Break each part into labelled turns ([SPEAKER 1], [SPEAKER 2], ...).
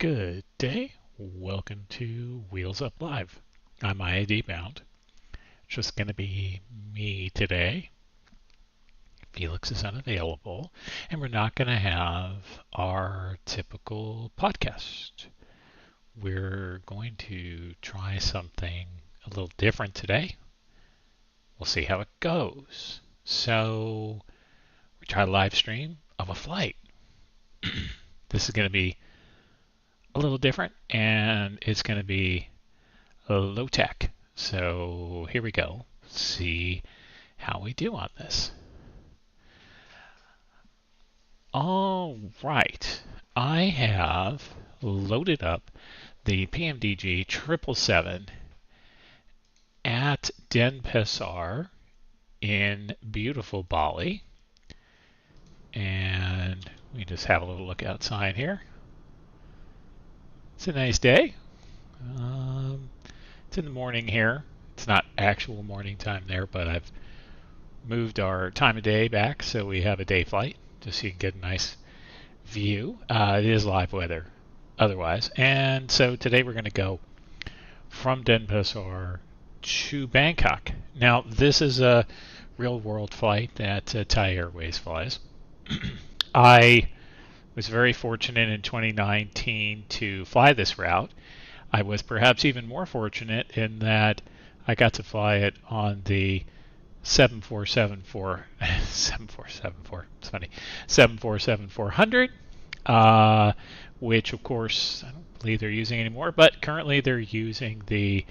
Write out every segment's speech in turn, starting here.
[SPEAKER 1] Good day. Welcome to Wheels Up Live. I'm IAD bound. Just going to be me today. Felix is unavailable, and we're not going to have our typical podcast. We're going to try something a little different today. We'll see how it goes. So, we try a live stream of a flight. This is going to be a little different, and it's going to be low tech. So here we go. See how we do on this. All right. I have loaded up the PMDG 777 at Denpasar in beautiful Bali. And we just have a little look outside here. It's a nice day. It's in the morning here. It's not actual morning time there, but I've moved our time of day back so we have a day flight just so you can get a nice view. It is live weather otherwise. And so today we're going to go from Denpasar to Bangkok. Now, this is a real world flight that Thai Airways flies. I was very fortunate in 2019 to fly this route. I was perhaps even more fortunate in that I got to fly it on the 747-400, which of course I don't believe they're using anymore, but currently they're using the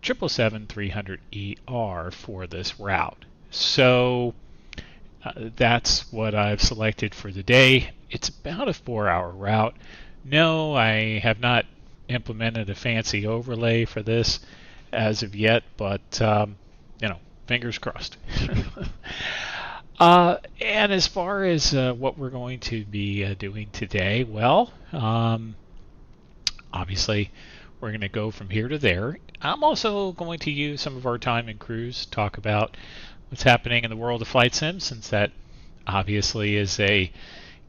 [SPEAKER 1] 777-300ER for this route. So that's what I've selected for the day. It's about a 4-hour route. No, I have not implemented a fancy overlay for this as of yet, but fingers crossed. And as far as what we're going to be doing today, well, obviously we're going to go from here to there. I'm also going to use some of our time in cruise to talk about what's happening in the world of flight sim, since that obviously is a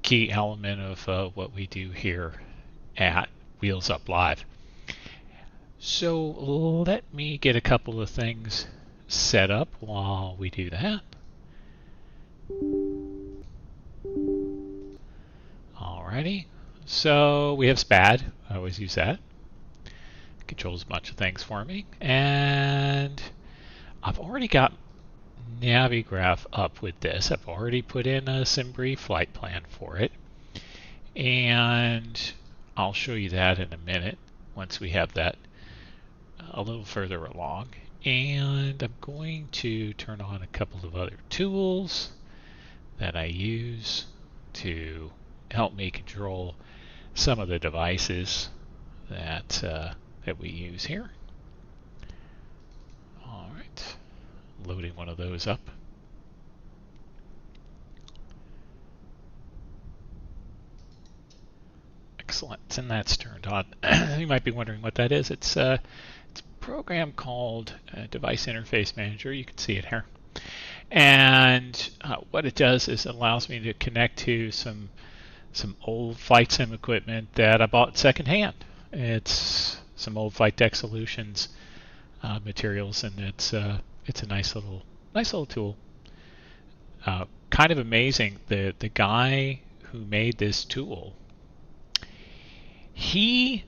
[SPEAKER 1] key element of what we do here at Wheels Up Live. So let me get a couple of things set up while we do that. Alrighty, so we have SPAD. I always use that. Controls a bunch of things for me. And I've already got Navigraph up with this. I've already put in a SimBrief flight plan for it. And I'll show you that in a minute once we have that a little further along. And I'm going to turn on a couple of other tools that I use to help me control some of the devices that we use here. All right, loading one of those up. Excellent, and that's turned on. You might be wondering what that is. It's a program called Device Interface Manager. You can see it here. And what it does is it allows me to connect to some old flight sim equipment that I bought secondhand. It's some old Flight Deck Solutions materials, and it's a nice little tool. Kind of amazing. The guy who made this tool, he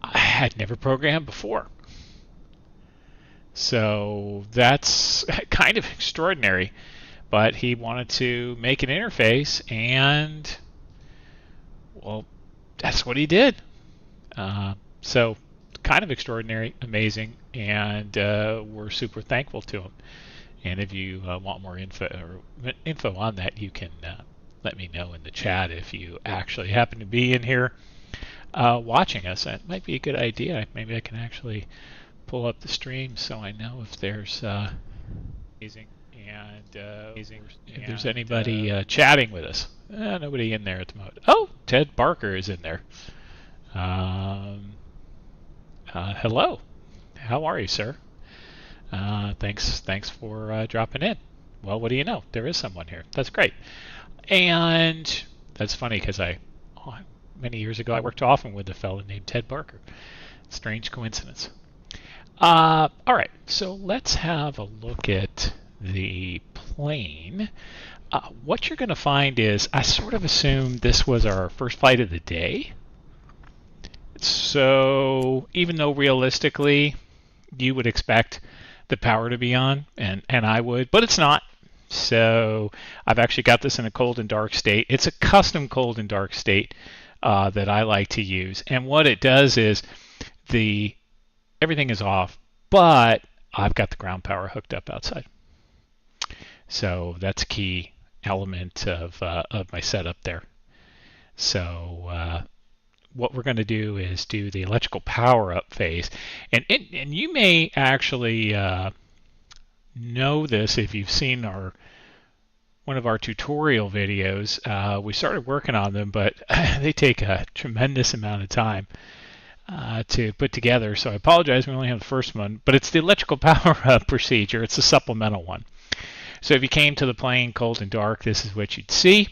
[SPEAKER 1] had never programmed before. So that's kind of extraordinary. But he wanted to make an interface, and well, that's what he did. So kind of extraordinary, amazing, and we're super thankful to him. And if you want more info on that, you can let me know in the chat if you actually happen to be in here watching us. That might be a good idea. Maybe I can actually pull up the stream so I know if there's amazing if there's anybody chatting with us. Nobody in there at the moment. Oh, Ted Barker is in there. Hello. How are you, sir? Thanks for dropping in. Well, what do you know? There is someone here. That's great. And that's funny because I many years ago, I worked often with a fellow named Ted Barker. Strange coincidence. All right, so let's have a look at the plane. What you're going to find is I sort of assumed this was our first flight of the day. So even though realistically you would expect the power to be on, and I would, but it's not. So I've actually got this in a cold and dark state. It's a custom cold and dark state that I like to use. And what it does is everything is off, but I've got the ground power hooked up outside. So that's a key element of my setup there. So what we're going to do is do the electrical power up phase. And you may actually know this if you've seen one of our tutorial videos. We started working on them, but they take a tremendous amount of time to put together. So I apologize, we only have the first one, but it's the electrical power up procedure. It's a supplemental one. So if you came to the plane cold and dark, this is what you'd see.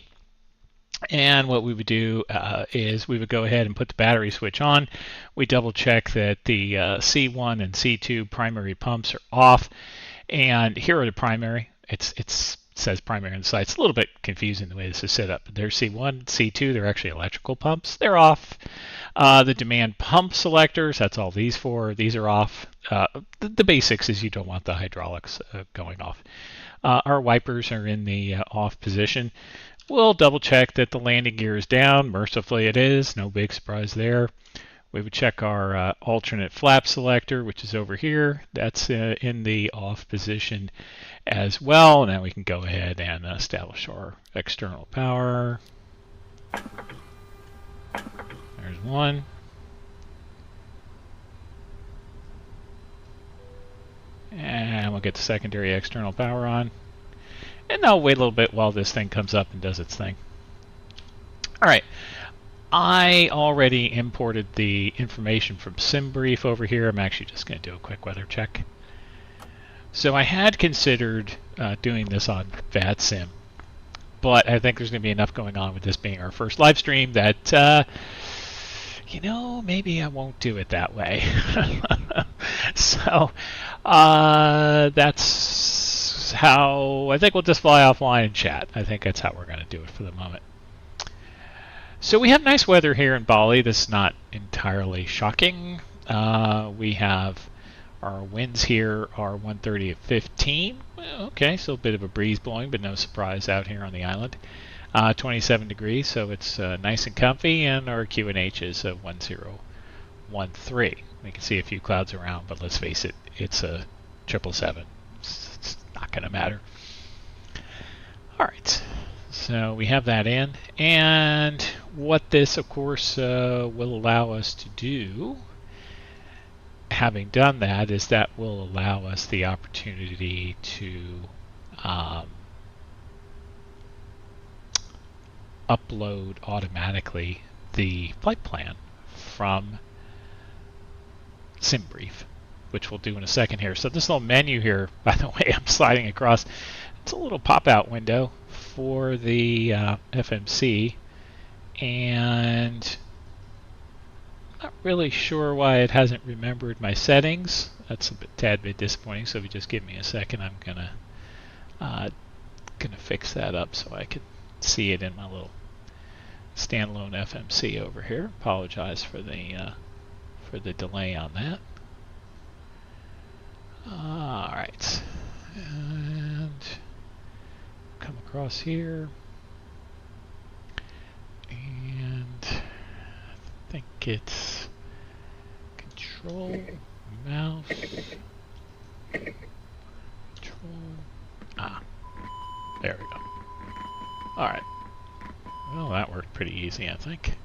[SPEAKER 1] And what we would do is we would go ahead and put the battery switch on. We double check that the C1 and C2 primary pumps are off. And here are the primary. It says primary on the side. It's a little bit confusing the way this is set up. But there's C1, C2. They're actually electrical pumps. They're off. The demand pump selectors, that's all these for. These are off. The basics is you don't want the hydraulics going off. Our wipers are in the off position. We'll double check that the landing gear is down. Mercifully it is. No big surprise there. We would check our alternate flap selector, which is over here. That's in the off position as well. Now we can go ahead and establish our external power. There's one. And we'll get the secondary external power on. And I'll wait a little bit while this thing comes up and does its thing. All right. I already imported the information from SimBrief over here. I'm actually just going to do a quick weather check. So I had considered doing this on VATSIM, but I think there's going to be enough going on with this being our first live stream that, maybe I won't do it that way. So that's how I think we'll just fly offline and chat. I think that's how we're going to do it for the moment. So we have nice weather here in Bali. This is not entirely shocking. We have our winds here are 130 at 15. Well, okay, so a bit of a breeze blowing, but no surprise out here on the island. 27 degrees, so it's nice and comfy, and our QNH is 1013. We can see a few clouds around, but let's face it, it's a 777. It's not going to matter. All right. So we have that in, and what this, of course, will allow us to do, having done that, is that will allow us the opportunity to upload automatically the flight plan from SimBrief, which we'll do in a second here. So this little menu here, by the way, I'm sliding across, it's a little pop-out window for the FMC, and I'm not really sure why it hasn't remembered my settings. That's a tad bit disappointing, so if you just give me a second, I'm gonna fix that up so I can see it in my little standalone FMC over here. Apologize for the delay on that. All right, and come across here, and I think it's Control Mouse, Control. There we go. All right. Well, that worked pretty easy, I think.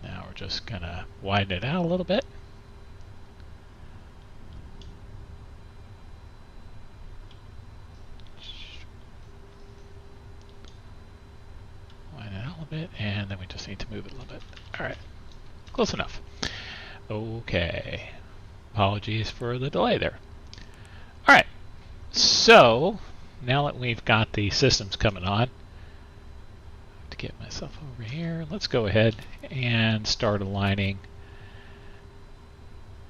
[SPEAKER 1] Now we're just gonna widen it out a little bit. Widen it out a little bit, and then we just need to move it a little bit. All right, close enough. Okay. Apologies for the delay there. All right. So now that we've got the systems coming on, to get myself over here. Let's go ahead and start aligning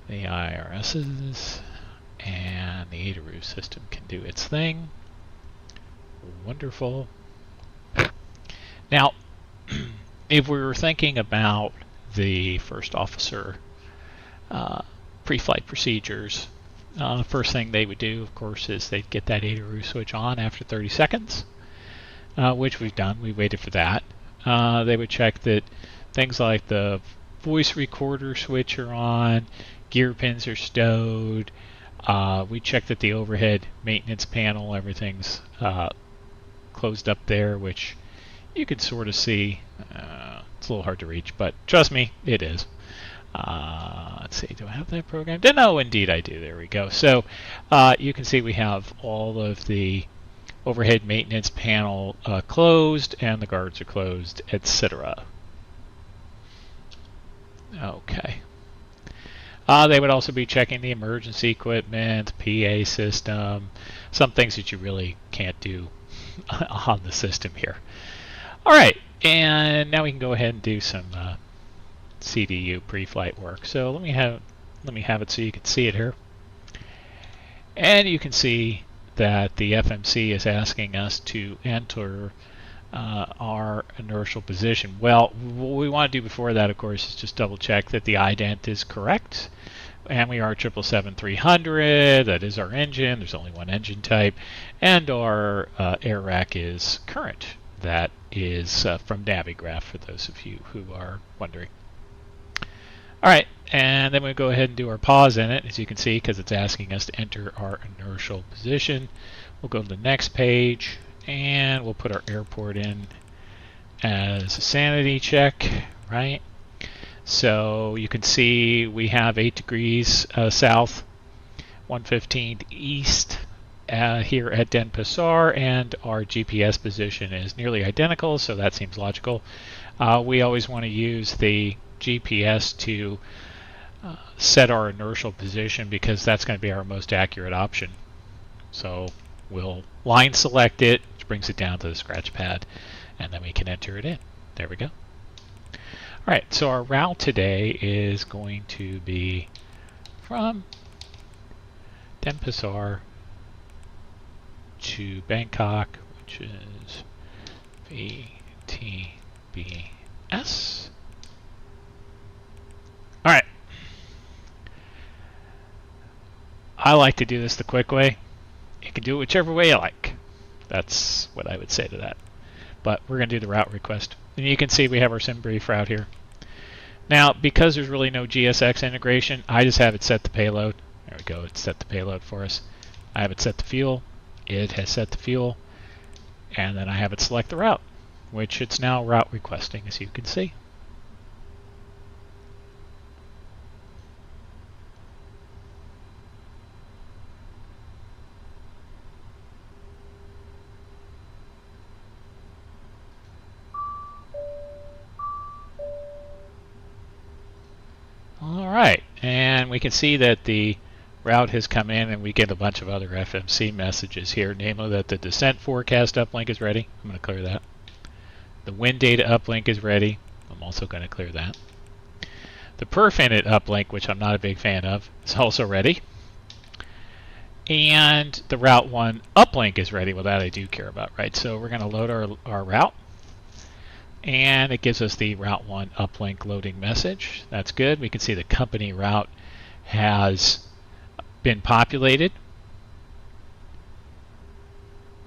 [SPEAKER 1] the IRSs, and the ADA system can do its thing. Wonderful. Now, if we were thinking about the first officer pre-flight procedures, the first thing they would do, of course, is they'd get that ADA switch on after 30 seconds, which we've done. We waited for that. They would check that things like the voice recorder switch are on, gear pins are stowed. We checked that the overhead maintenance panel, everything's closed up there, which you can sort of see. It's a little hard to reach, but trust me, it is. Let's see, do I have that programmed? No, indeed I do. There we go. So you can see we have all of the overhead maintenance panel closed, and the guards are closed, etc. Okay. They would also be checking the emergency equipment, PA system, some things that you really can't do on the system here. All right, and now we can go ahead and do some CDU pre-flight work. So let me have it so you can see it here. And you can see that the FMC is asking us to enter our inertial position. Well, what we want to do before that, of course, is just double check that the ident is correct. And we are 777-300, that is our engine, there's only one engine type, and our air rack is current. That is from Navigraph, for those of you who are wondering. All right, and then we'll go ahead and do our pause in it, as you can see, because it's asking us to enter our inertial position. We'll go to the next page, and we'll put our airport in as a sanity check, right? So you can see we have 8 degrees south, 115 east here at Denpasar, and our GPS position is nearly identical, so that seems logical. We always want to use the GPS to set our inertial position, because that's going to be our most accurate option. So we'll line select it, which brings it down to the scratch pad, and then we can enter it in. There we go. All right, so our route today is going to be from Denpasar to Bangkok, which is VTBS. All right. I like to do this the quick way. You can do it whichever way you like. That's what I would say to that. But we're going to do the route request. And you can see we have our SimBrief route here. Now, because there's really no GSX integration, I just have it set the payload. There we go, it's set the payload for us. I have it set the fuel. It has set the fuel. And then I have it select the route, which it's now route requesting, as you can see. Alright, and we can see that the route has come in, and we get a bunch of other FMC messages here, namely that the descent forecast uplink is ready. I'm going to clear that. The wind data uplink is ready. I'm also going to clear that. The perf init uplink, which I'm not a big fan of, is also ready. And the Route 1 uplink is ready. Well, that I do care about, right? So we're going to load our route. And it gives us the Route 1 uplink loading message. That's good. We can see the company route has been populated.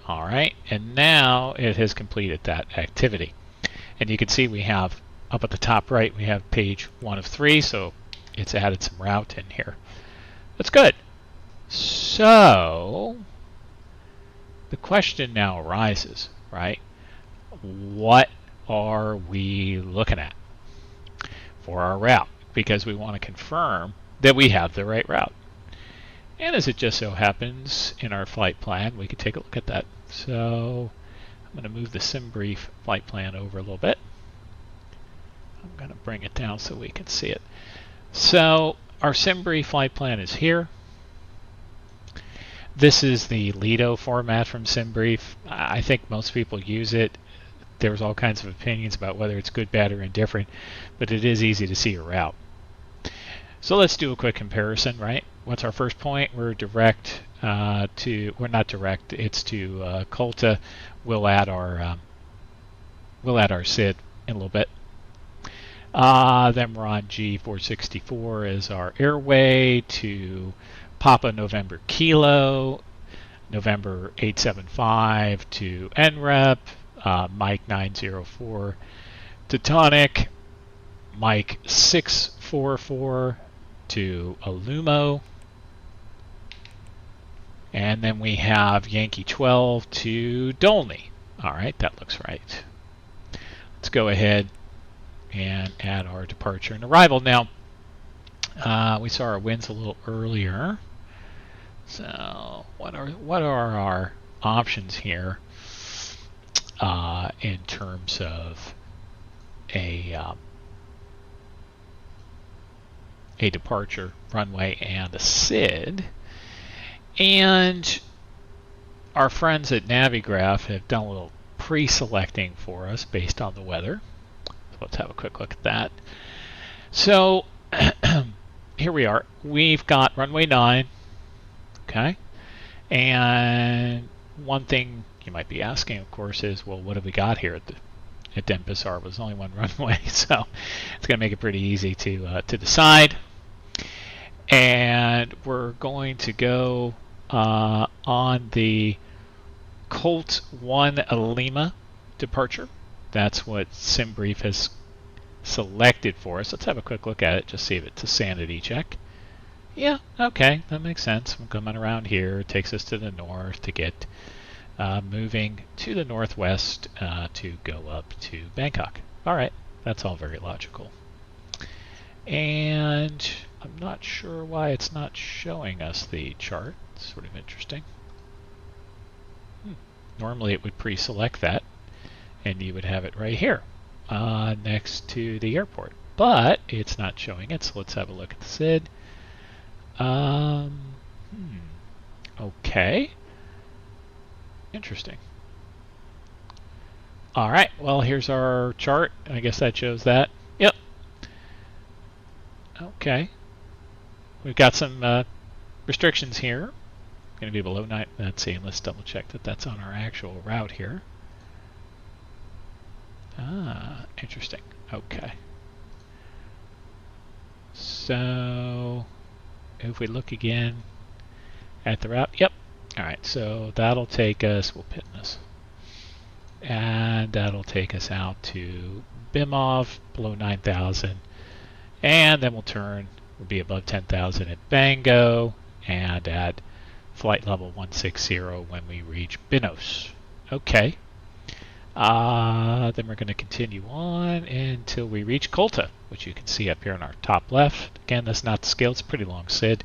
[SPEAKER 1] All right, and now it has completed that activity. And you can see we have, up at the top right, we have page 1 of 3, so it's added some route in here. That's good. So the question now arises, right? What are we looking at for our route? Because we want to confirm that we have the right route. And as it just so happens, in our flight plan, we could take a look at that. So I'm going to move the SimBrief flight plan over a little bit. I'm going to bring it down so we can see it. So our SimBrief flight plan is here. This is the Lido format from SimBrief. I think most people use it. there's all kinds of opinions about whether it's good, bad, or indifferent, but it is easy to see a route. So let's do a quick comparison, right? What's our first point? We're direct we're not direct, it's to Colta. We'll add our SID in a little bit. Then we're on G464 as our airway to Papa November Kilo, November 875 to NREP, Mike 904 Teutonic, Mike 644 to Alumo, and then we have Yankee 12 to Dolny. All right, that looks right. Let's go ahead and add our departure and arrival. Now, we saw our winds a little earlier. So what are our options here in terms of a departure runway and a SID? And our friends at Navigraph have done a little pre-selecting for us based on the weather. So let's have a quick look at that. So here we are. We've got runway 9. Okay. And one thing you might be asking, of course, is, well, what have we got here at Denpasar? There's only one runway, so it's going to make it pretty easy to decide. And we're going to go on the Colt 1 Lima departure. That's what SimBrief has selected for us. Let's have a quick look at it, just see if it's a sanity check. Yeah, okay, that makes sense. We're coming around here. It takes us to the north to get moving to the northwest to go up to Bangkok. All right, that's all very logical. And I'm not sure why it's not showing us the chart. It's sort of interesting. Normally it would pre-select that, and you would have it right here next to the airport. But it's not showing it, so let's have a look at the SID. Okay. Interesting. All right, well, here's our chart. I guess that shows that. Yep. Okay. We've got some restrictions here. Going to be below 9. Let's see, let's double check that that's on our actual route here. Ah, interesting. Okay. So if we look again at the route, yep. All right, so that'll take us, we'll pin this, and that'll take us out to Bimov, below 9,000, and then we'll turn, we'll be above 10,000 at Bango, and at flight level 160 when we reach Binos. Okay. Then we're going to continue on until we reach Colta, which you can see up here on our top left. Again, that's not the scale, it's a pretty long SID.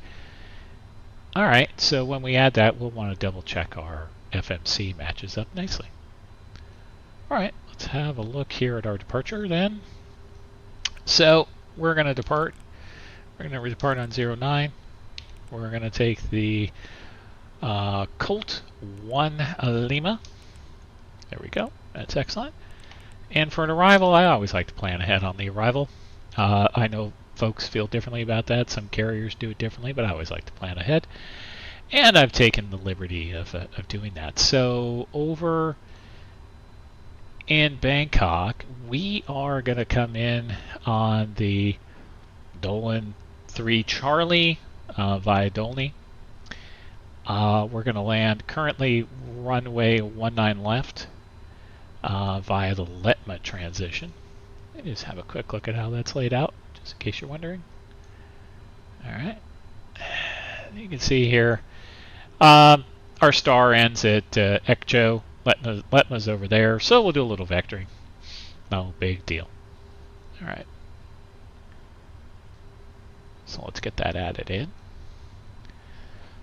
[SPEAKER 1] All right, so when we add that, we'll want to double check our FMC matches up nicely. All right, let's have a look here at our departure then. So we're going to depart. We're going to depart on 09. We're going to take the Colt 1 Lima. There we go. That's excellent. And for an arrival, I always like to plan ahead on the arrival. I know folks feel differently about that. Some carriers do it differently, but I always like to plan ahead. And I've taken the liberty of doing that. So over in Bangkok, we are going to come in on the Dolan 3 Charlie via Dolny. We're going to land currently runway 19 left via the Letma transition. Let me just have a quick look at how that's laid out, just in case you're wondering. All right. You can see here our star ends at Ekjo. Letma's over there, so we'll do a little vectoring. No big deal. All right. So let's get that added in.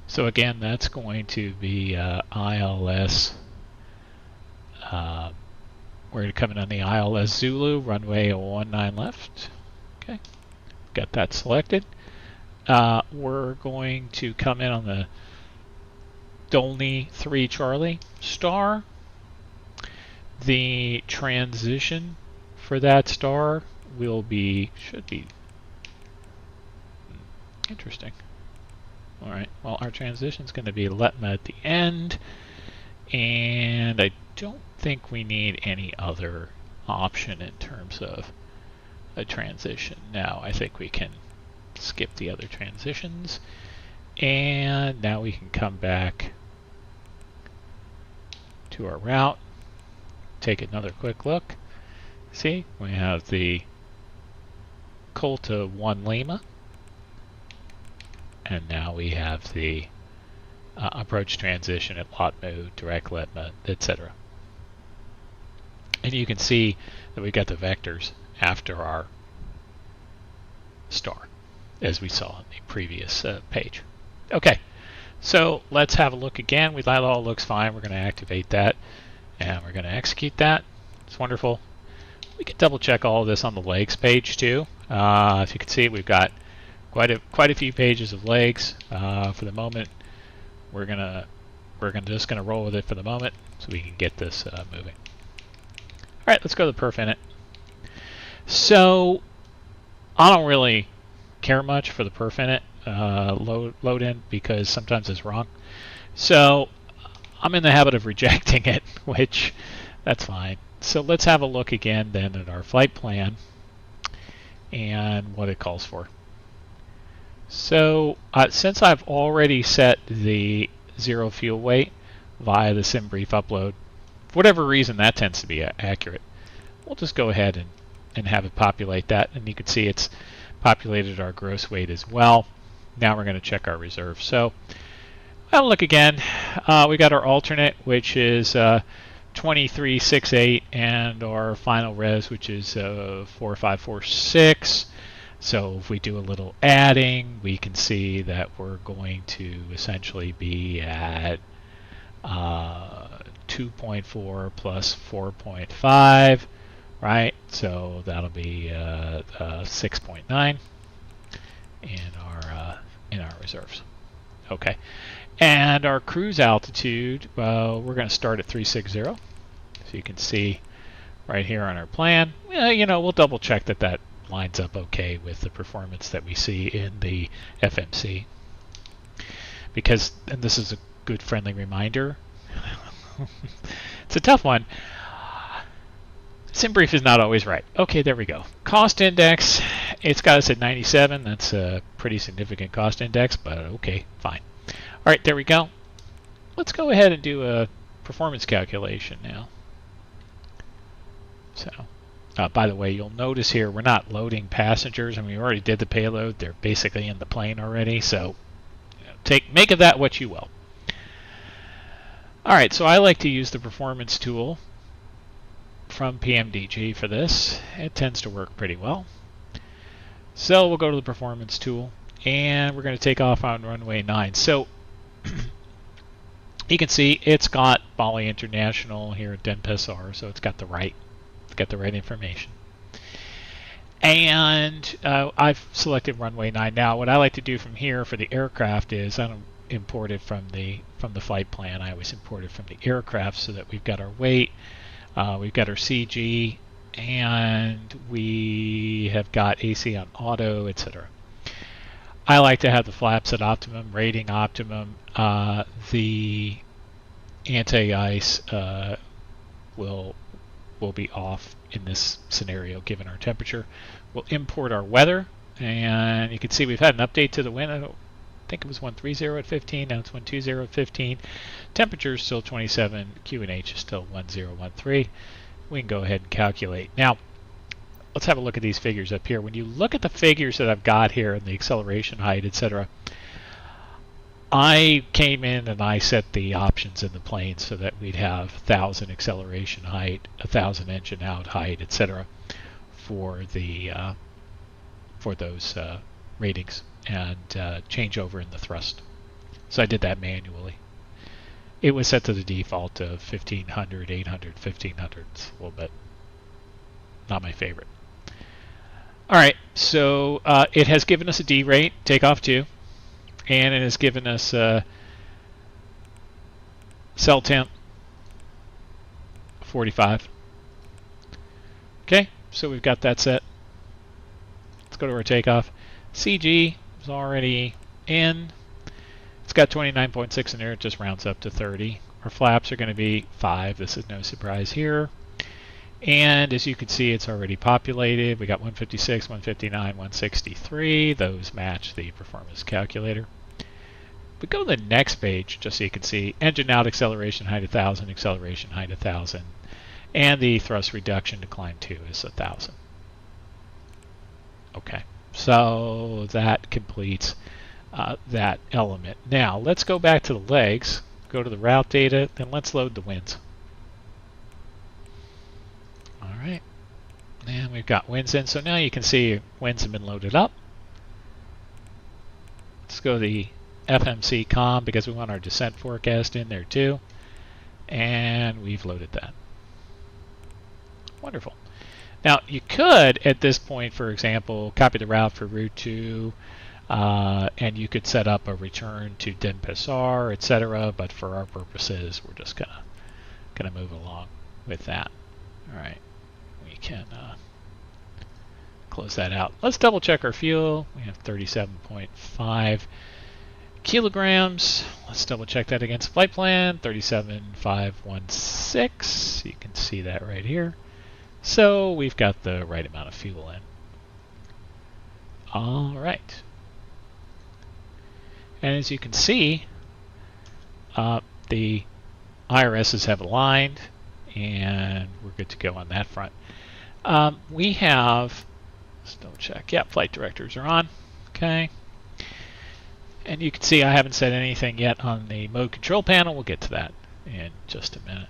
[SPEAKER 1] So again, that's going to be ILS. We're going to come in on the ILS Zulu, runway 19 left. Okay, got that selected. We're going to come in on the Dolny 3 Charlie star. The transition for that star should be interesting. All right, well, our transition is going to be Letma at the end, and I don't think we need any other option in terms of a transition. Now I think we can skip the other transitions, and now we can come back to our route, take another quick look. See, we have the Colta 1 Lima, and now we have the approach transition at lot mode, direct Letma, etc. And you can see that we got the vectors after our star, as we saw in the previous page. Okay, so let's have a look again. That all looks fine. We're going to activate that, and we're going to execute that. It's wonderful. We can double check all of this on the legs page too. As you can see, we've got quite a few pages of legs. For the moment, we're just gonna roll with it for the moment, so we can get this moving. All right, let's go to the perf init. So I don't really care much for the perf init load in, because sometimes it's wrong. So I'm in the habit of rejecting it, which that's fine. So let's have a look again then at our flight plan and what it calls for. So since I've already set the 0 fuel weight via the sim brief upload, for whatever reason that tends to be accurate, we'll just go ahead and have it populate that, and you can see it's populated our gross weight as well. Now we're going to check our reserve. So I'll look again. We got our alternate, which is 2368, and our final res, which is 4546. So if we do a little adding, we can see that we're going to essentially be at 2.4 plus 4.5, right? So that'll be 6.9 in our reserves. Okay, and our cruise altitude, we're going to start at 360. So you can see right here on our plan. We'll double check that lines up okay with the performance that we see in the FMC. Because, and this is a good friendly reminder, it's a tough one. SimBrief is not always right. Okay, there we go. Cost index, it's got us at 97. That's a pretty significant cost index, but okay, fine. All right, there we go. Let's go ahead and do a performance calculation now. So, by the way, you'll notice here we're not loading passengers. I mean, we already did the payload. They're basically in the plane already. So, make of that what you will. All right, so I like to use the performance tool from PMDG for this. It tends to work pretty well. So we'll go to the performance tool, and we're going to take off on runway 9. So you can see it's got Bali International here at Denpasar, so it's got the right information. And I've selected runway 9 now. What I like to do from here for the aircraft is I don't import it from the flight plan. I always import it from the aircraft so that we've got our weight, we've got our CG, and we have got AC on auto, etc. I like to have the flaps at optimum, rating optimum. The anti-ice will be off in this scenario given our temperature. We'll import our weather, and you can see we've had an update to the wind. I think it was 130 at 15, now it's 120 at 15. Temperature is still 27, QNH is still 1013. We can go ahead and calculate. Now, let's have a look at these figures up here. When you look at the figures that I've got here and the acceleration height, etc., I came in and I set the options in the plane so that we'd have 1,000 acceleration height, 1,000 engine out height, etc. for those ratings and change over in the thrust. So I did that manually. It was set to the default of 1500, 800, 1500. It's a little bit not my favorite. All right, so it has given us a D rate, takeoff 2. And it has given us cell temp 45. Okay, so we've got that set. Let's go to our takeoff. CG is already in. It's got 29.6 in there. It just rounds up to 30. Our flaps are going to be 5. This is no surprise here. And as you can see, it's already populated. We got 156, 159, 163. Those match the performance calculator. We go to the next page just so you can see engine out, acceleration height 1,000, acceleration height 1,000, and the thrust reduction to climb 2 is 1,000. Okay, so that completes that element. Now let's go back to the legs, go to the route data, and let's load the winds. All right, and we've got winds in, so now you can see winds have been loaded up. Let's go to the FMC COM because we want our descent forecast in there too, and we've loaded that. Wonderful. Now you could at this point, for example, copy the route for route 2, and you could set up a return to Denpasar, etc. But for our purposes, we're just gonna move along with that. All right, we can close that out. Let's double check our fuel. We have 37.5 kilograms. Let's double check that against flight plan. 37,516. You can see that right here. So we've got the right amount of fuel in. All right. And as you can see, the IRSs have aligned, and we're good to go on that front. We have, let's double check. Yeah, flight directors are on. Okay. And you can see I haven't said anything yet on the mode control panel. We'll get to that in just a minute.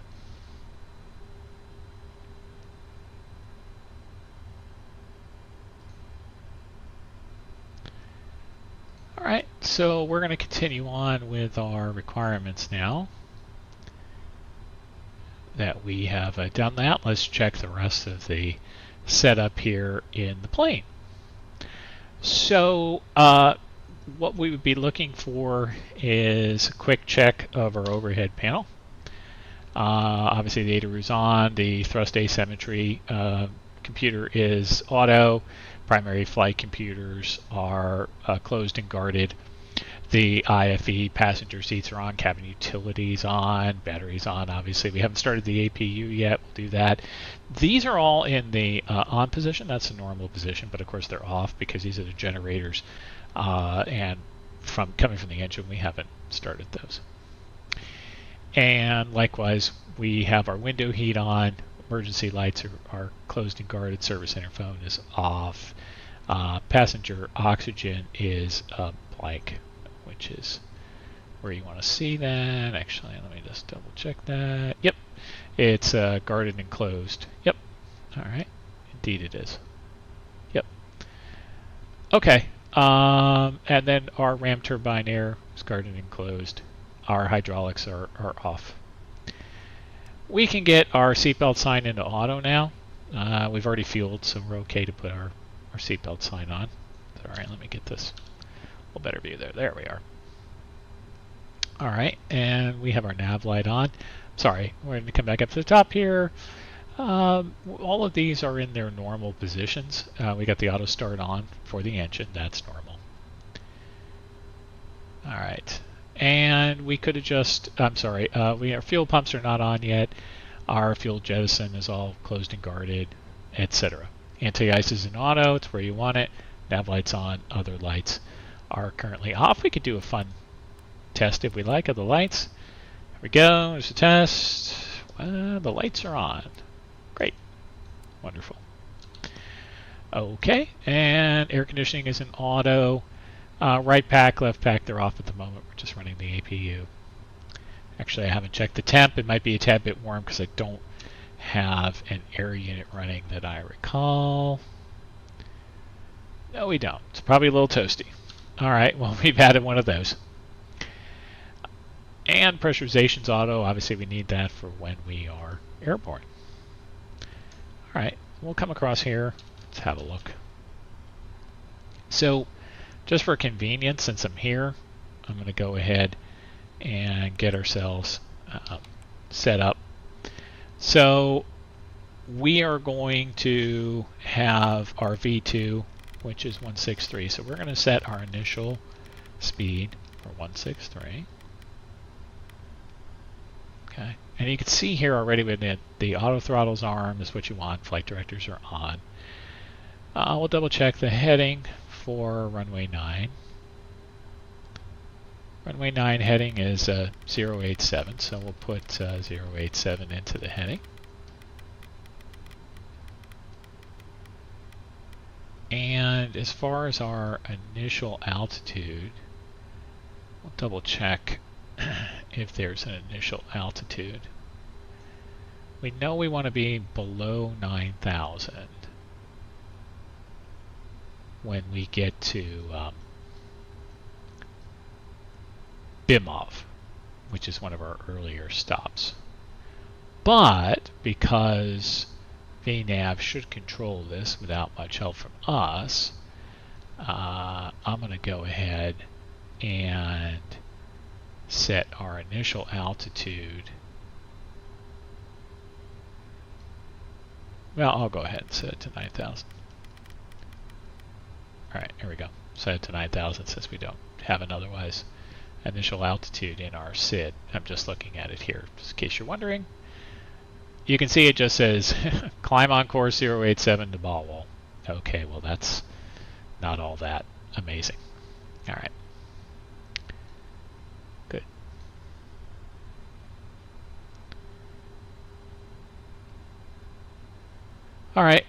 [SPEAKER 1] All right, so we're going to continue on with our requirements now that we have done that. Let's check the rest of the setup here in the plane. So what we would be looking for is a quick check of our overhead panel. Obviously the ADARU's on, the thrust asymmetry computer is auto, primary flight computers are closed and guarded. The IFE passenger seats are on, cabin utilities on, batteries on. Obviously we haven't started the APU yet, we'll do that. These are all in the on position, that's the normal position, but of course they're off because these are the generators. And coming from the engine, we haven't started those. And likewise, we have our window heat on, emergency lights are closed and guarded, service interphone is off, passenger oxygen is blank, which is where you want to see that. Actually, let me just double check that. Yep, it's guarded and closed. Yep, all right, indeed it is. Yep. Okay. And then our ram turbine air is guarded and closed. Our hydraulics are off. We can get our seatbelt sign into auto now. We've already fueled, so we're okay to put our seatbelt sign on. All right, let me get this a little better view there. There we are. All right, and we have our nav light on. Sorry, we're going to come back up to the top here. All of these are in their normal positions. We got the auto start on for the engine. That's normal. All right. And we could adjust, I'm sorry, our fuel pumps are not on yet. Our fuel jettison is all closed and guarded, etc. Anti-ice is in auto. It's where you want it. Nav lights on. Other lights are currently off. We could do a fun test if we like of the lights. There we go. There's a test. Well, the lights are on. Great. Wonderful. Okay, and air conditioning is in auto. Right pack, left pack, they're off at the moment. We're just running the APU. Actually, I haven't checked the temp. It might be a tad bit warm because I don't have an air unit running that I recall. No, we don't. It's probably a little toasty. All right, well, we've added one of those. And pressurization's auto. Obviously, we need that for when we are airborne. All right, we'll come across here. Let's have a look. So, just for convenience, since I'm here, I'm going to go ahead and get ourselves set up. So we are going to have our V2, which is 163. So we're going to set our initial speed for 163. Okay, and you can see here already with it, the auto throttle's arm is what you want. Flight directors are on. We'll double check the heading for runway 9. Runway 9 heading is 087, so we'll put 087 into the heading. And as far as our initial altitude, we'll double check if there's an initial altitude. We know we want to be below 9,000 when we get to Bimov, which is one of our earlier stops. But because VNav should control this without much help from us, I'm going to go ahead and set our initial altitude. Well, I'll go ahead and set it to 9,000. Alright, here we go. Set it to 9,000 since we don't have an otherwise initial altitude in our SID. I'm just looking at it here, just in case you're wondering. You can see it just says climb on course 087 to Balwell. Okay, well that's not all that amazing. Alright. Good. Alright,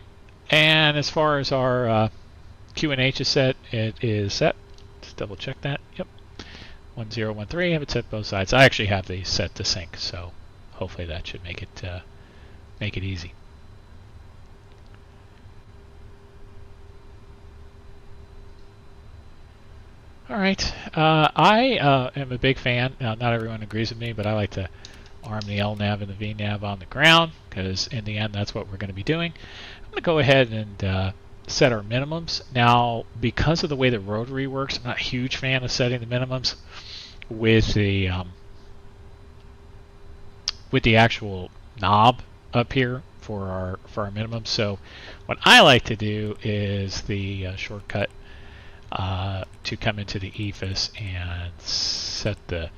[SPEAKER 1] and as far as our QNH is set, it is set. Just double check that. Yep. 1013, have it set both sides. I actually have these set to sync, so hopefully that should make it easy. All right, I am a big fan. Now, not everyone agrees with me, but I like to arm the LNAV and the VNav on the ground because in the end that's what we're going to be doing. I'm going to go ahead and set our minimums. Now, because of the way the rotary works, I'm not a huge fan of setting the minimums with the actual knob up here for our minimum. So what I like to do is the shortcut to come into the EFIS and set the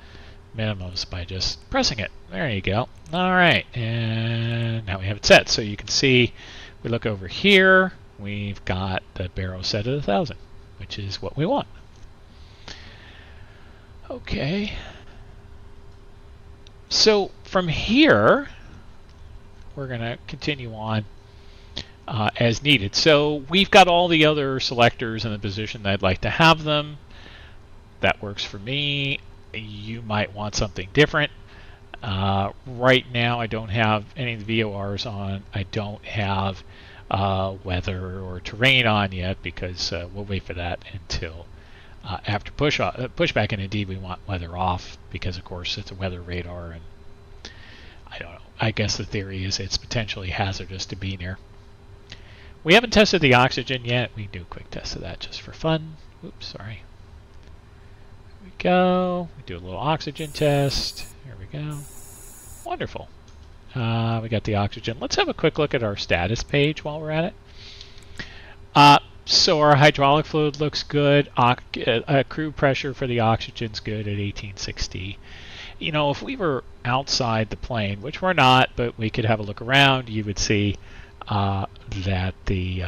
[SPEAKER 1] minimums by just pressing it. There you go. All right, and now we have it set. So you can see, we look over here, we've got the barrel set at 1,000, which is what we want. Okay. So from here, we're going to continue on as needed. So we've got all the other selectors in the position that I'd like to have them. That works for me. You might want something different. Right now, I don't have any of the VORs on. I don't have weather or terrain on yet because we'll wait for that until after pushback. And indeed, we want weather off because, of course, it's a weather radar, and I don't know. I guess the theory is it's potentially hazardous to be near. We haven't tested the oxygen yet. We can do a quick test of that just for fun. Oops, sorry. There we go. We do a little oxygen test. Here we go. Wonderful. We got the oxygen. Let's have a quick look at our status page while we're at it. So our hydraulic fluid looks good. Crew pressure for the oxygen's good at 1860. You know, if we were outside the plane, which we're not, but we could have a look around, you would see that the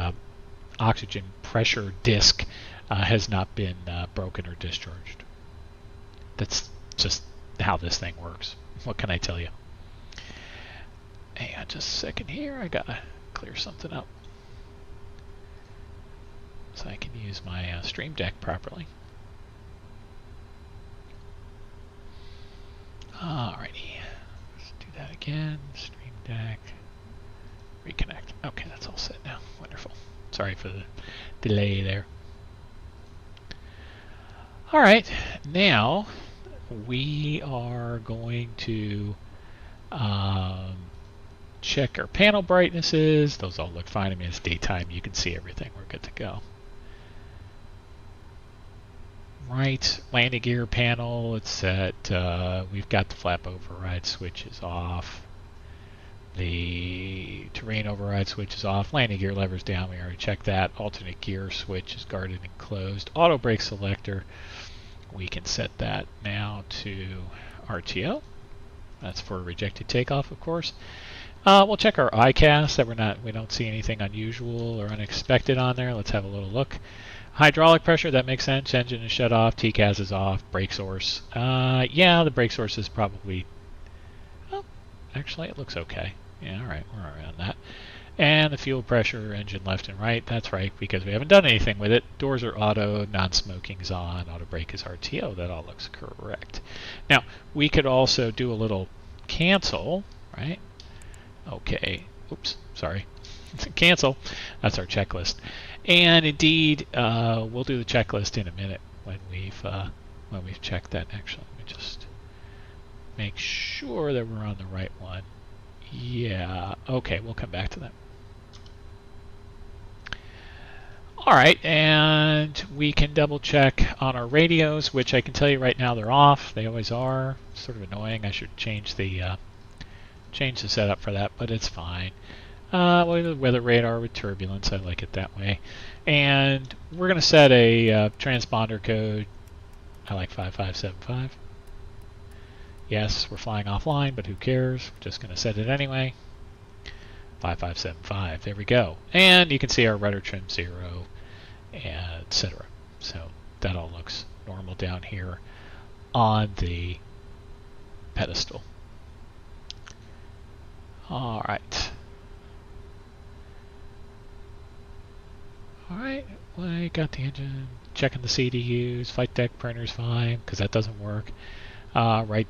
[SPEAKER 1] oxygen pressure disc has not been broken or discharged. That's just how this thing works. What can I tell you? Hang on just a second here. I gotta clear something up so I can use my Stream Deck properly. Alrighty, let's do that again. Stream Deck, reconnect. Okay, that's all set now. Wonderful. Sorry for the delay there. Alright, now we are going to check our panel brightnesses. Those all look fine. I mean, it's daytime. You can see everything. We're good to go. Right, landing gear panel, it's set. We've got the flap override switches off. The terrain override switch is off. Landing gear lever's down. We already checked that. Alternate gear switch is guarded and closed. Auto brake selector. We can set that now to RTO. That's for rejected takeoff, of course. We'll check our ICAS that we don't see anything unusual or unexpected on there. Let's have a little look. Hydraulic pressure, that makes sense. Engine is shut off. TCAS is off. Brake source. Yeah, the brake source is probably... Well, actually, it looks okay. Yeah, all right, we're around that. And the fuel pressure, engine left and right. That's right, because we haven't done anything with it. Doors are auto. Non-smoking is on. Auto brake is RTO. That all looks correct. Now, we could also do a little cancel, right? Okay. Oops, sorry. Cancel. That's our checklist. And indeed, we'll do the checklist in a minute when we've checked that. Actually, let me just make sure that we're on the right one. Yeah. Okay, we'll come back to that. All right, and we can double check on our radios, which I can tell you right now they're off. They always are. Sort of annoying. I should change the setup for that, but it's fine. Weather radar with turbulence. I like it that way. And we're going to set a transponder code. I like 5575. Yes, we're flying offline, but who cares? We're just going to set it anyway. 5575. There we go. And you can see our rudder trim 0, etc. So that all looks normal down here on the pedestal. All right. All right. We got the engine. Checking the CDUs. Flight deck printer's fine because that doesn't work. Right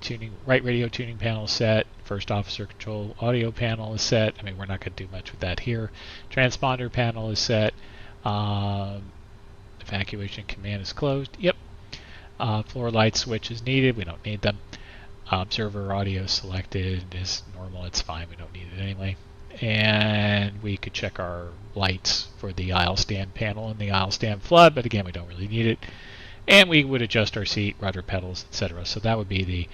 [SPEAKER 1] radio tuning panel set. First officer control audio panel is set. I mean, we're not going to do much with that here. Transponder panel is set. Evacuation command is closed. Yep. Floor light switch is needed. We don't need them. Observer audio selected is normal. It's fine. We don't need it anyway. And we could check our lights for the aisle stand panel and the aisle stand flood, but again, we don't really need it. And we would adjust our seat, rudder pedals, etc. So that would be the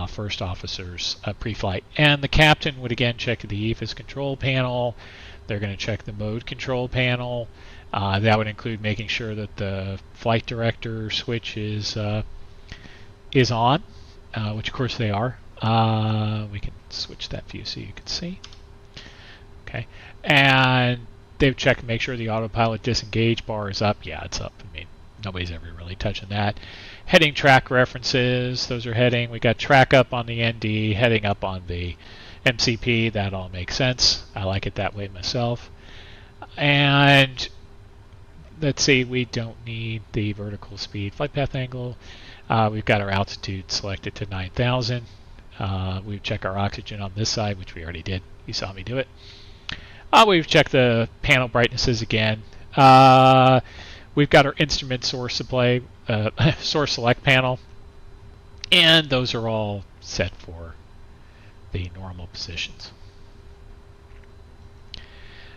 [SPEAKER 1] first officer's pre-flight. And the captain would again check the EFIS control panel. They're going to check the mode control panel. That would include making sure that the flight director switch is on, which of course they are. We can switch that view so you can see. Okay, and they've checked to make sure the autopilot disengage bar is up. Yeah, it's up. I mean, nobody's ever really touching that. Heading track references, those are heading. We got track up on the ND, heading up on the MCP. That all makes sense. I like it that way myself. And let's see, we don't need the vertical speed flight path angle. We've got our altitude selected to 9,000. We've checked our oxygen on this side, which we already did. You saw me do it. We've checked the panel brightnesses again. We've got our instrument source source select panel, and those are all set for the normal positions.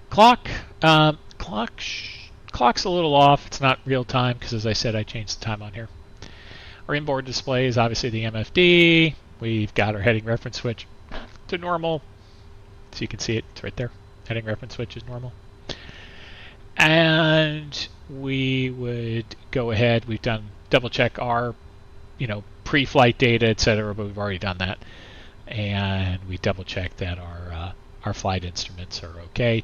[SPEAKER 1] Clock's a little off. It's not real time because, as I said, I changed the time on here. Our inboard display is obviously the MFD. We've got our heading reference switch to normal, so you can see it. It's right there. Heading reference switch is normal. And we would go ahead. We've done double check our, pre-flight data, etc. But we've already done that, and we double check that our flight instruments are okay.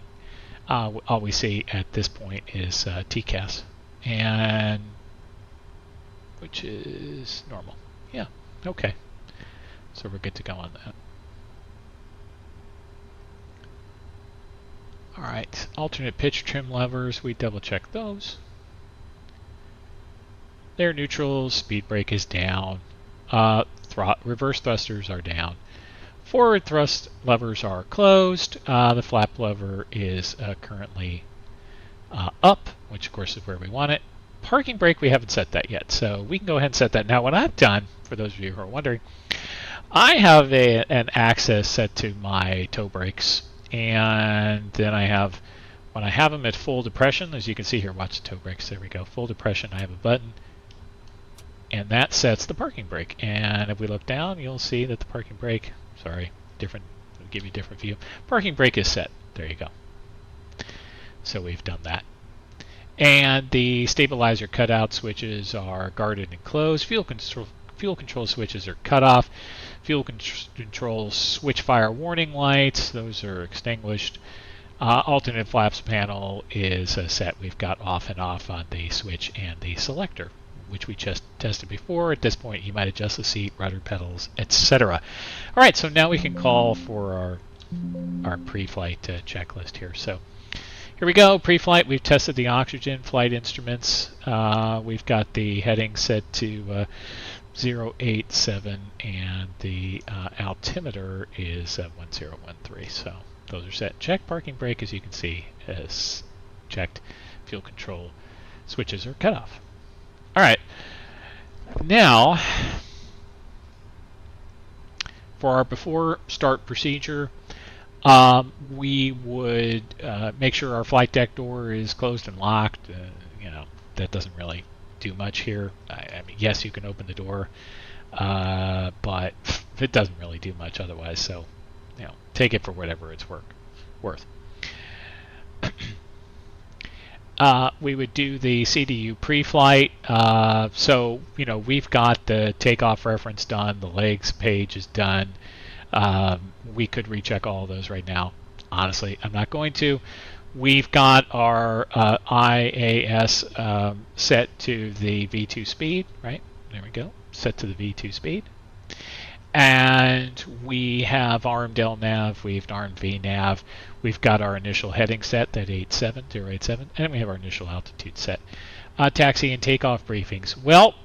[SPEAKER 1] All we see at this point is TCAS, and which is normal. Yeah. Okay. So we're good to go on that. All right, alternate pitch trim levers, we double check those. They're neutral, speed brake is down, reverse thrusters are down. Forward thrust levers are closed. The flap lever is currently up, which of course is where we want it. Parking brake, we haven't set that yet, so we can go ahead and set that. Now what I've done, for those of you who are wondering, I have an access set to my toe brakes. And then when I have them at full depression, as you can see here, watch the toe brakes, there we go, full depression, I have a button, and that sets the parking brake. And if we look down, you'll see that the parking brake, sorry, different It'll give you a different view. Parking brake is set. There you go. So we've done that. And the stabilizer cutout switches are guarded and closed. Fuel control switches are cut off. Fuel control switch fire warning lights, those are extinguished. Alternate flaps panel is set. We've got off and off on the switch and the selector, which we just tested before. At this point, you might adjust the seat, rudder pedals, etc. All right, so now we can call for our pre-flight checklist here. So here we go, pre-flight. We've tested the oxygen flight instruments. We've got the heading set to 087, and the altimeter is 1013. So those are set. Check. Parking brake, as you can see, is checked. Fuel control switches are cut off. All right. Now, for our before start procedure, we would make sure our flight deck door is closed and locked. That doesn't really do much here. I mean, yes, you can open the door, but it doesn't really do much otherwise. So, take it for whatever it's worth. We would do the CDU pre-flight. So, we've got the takeoff reference done. The legs page is done. We could recheck all of those right now. Honestly, I'm not going to. We've got our IAS set to the V2 speed, right? There we go. Set to the V2 speed. And we have RMDL nav, we've RMV nav, we've got our initial heading set, that 087, and we have our initial altitude set. Taxi and takeoff briefings. Well,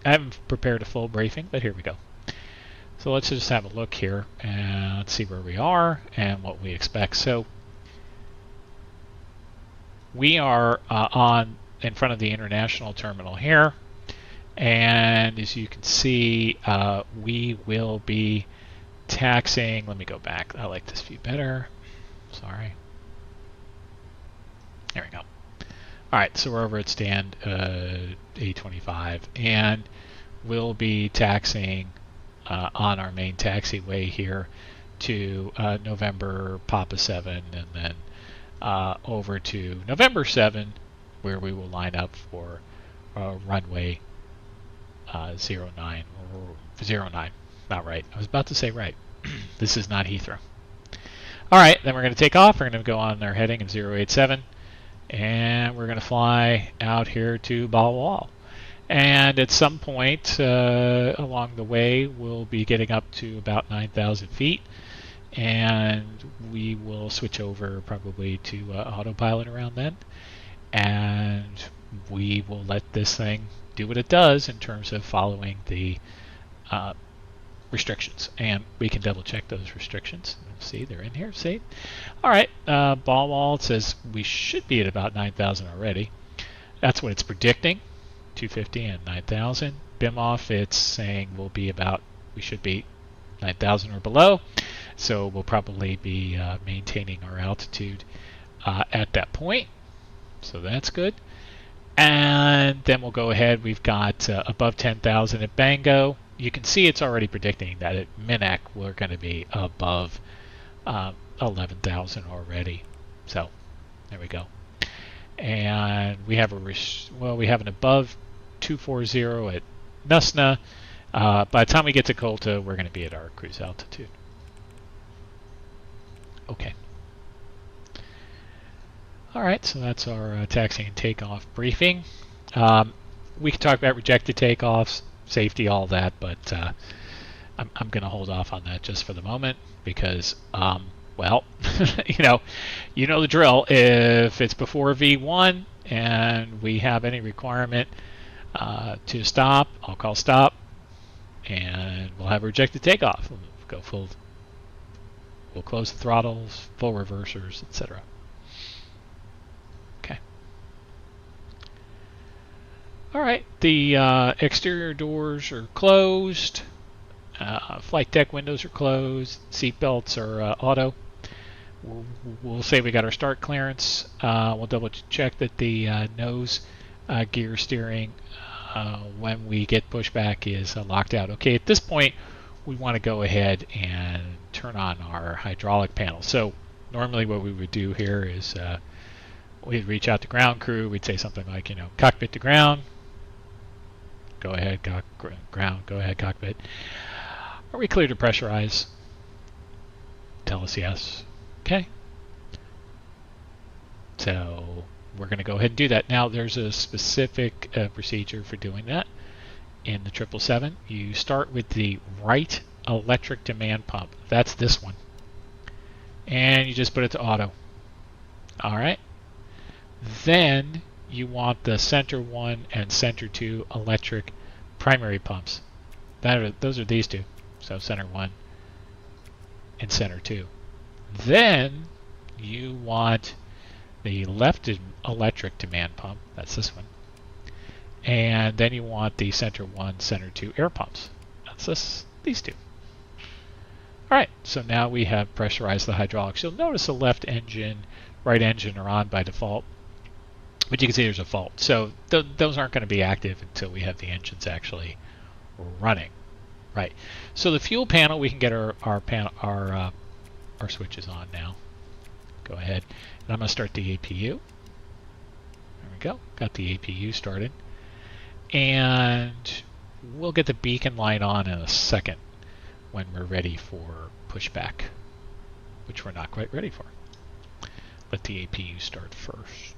[SPEAKER 1] I haven't prepared a full briefing, but here we go. So let's just have a look here, and let's see where we are and what we expect. So we are in front of the international terminal here. And as you can see, we will be taxiing. Let me go back. I like this view better. Sorry. There we go. All right, so we're over at stand A25, and we'll be taxiing on our main taxiway here to November Papa 7, and then over to November 7, where we will line up for runway 09. Not right. I was about to say right. This is not Heathrow. All right, then we're going to take off. We're going to go on our heading of 087, and we're going to fly out here to Bali. And at some point along the way, we'll be getting up to about 9,000 feet, and we will switch over probably to autopilot around then, and we will let this thing do what it does in terms of following the restrictions, and we can double check those restrictions. See, they're in here. See, all right. Ball wall, it says we should be at about 9,000 already. That's what it's predicting, 250 and 9,000. BIM off, it's saying we should be 9,000 or below, so we'll probably be maintaining our altitude at that point. So that's good. And then we'll go ahead. We've got above 10,000 at Bango. You can see it's already predicting that at Minak we're going to be above 11,000 already. So there we go. And we have we have an above 240 at Nusna. By the time we get to Kolta, we're going to be at our cruise altitude. Okay. All right, so that's our taxi and takeoff briefing. We can talk about rejected takeoffs, safety, all that, but I'm going to hold off on that just for the moment because, well, you know the drill. If it's before V1 and we have any requirement to stop, I'll call stop, and we'll have a rejected takeoff. We'll go full. We'll close the throttles, full reversers, etc. All right, the exterior doors are closed, flight deck windows are closed, seat belts are auto. We'll say we got our start clearance. We'll double check that the nose gear steering when we get pushback is locked out. Okay, at this point, we want to go ahead and turn on our hydraulic panel. So normally what we would do here is we'd reach out to ground crew. We'd say something like, cockpit to ground. Go ahead, ground. Go ahead, cockpit. Are we clear to pressurize? Tell us yes. Okay. So we're going to go ahead and do that. Now there's a specific procedure for doing that. In the 777, you start with the right electric demand pump. That's this one. And you just put it to auto. All right. Then you want the center 1 and center 2 electric primary pumps. Those are these two. So center 1 and center 2. Then you want the left electric demand pump. That's this one. And then you want the center 1, center 2 air pumps. That's these two. All right, so now we have pressurized the hydraulics. You'll notice the left engine, right engine are on by default, but you can see there's a fault. So those aren't going to be active until we have the engines actually running. Right. So the fuel panel, we can get our switches on now. Go ahead, and I'm going to start the APU. There we go. Got the APU started. And we'll get the beacon light on in a second when we're ready for pushback, which we're not quite ready for. Let the APU start first.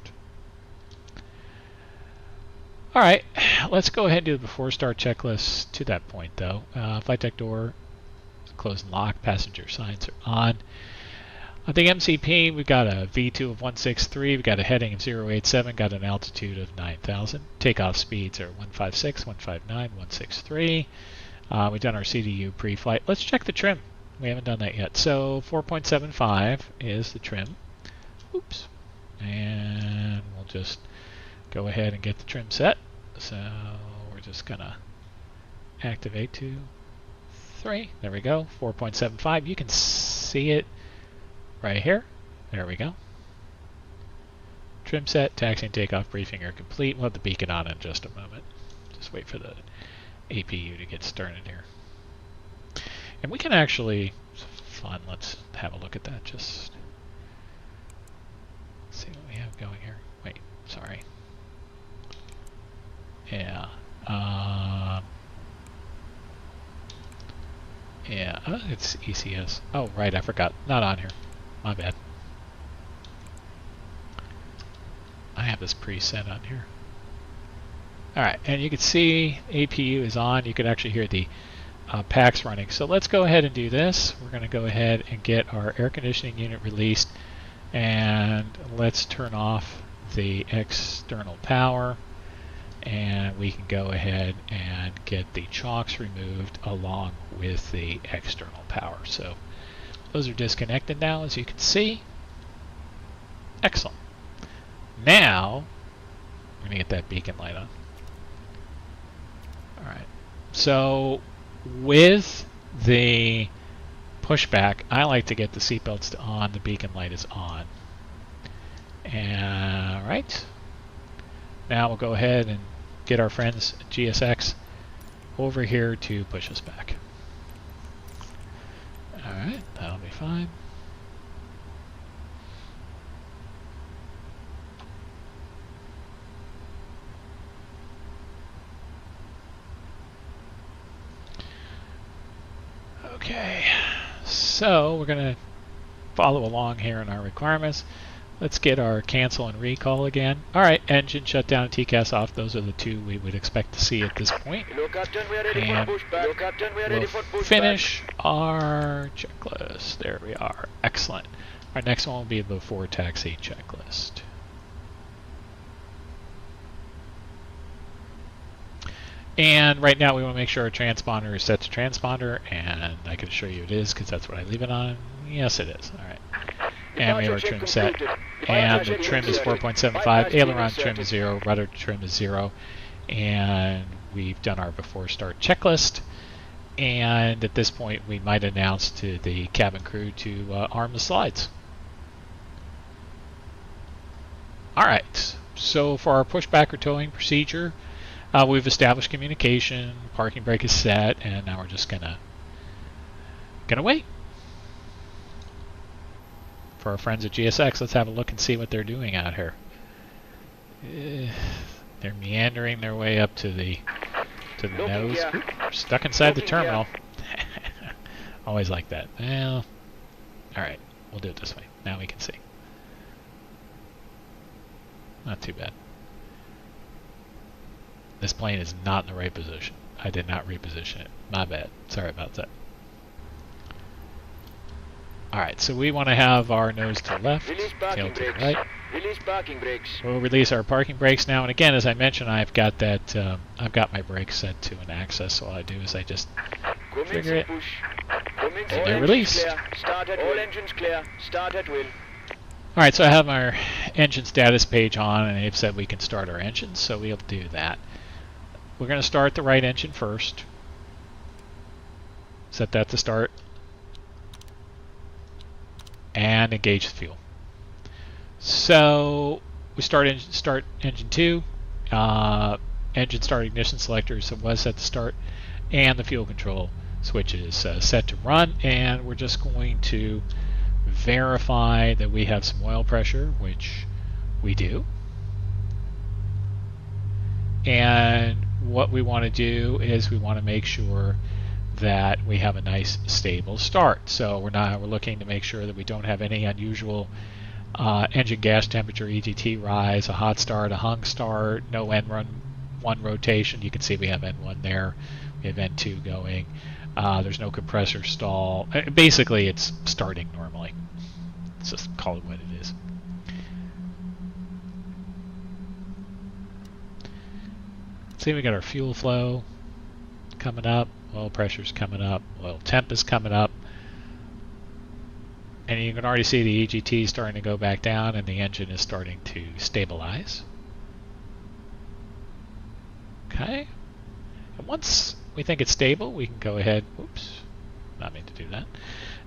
[SPEAKER 1] All right, let's go ahead and do the before start checklist to that point though. Flight deck door, closed and locked, passenger signs are on. I think MCP, we've got a V2 of 163, we've got a heading of 087, got an altitude of 9,000. Takeoff speeds are 156, 159, 163. We've done our CDU pre-flight. Let's check the trim. We haven't done that yet. So 4.75 is the trim. Oops. And we'll just go ahead and get the trim set. So we're just going to activate 2, 3. There we go. 4.75. You can see it right here. There we go. Trim set, taxi and takeoff briefing are complete. We'll have the beacon on in just a moment. Just wait for the APU to get started here. And we can actually, it's fun, let's have a look at that. Just see what we have going here. Wait, sorry. Yeah. Yeah, it's ECS. Oh, right, I forgot. Not on here. My bad. I have this preset on here. Alright, and you can see APU is on. You can actually hear the packs running. So let's go ahead and do this. We're going to go ahead and get our air conditioning unit released, and let's turn off the external power, and we can go ahead and get the chocks removed along with the external power. So those are disconnected now, as you can see. Excellent. Now, I'm going to get that beacon light on. Alright, so with the pushback, I like to get the seatbelts on, the beacon light is on. Alright, now we'll go ahead and get our friends at GSX over here to push us back. Alright, that'll be fine. Okay, so we're going to follow along here in our requirements. Let's get our cancel and recall again. Alright, engine shutdown and TCAS off. Those are the two we would expect to see at this point. And we'll finish our checklist. There we are. Excellent. Our next one will be the before taxi checklist. And right now we want to make sure our transponder is set to transponder, and I can assure you it is because that's what I leave it on. Yes, it is. All right. And we have our trim set. And the trim is 4.75, aileron trim is 0, rudder trim is 0. And we've done our before start checklist. And at this point we might announce to the cabin crew to arm the slides. Alright, so for our pushback or towing procedure, we've established communication, parking brake is set, and now we're just going to gonna wait for our friends at GSX. Let's have a look and see what they're doing out here. They're meandering their way up to the nose. Oop, stuck inside the terminal. Always like that. Well, all right, we'll do it this way. Now we can see. Not too bad. This plane is not in the right position. I did not reposition it. My bad. Sorry about that. Alright, so we want to have our nose to the left, tail to the right.
[SPEAKER 2] Release parking brakes.
[SPEAKER 1] We'll release our parking brakes now. And again, as I mentioned, I've got that. I've got my brakes set to an axis. So all I do is I just trigger it, and they're released.
[SPEAKER 2] All engines clear. Start at will.
[SPEAKER 1] Alright, so I have our engine status page on, and they've said we can start our engines, so we'll do that. We're going to start the right engine first. Set that to start. And engage the fuel. So we start engine 2. Engine start ignition selector was set to start, and the fuel control switch is set to run. And we're just going to verify that we have some oil pressure, which we do. And what we want to do is we want to make sure that we have a nice stable start. So we're looking to make sure that we don't have any unusual engine gas temperature, EGT rise, a hot start, a hung start, no N1 rotation. You can see we have N1 there. We have N2 going. There's no compressor stall. Basically, it's starting normally. Let's just call it what it is. See, we got our fuel flow coming up, oil pressure's coming up, oil temp is coming up, and you can already see the EGT starting to go back down and the engine is starting to stabilize. Okay, and once we think it's stable, we can go ahead, oops, not meant to do that,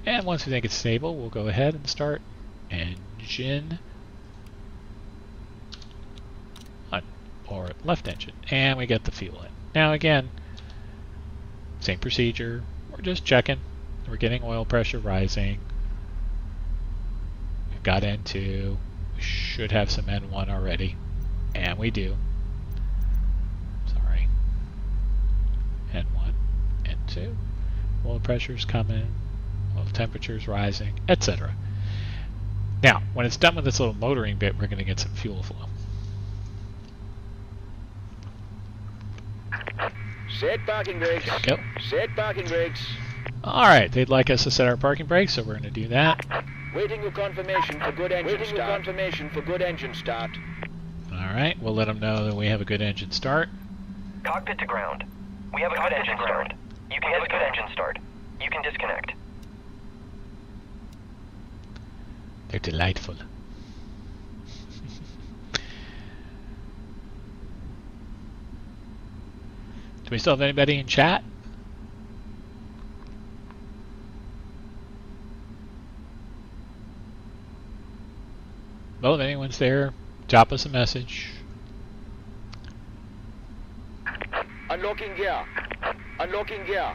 [SPEAKER 1] and once we think it's stable, we'll go ahead and start engine or left engine, and we get the fuel in. Now again, same procedure, we're just checking, we're getting oil pressure rising, we've got N2, we should have some N1 already, and we do. Sorry, N1, N2, oil pressure's coming, oil temperature's rising, etc. Now, when it's done with this little motoring bit, we're going to get some fuel flow.
[SPEAKER 2] Set parking brakes.
[SPEAKER 1] Yep.
[SPEAKER 2] Set parking brakes.
[SPEAKER 1] Alright, they'd like us to set our parking brakes, so we're going to do that.
[SPEAKER 2] Waiting your confirmation for good engine start. Waiting your confirmation for good engine start.
[SPEAKER 1] Alright, we'll let them know that we have a good engine start.
[SPEAKER 3] Cockpit to ground. We have a good engine start. You can have a good engine start. You can disconnect.
[SPEAKER 1] They're delightful. Do we still have anybody in chat? Well, if anyone's there, drop us a message.
[SPEAKER 2] Unlocking gear. Unlocking gear.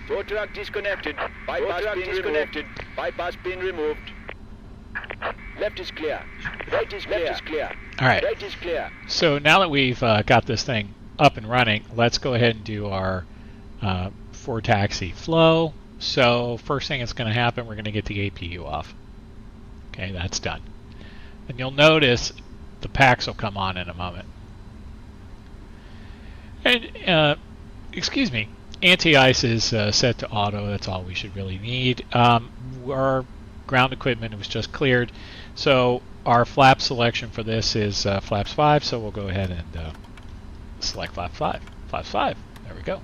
[SPEAKER 2] Tow truck disconnected. Bypass pin disconnected. Bypass pin removed. Left is clear. Right is clear. Left is clear.
[SPEAKER 1] All right.
[SPEAKER 2] Right is clear.
[SPEAKER 1] So now that we've got this thing up and running, let's go ahead and do our for taxi flow. So first thing that's going to happen, we're going to get the APU off. Okay, that's done. And you'll notice the packs will come on in a moment. And excuse me, anti-ice is set to auto. That's all we should really need. Our ground equipment was just cleared, so our flap selection for this is flaps 5. So we'll go ahead and select flap 5. Flaps 5. There we go.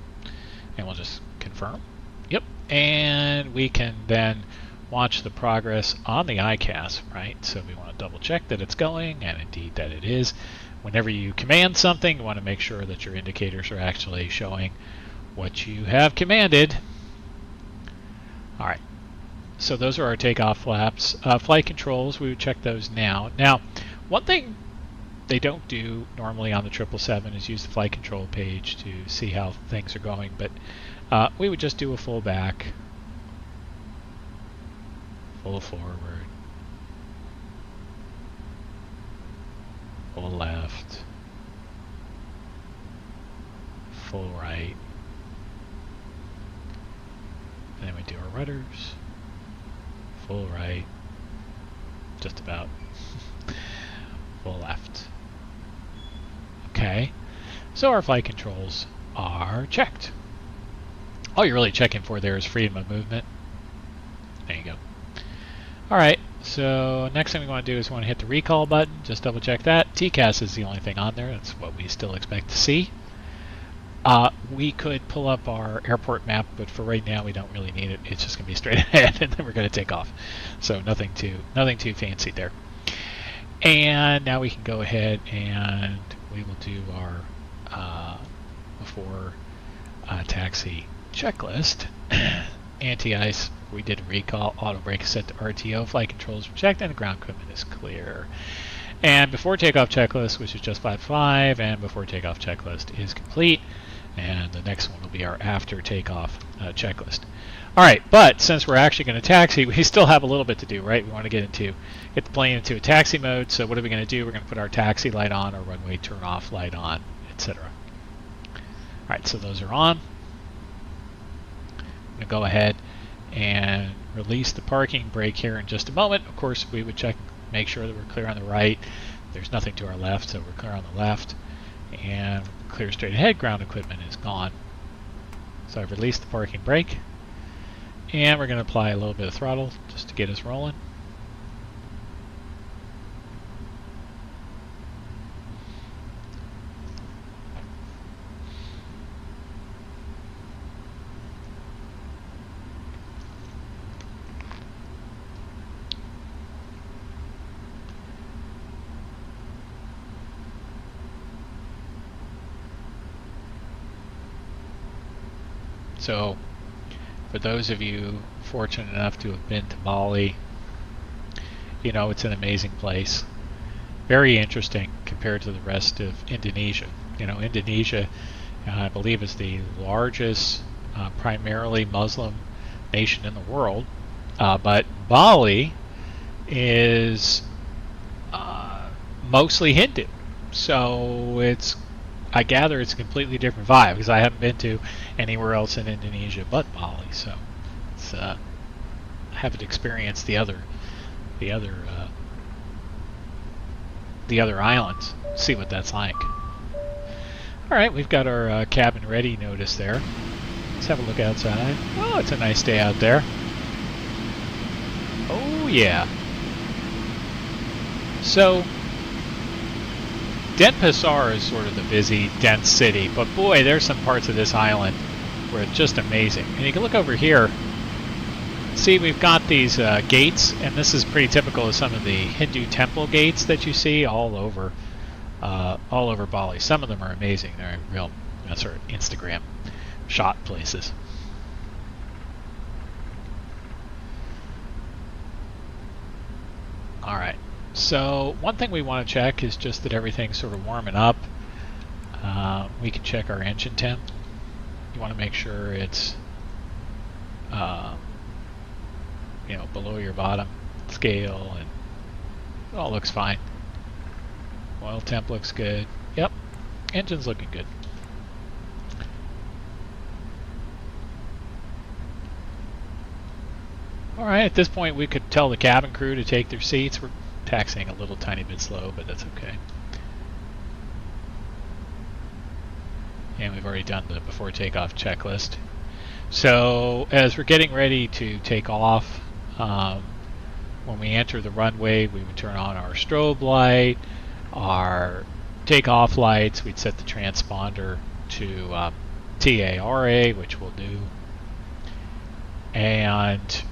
[SPEAKER 1] And we'll just confirm. Yep. And we can then watch the progress on the ICAS, right? So we want to double check that it's going, and indeed that it is. Whenever you command something, you want to make sure that your indicators are actually showing what you have commanded. All right. So those are our takeoff flaps. Flight controls, we would check those now. Now, one thing they don't do normally on the 777 is use the flight control page to see how things are going, but we would just do a full back, full forward, full left, full right. And then we do our rudders, full right, just about, full left. Okay, so our flight controls are checked. All you're really checking for there is freedom of movement. There you go. Alright, so next thing we want to do is we want to hit the recall button, just double check that. TCAS is the only thing on there, that's what we still expect to see. We could pull up our airport map, but for right now we don't really need it. It's just going to be straight ahead and then we're going to take off. So nothing too fancy there. And now we can go ahead and we will do our before taxi checklist. Anti-ice, we did a recall, auto brake is set to RTO, flight controls were checked, and the ground equipment is clear. And before takeoff checklist, which is just 5.5, and before takeoff checklist is complete. And the next one will be our after takeoff checklist. All right, but since we're actually going to taxi, we still have a little bit to do, right? We want to get the plane into a taxi mode. So what are we going to do? We're going to put our taxi light on, our runway turn off light on, etc. All right, so those are on. I'm going to go ahead and release the parking brake here in just a moment. Of course, we would check, make sure that we're clear on the right. There's nothing to our left, so we're clear on the left. And clear straight ahead, ground equipment is gone. So I've released the parking brake. And we're going to apply a little bit of throttle just to get us rolling. So, for those of you fortunate enough to have been to Bali, you know it's an amazing place. Very interesting compared to the rest of Indonesia. You know, Indonesia, I believe, is the largest primarily Muslim nation in the world, but Bali is mostly Hindu. So I gather it's a completely different vibe because I haven't been to anywhere else in Indonesia but Bali. So I haven't experienced the other islands. See what that's like. All right, we've got our cabin ready notice there. Let's have a look outside. Oh, it's a nice day out there. Oh yeah. So Denpasar is sort of the busy, dense city, but boy, there's some parts of this island where it's just amazing. And you can look over here. See, we've got these gates, and this is pretty typical of some of the Hindu temple gates that you see all over Bali. Some of them are amazing. They're real sort of Instagram shot places. All right. So one thing we want to check is just that everything's sort of warming up. We can check our engine temp. You want to make sure it's below your bottom scale, and it all looks fine. Oil temp looks good. Yep, engine's looking good. Alright, at this point we could tell the cabin crew to take their seats. We're taxiing a little tiny bit slow, but that's okay. And we've already done the before takeoff checklist. So as we're getting ready to take off, when we enter the runway, we would turn on our strobe light, our takeoff lights. We'd set the transponder to TARA, which we'll do. And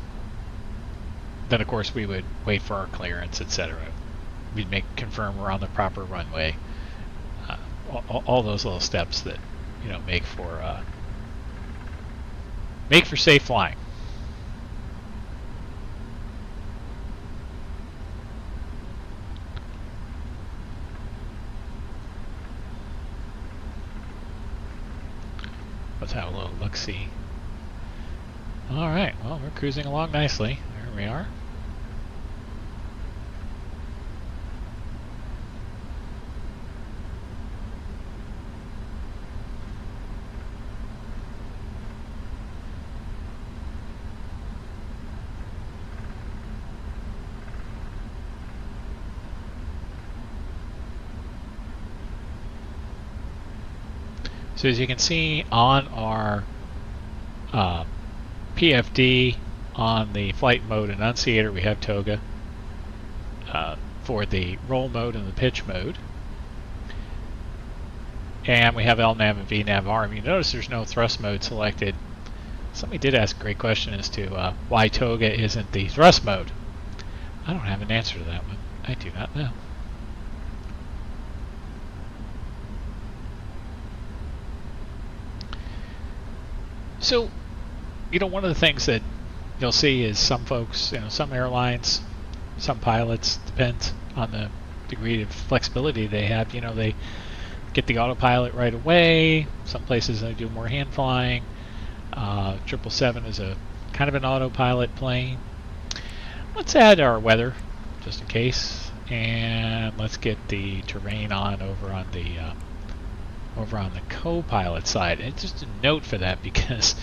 [SPEAKER 1] then, of course, we would wait for our clearance, etc. We'd confirm we're on the proper runway. All those little steps that make for safe flying. Let's have a little look-see. All right, well, we're cruising along nicely. There we are. So as you can see on our PFD on the flight mode enunciator, we have toga for the roll mode and the pitch mode. And we have LNAV and VNAV arm. You notice there's no thrust mode selected. Somebody did ask a great question as to why toga isn't the thrust mode. I don't have an answer to that one. I do not know. So, you know, one of the things that you'll see is some folks, you know, some airlines, some pilots, depends on the degree of flexibility they have. You know, they get the autopilot right away. Some places they do more hand flying. 777 is a kind of an autopilot plane. Let's add our weather, just in case, and let's get the terrain on over on the co-pilot side. And just a note for that, because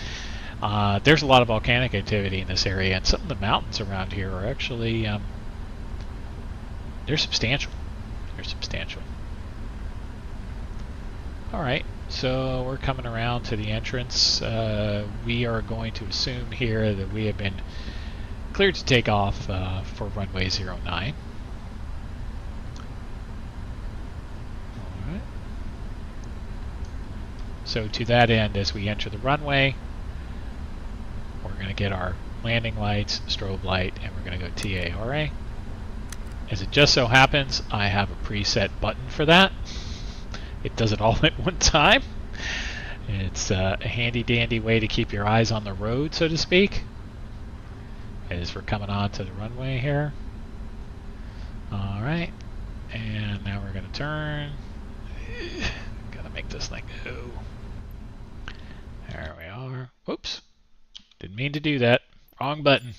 [SPEAKER 1] there's a lot of volcanic activity in this area, and some of the mountains around here are actually they're substantial. They're substantial. All right, so we're coming around to the entrance. We are going to assume here that we have been cleared to take off for runway 09. So to that end, as we enter the runway, we're going to get our landing lights, strobe light, and we're going to go TARA. As it just so happens, I have a preset button for that. It does it all at one time. It's a handy dandy way to keep your eyes on the road, so to speak, as we're coming on to the runway here. All right, and now we're going to turn. Gotta make this thing go. There we are. Whoops. Didn't mean to do that. Wrong button.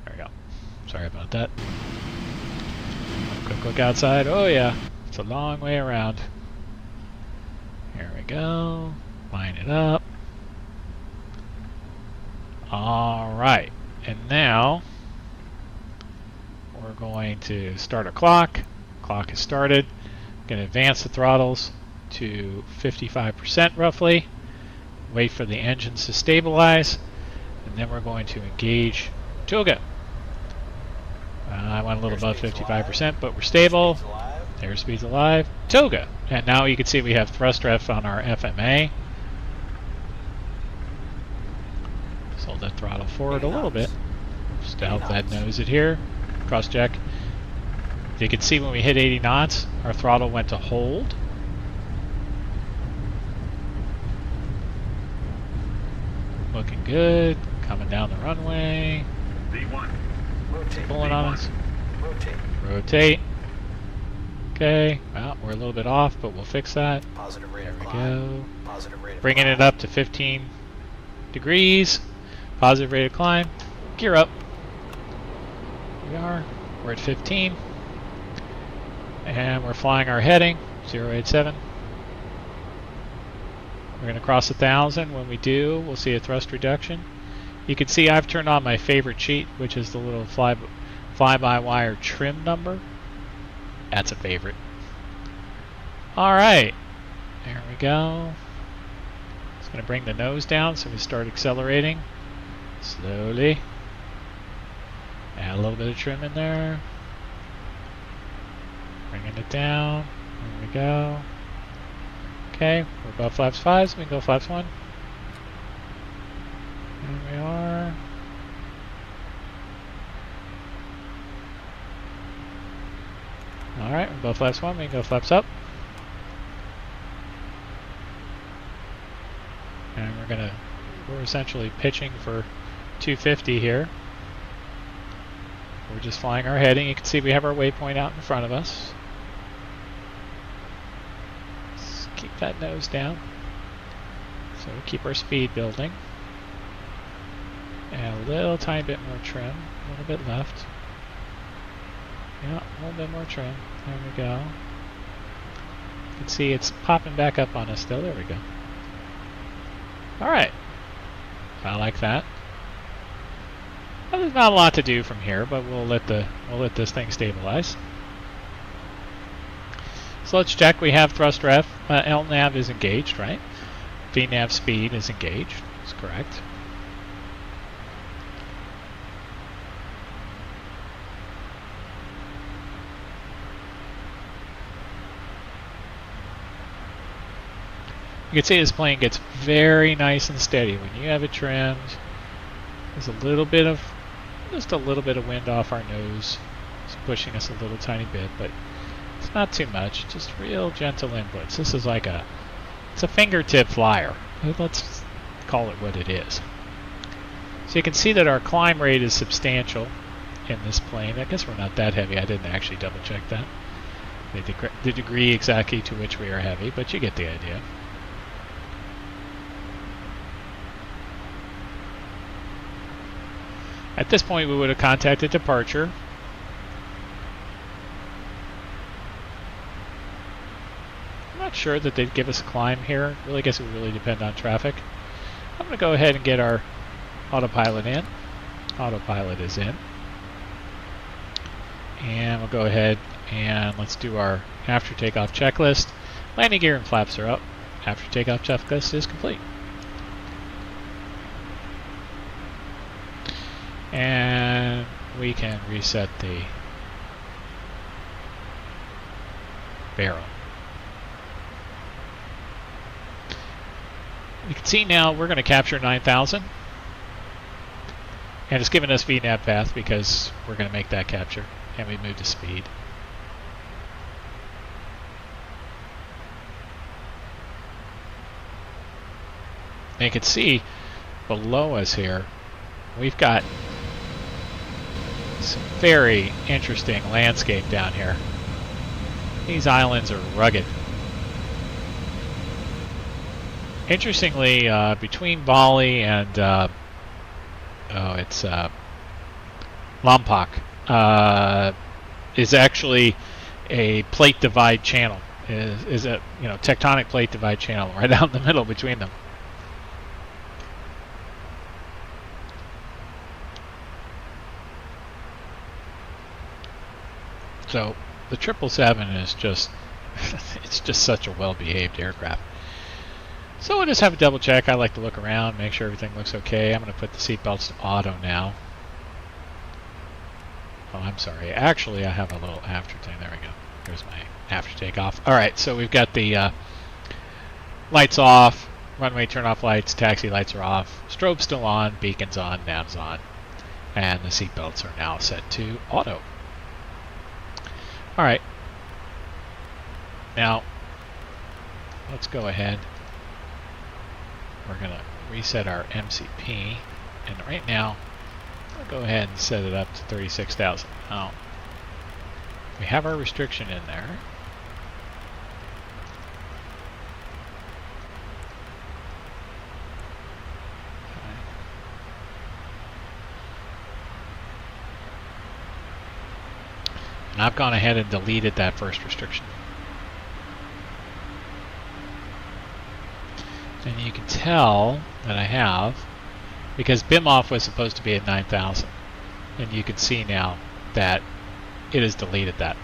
[SPEAKER 1] There we go. Sorry about that. Quick look outside. Oh yeah. It's a long way around. Here we go. Line it up. Alright. And now we're going to start a clock. Clock is started. Going to advance the throttles to 55% roughly. Wait for the engines to stabilize, and then we're going to engage toga. I went a little above 55%, but we're stable. Airspeed's alive. Toga. And now you can see we have thrust ref on our FMA. Just hold that throttle forward a little bit, just to help that nose it here. Cross check. You can see when we hit 80 knots, our throttle went to hold. Looking good. Coming down the runway.
[SPEAKER 2] Rotate.
[SPEAKER 1] Pulling on us.
[SPEAKER 2] Rotate.
[SPEAKER 1] Rotate. Okay. Well, we're a little bit off, but we'll fix that.
[SPEAKER 2] Positive rate
[SPEAKER 1] There
[SPEAKER 2] of
[SPEAKER 1] we
[SPEAKER 2] climb.
[SPEAKER 1] go.
[SPEAKER 2] Positive rate of
[SPEAKER 1] Bringing
[SPEAKER 2] climb.
[SPEAKER 1] it up to 15 degrees. Positive rate of climb. Gear up. Here we are. We're at 15. And we're flying our heading, 087. We're going to cross 1,000. When we do, we'll see a thrust reduction. You can see I've turned on my favorite cheat, which is the little fly-by-wire trim number. That's a favorite. All right. There we go. It's going to bring the nose down, so we start accelerating slowly. Add a little bit of trim in there. Bringing it down. There we go. Okay, we're above flaps 5, so we can go flaps 1. There we are. Alright, we're above flaps 1, we can go flaps up. And we're essentially pitching for 250 here. We're just flying our heading. You can see we have our waypoint out in front of us. Keep that nose down. So we'll keep our speed building. And a little tiny bit more trim, a little bit left. Yeah, a little bit more trim. There we go. You can see it's popping back up on us still. There we go. Alright. I like that. Well, there's not a lot to do from here, but we'll let this thing stabilize. So let's check. We have thrust ref. LNAV is engaged, right? VNAV speed is engaged. That's correct. You can see this plane gets very nice and steady when you have it trimmed. There's just a little bit of wind off our nose. It's pushing us a little tiny bit, but it's not too much. Just real gentle inputs. This is like it's a fingertip flyer. Let's call it what it is. So you can see that our climb rate is substantial in this plane. I guess we're not that heavy. I didn't actually double check that. The degree exactly to which we are heavy, but you get the idea. At this point, we would have contacted departure. I'm not sure that they'd give us a climb here. Really, I guess it would really depend on traffic. I'm going to go ahead and get our autopilot in. Autopilot is in. And we'll go ahead and let's do our after takeoff checklist. Landing gear and flaps are up. After takeoff checklist is complete. And we can reset the barrel. You can see now we're going to capture 9,000. And it's giving us VNAV path because we're going to make that capture. And we move to speed. And you can see below us here, we've got some very interesting landscape down here. These islands are rugged. Interestingly, between Bali and Lombok is actually a plate divide channel. Is a tectonic plate divide channel right out in the middle between them. So the 777 is it's just such a well-behaved aircraft. So we'll just have a double check. I like to look around, make sure everything looks okay. I'm going to put the seatbelts to auto now. Oh, I'm sorry. Actually, I have a little after thing. There we go. Here's my after takeoff. All right, so we've got the lights off, runway turn off lights, taxi lights are off, strobe still on, beacons on, nav's on, and the seatbelts are now set to auto. All right. Now, let's go ahead. We're going to reset our MCP, and right now, I'll go ahead and set it up to 36,000. Now, we have our restriction in there. And I've gone ahead and deleted that first restriction. And you can tell that I have, because BIM off was supposed to be at 9,000. And you can see now that it has deleted that.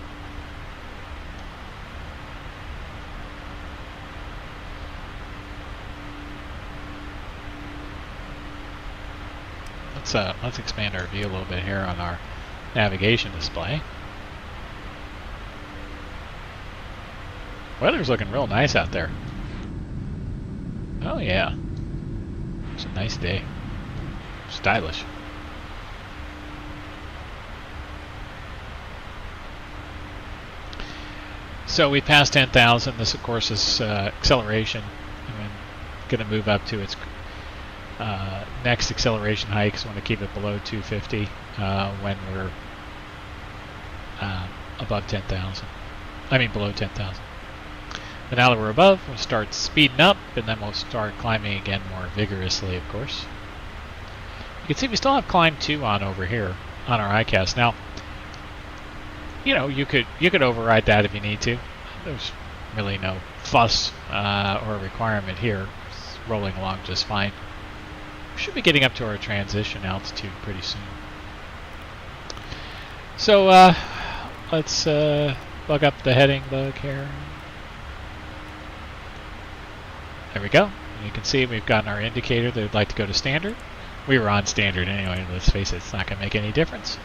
[SPEAKER 1] Let's expand our view a little bit here on our navigation display. Weather's looking real nice out there. Oh yeah, it's a nice day. Stylish. So we passed 10,000. This, of course, is acceleration. I'm going to move up to its next acceleration height because I want to keep it below 250 when we're above 10,000. I mean below 10,000. But now that we're above, we'll start speeding up, and then we'll start climbing again more vigorously, of course. You can see we still have climb 2 on over here on our ICAS. Now, you know, you could override that if you need to. There's really no fuss or requirement here. It's rolling along just fine. We should be getting up to our transition altitude pretty soon. So let's plug up the heading bug here. There we go. You can see we've gotten our indicator that we'd like to go to standard. We were on standard anyway, let's face it, it's not going to make any difference.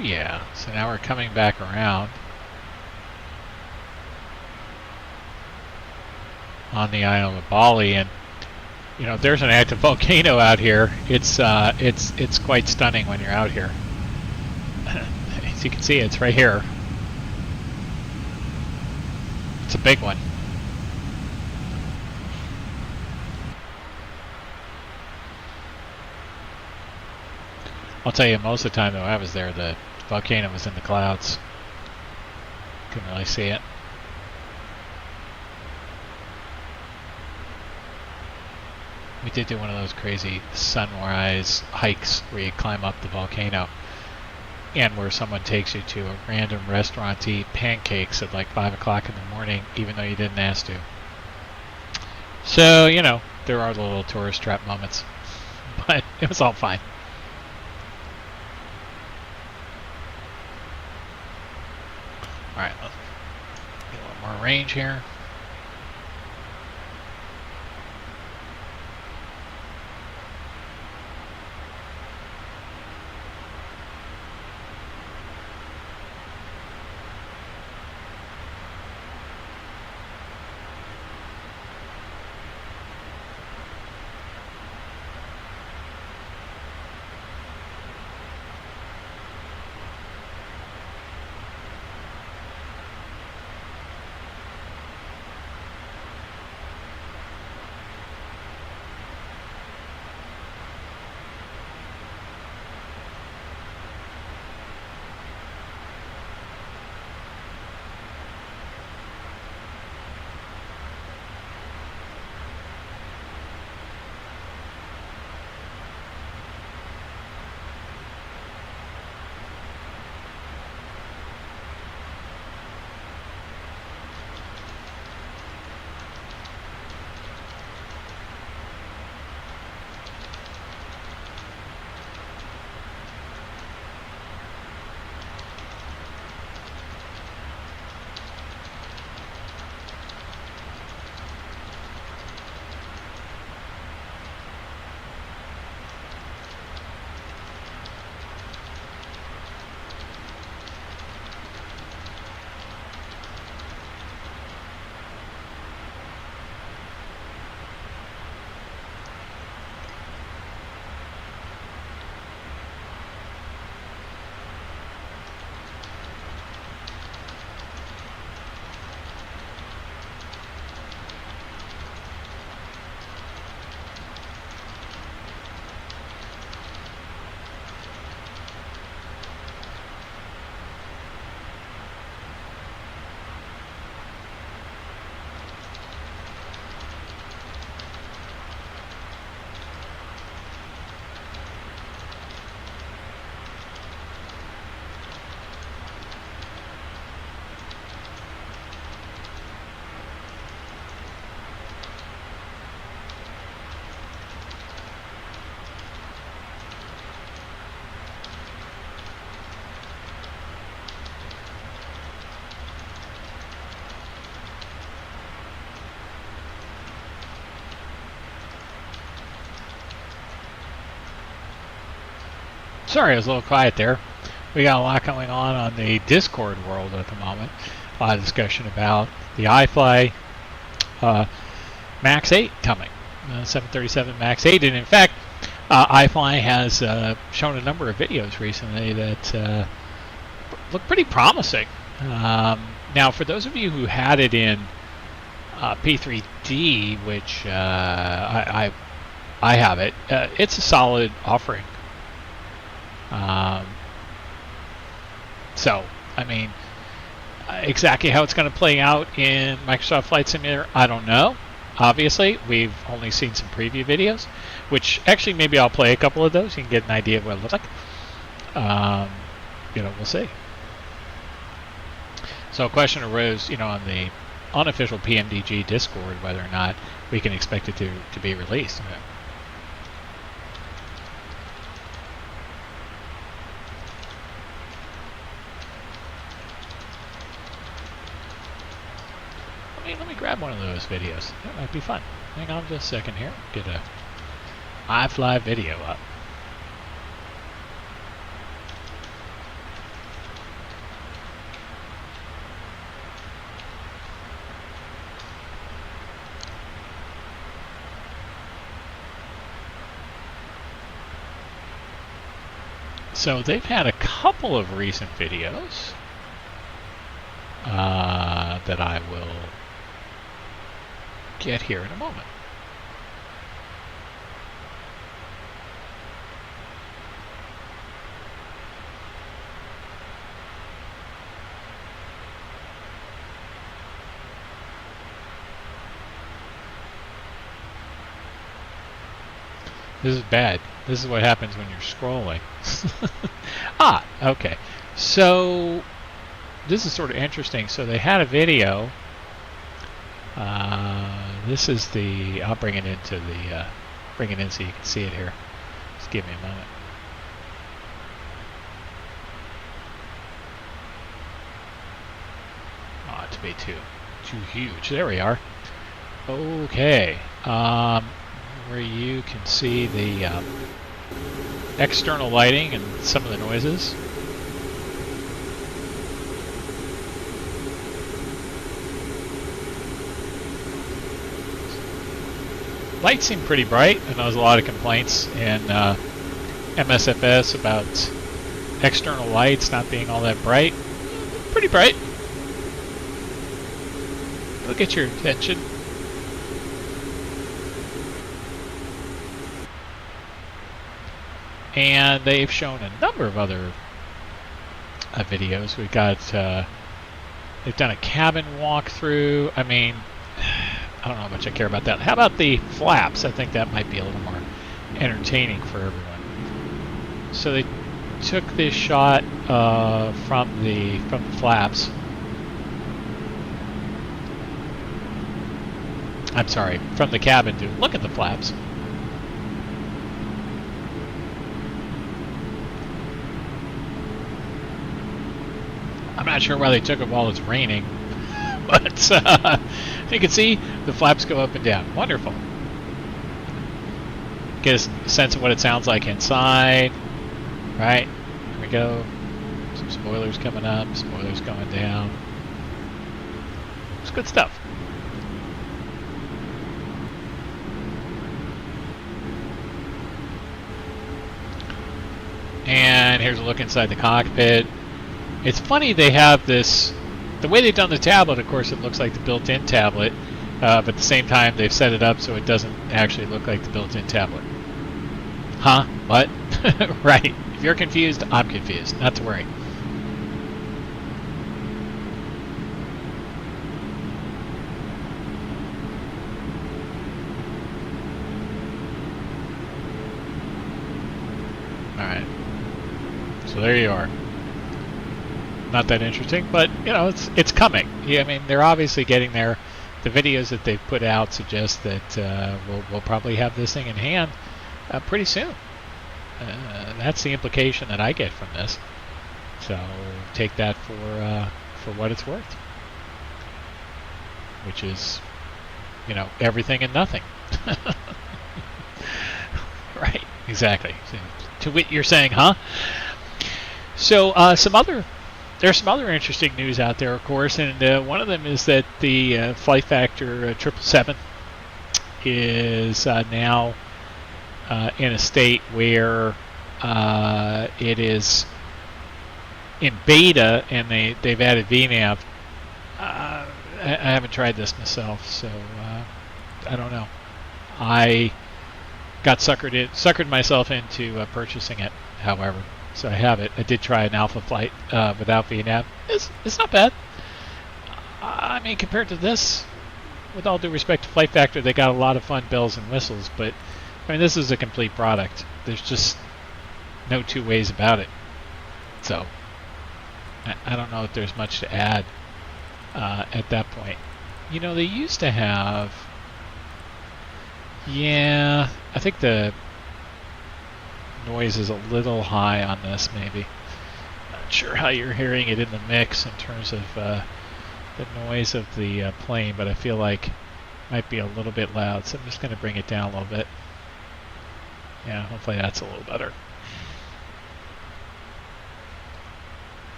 [SPEAKER 1] Yeah, so now we're coming back around on the island of Bali, and you know there's an active volcano out here. It's quite stunning when you're out here. As you can see, it's right here. It's a big one. I'll tell you, most of the time though I was there, the volcano was in the clouds. Couldn't really see it. We did do one of those crazy sunrise hikes where you climb up the volcano and where someone takes you to a random restaurant to eat pancakes at like 5 o'clock in the morning even though you didn't ask to. So, you know, there are the little tourist trap moments. But it was all fine. Alright, let's get a little more range here. Sorry, I was a little quiet there. We got a lot going on the Discord world at the moment. A lot of discussion about the iFly Max 8 coming, 737 Max 8, and in fact, iFly has shown a number of videos recently that look pretty promising. Now, for those of you who had it in P3D, which I have it, it's a solid offering. So, I mean, exactly how it's going to play out in Microsoft Flight Simulator, I don't know. Obviously, we've only seen some preview videos, which actually maybe I'll play a couple of those. You can get an idea of what it looks like. We'll see. So a question arose, on the unofficial PMDG Discord, whether or not we can expect it to be released. Let me grab one of those videos. That might be fun. Hang on just a second here. Get a iFly video up. So they've had a couple of recent videos that I will get here in a moment. This is bad. This is what happens when you're scrolling. Okay. So this is sort of interesting. So they had a video. This is the. I'll bring it into the. Bring it in so you can see it here. Just give me a moment. Oh, to be too huge. There we are. Okay. Where you can see the external lighting and some of the noises. Lights seem pretty bright. I know there's a lot of complaints in MSFS about external lights not being all that bright. Pretty bright. It'll get your attention. And they've shown a number of other videos. We've got, they've done a cabin walkthrough. I mean, I don't know how much I care about that. How about the flaps? I think that might be a little more entertaining for everyone. So they took this shot from the flaps. I'm sorry, from the cabin to look at the flaps. I'm not sure why they took it while it's raining, but you can see the flaps go up and down. Wonderful. Get a sense of what it sounds like inside. Right, here we go. Some spoilers coming up, spoilers going down. It's good stuff. And here's a look inside the cockpit. It's funny they have this, the way they've done the tablet, of course, it looks like the built-in tablet, but at the same time they've set it up so it doesn't actually look like the built-in tablet. Huh? What? Right. If you're confused, I'm confused. Not to worry. Alright. So there you are. Not that interesting, but it's coming. Yeah, I mean, they're obviously getting there. The videos that they've put out suggest that we'll probably have this thing in hand pretty soon. That's the implication that I get from this. So take that for what it's worth, which is, everything and nothing. Right. exactly. So, to wit, you're saying, huh? So there's some other interesting news out there, of course, and one of them is that the Flight Factor 777 is now in a state where it is in beta, and they've added VNAV. I haven't tried this myself, so I don't know. I got suckered myself into purchasing it, however. So I have it. I did try an alpha flight without VNAV. It's not bad. I mean, compared to this, with all due respect to Flight Factor, they got a lot of fun bells and whistles, but I mean, this is a complete product. There's just no two ways about it. So I don't know if there's much to add at that point. You know, they used to have, yeah, I think the noise is a little high on this, maybe. Not sure how you're hearing it in the mix in terms of the noise of the plane, but I feel like it might be a little bit loud, so I'm just going to bring it down a little bit. Yeah, hopefully that's a little better.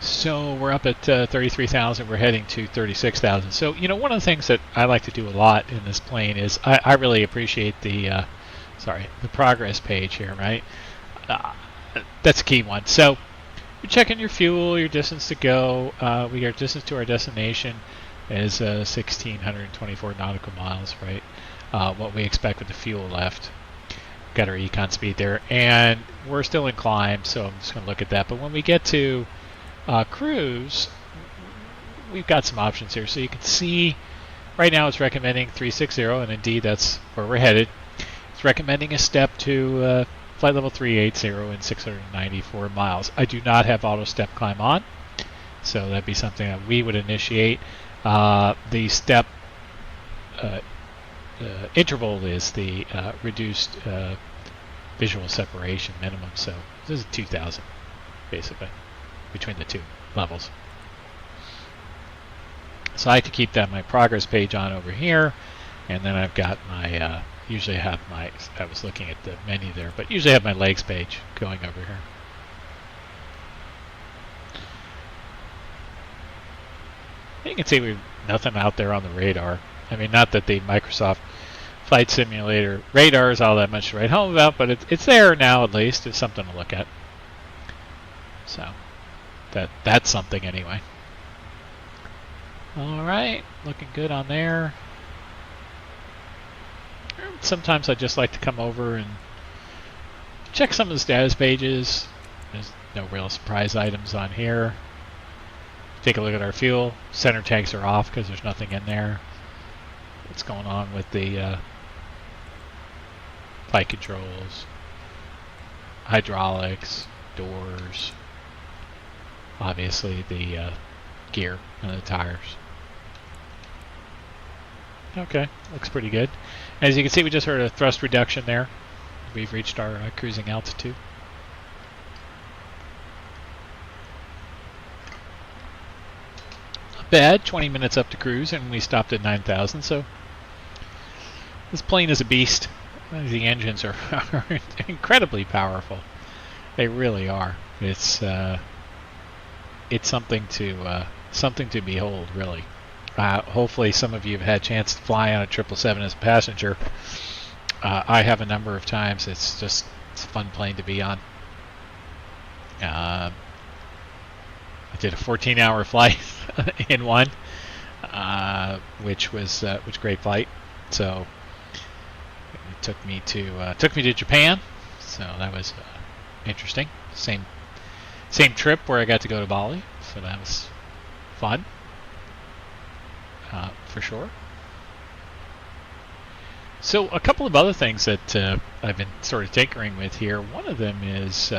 [SPEAKER 1] So we're up at 33,000. We're heading to 36,000. So, you know, one of the things that I like to do a lot in this plane is I really appreciate the progress page here, right? That's a key one. So you're checking your fuel, your distance to go. Our distance to our destination is 1,624 nautical miles, right? What we expect with the fuel left. Got our econ speed there, and we're still in climb, so I'm just going to look at that. But when we get to cruise, we've got some options here. So you can see right now it's recommending 360, and indeed that's where we're headed. It's recommending a step to flight level 380 and 694 miles. I do not have auto step climb on, so that'd be something that we would initiate. The step interval is the reduced visual separation minimum, so this is 2,000 basically between the two levels. So I like to keep my progress page on over here, and then I've got my usually have my, I was looking at the menu there, but usually have my legs page going over here. You can see we've nothing out there on the radar. I mean, not that the Microsoft Flight Simulator radar is all that much to write home about, but it's there now at least. It's something to look at. So that's something anyway. All right, looking good on there. Sometimes I just like to come over and check some of the status pages. There's no real surprise items on here. Take a look at our fuel. Center tanks are off because there's nothing in there. What's going on with the flight controls, hydraulics, doors, obviously the gear and the tires. Okay, looks pretty good. As you can see, we just heard a thrust reduction there. We've reached our cruising altitude. Not bad, 20 minutes up to cruise, and we stopped at 9,000, so this plane is a beast. The engines are incredibly powerful. They really are. It's something to behold, really. Hopefully some of you have had a chance to fly on a 777 as a passenger. I have a number of times. It's a fun plane to be on. I did a 14-hour flight in one, which was great flight. So it took me to Japan. So that was interesting. Same trip where I got to go to Bali. So that was fun. For sure. So a couple of other things that I've been sort of tinkering with here. One of them is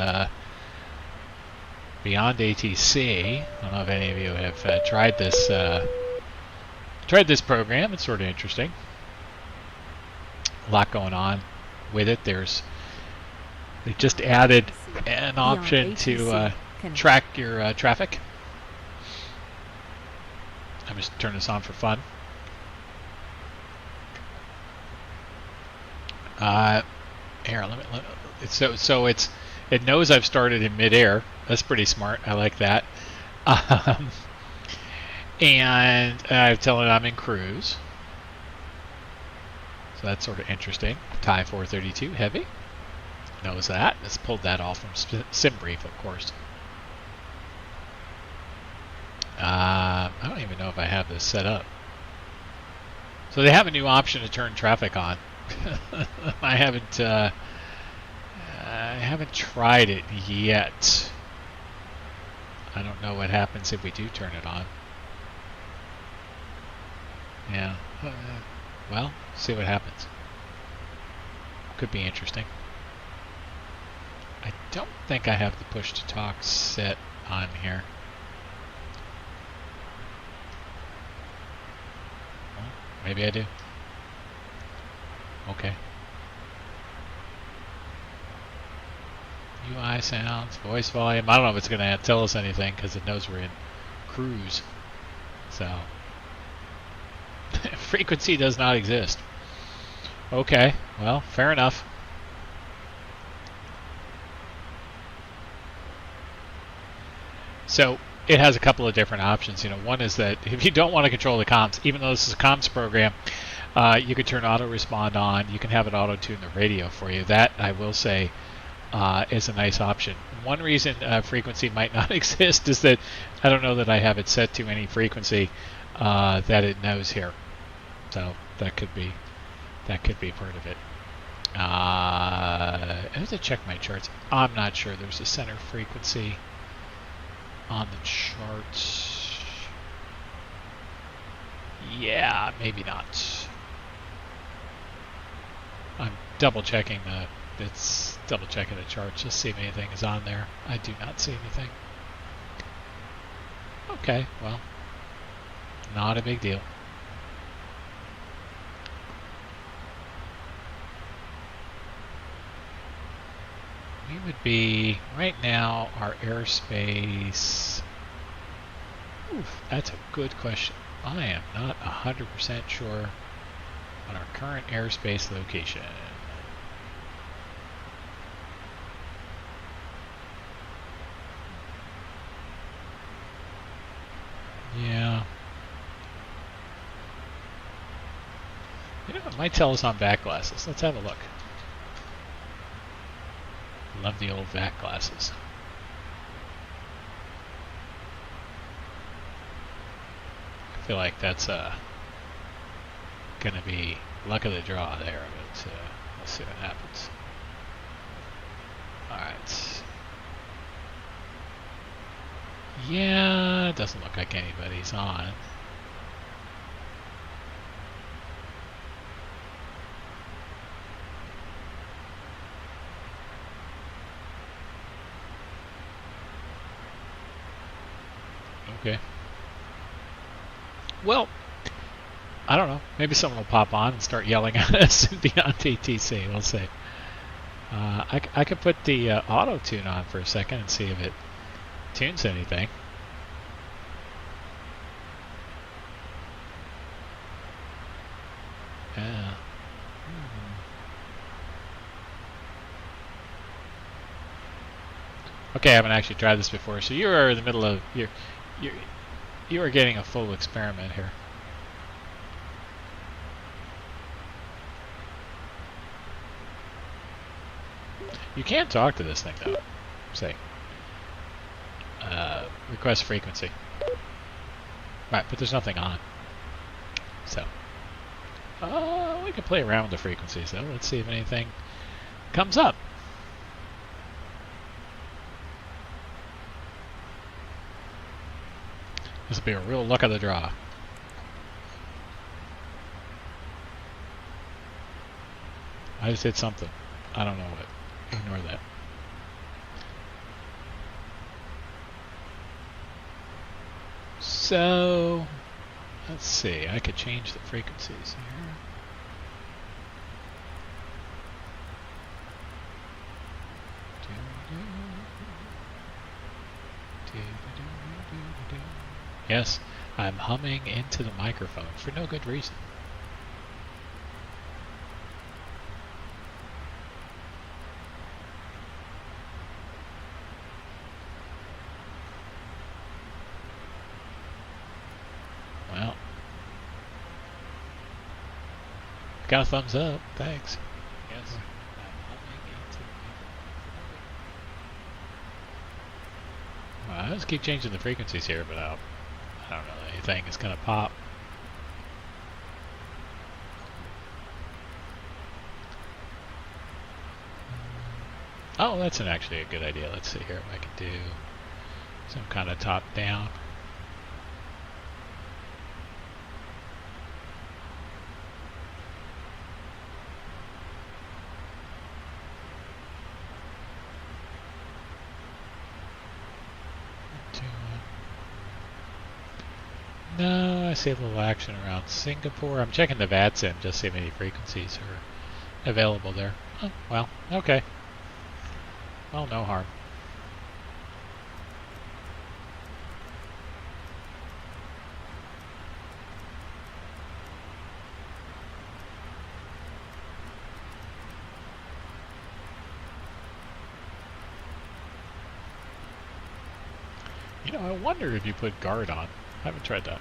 [SPEAKER 1] BeyondATC. I don't know if any of you have tried this program. It's sort of interesting. A lot going on with it. They just added an option to track your traffic. I'm just turn this on for fun. Here, it knows I've started in midair. That's pretty smart. I like that. And I'm telling it I'm in cruise. So that's sort of interesting. Thai 432 heavy. Knows that. Let's pull that off from SimBrief, of course. I don't even know if I have this set up. So they have a new option to turn traffic on. I haven't tried it yet. I don't know what happens if we do turn it on. Yeah. Well, see what happens. Could be interesting. I don't think I have the push to talk set on here. Well, maybe I do. Okay. UI sounds, voice volume. I don't know if it's going to tell us anything because it knows we're in cruise. So, frequency does not exist. Okay, well, fair enough. So it has a couple of different options. One is that if you don't want to control the comms, even though this is a comms program, you can turn auto respond on. You can have it auto tune the radio for you. That, I will say, is a nice option. One reason frequency might not exist is that I don't know that I have it set to any frequency that it knows here. So that could be part of it. I have to check my charts. I'm not sure there's a center frequency on the charts. Yeah, maybe not. I'm double checking the charts just to see if anything is on there. I do not see anything. Okay, well, not a big deal. We would be, right now, our airspace. Oof, that's a good question. I am not 100% sure on our current airspace location. Yeah. It might tell us on back glasses. Let's have a look. Love the old vac glasses. I feel like that's gonna be luck of the draw there, but let's see what happens. Alright. Yeah, it doesn't look like anybody's on. Okay. Well, I don't know. Maybe someone will pop on and start yelling at us in BeyondATC. We'll see. I could put the auto tune on for a second and see if it tunes anything. Yeah. Okay, I haven't actually tried this before, so you are in the middle of you are getting a full experiment here. You can talk to this thing though. Say, request frequency. Right, but there's nothing on. So, we can play around with the frequencies though. Let's see if anything comes up. This will be a real luck of the draw. I just did something. I don't know what. Ignore that. So, let's see. I could change the frequencies here. Yes, I'm humming into the microphone for no good reason. Well, got a thumbs up. Thanks. Yes. I'm humming into the microphone. Well, I just keep changing the frequencies here, but I don't know anything is gonna pop. Oh, that's actually a good idea. Let's see here if I can do some kind of top down. No, I see a little action around Singapore. I'm checking the VATSIM just to see how many frequencies are available there. Oh, well, okay. Well, no harm. You know, I wonder if you put guard on. I haven't tried that.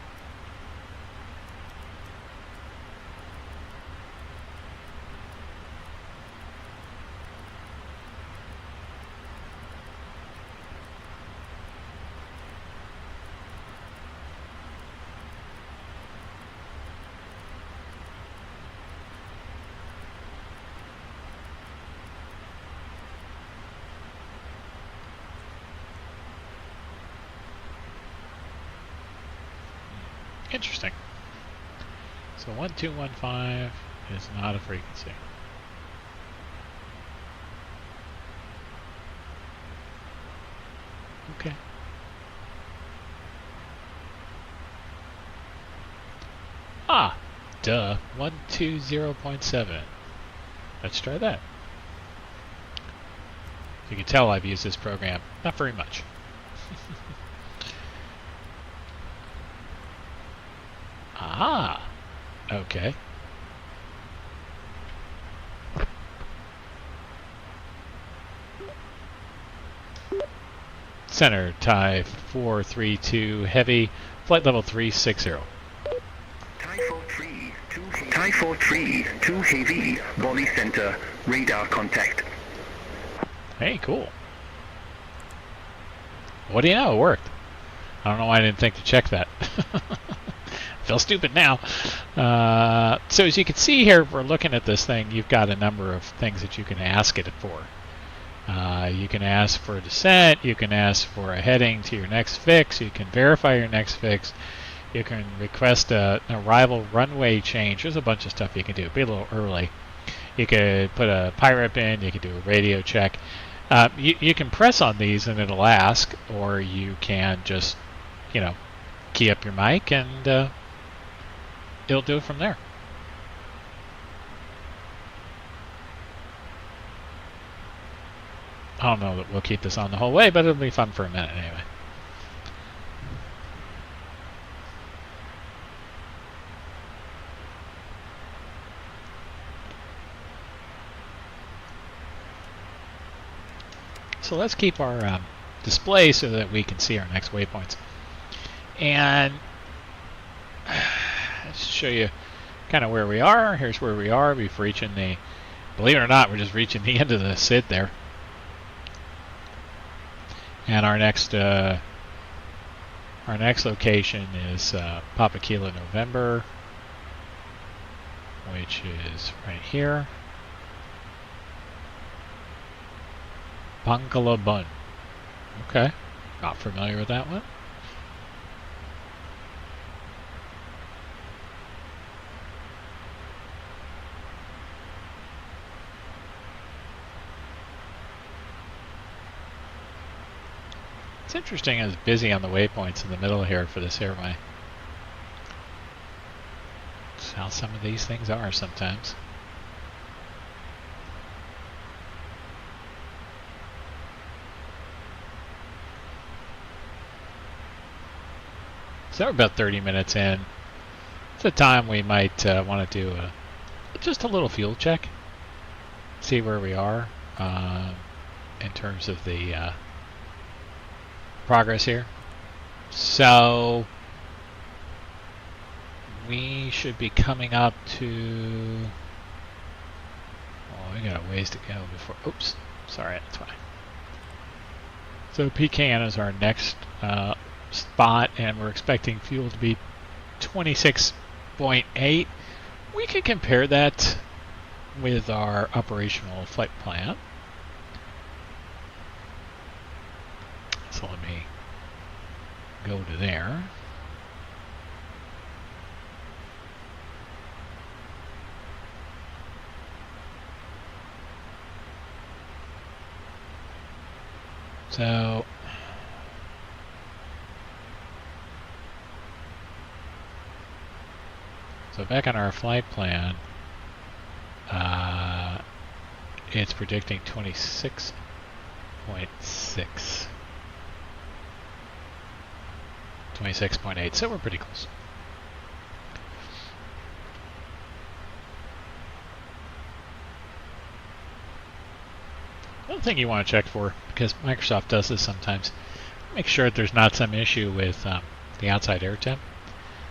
[SPEAKER 1] Interesting. So 1215 is not a frequency. Okay. Ah, duh. 120.7. Let's try that. You can tell I've used this program not very much. Ah, okay. Center, Thai 432 heavy, flight level 360.
[SPEAKER 4] Thai 43, 2 heavy, Bali center, radar contact.
[SPEAKER 1] Hey, cool. What do you know? It worked. I don't know why I didn't think to check that. Feel stupid now. So as you can see here, if we're looking at this thing, you've got a number of things that you can ask it for. You can ask for a descent, you can ask for a heading to your next fix, you can verify your next fix, you can request an arrival runway change. There's a bunch of stuff you can do. Be a little early. You could put a pirate in, you could do a radio check. You can press on these and it'll ask, or you can just, key up your mic and it'll do it from there. I don't know that we'll keep this on the whole way, but it'll be fun for a minute anyway. So let's keep our display so that we can see our next waypoints. And let's show you kind of where we are. Here's where we are. We've reaching the, believe it or not, we're just reaching the end of the SID there. And our next location is Papa Kilo November, which is right here. Bangkok. Okay, not familiar with that one. It's interesting, it's busy on the waypoints in the middle here for this airway. That's how some of these things are sometimes. So we're about 30 minutes in. It's a time we might want to do just a little fuel check. See where we are in terms of the progress here. So we should be coming up to... Oh, we got a ways to go before... Oops, sorry, that's fine. So Pecan is our next spot, and we're expecting fuel to be 26.8. We could compare that with our operational flight plan. So let me go to there. So back on our flight plan, it's predicting 26.6. 26.8, so we're pretty close. Another thing you want to check for, because Microsoft does this sometimes, make sure that there's not some issue with the outside air temp,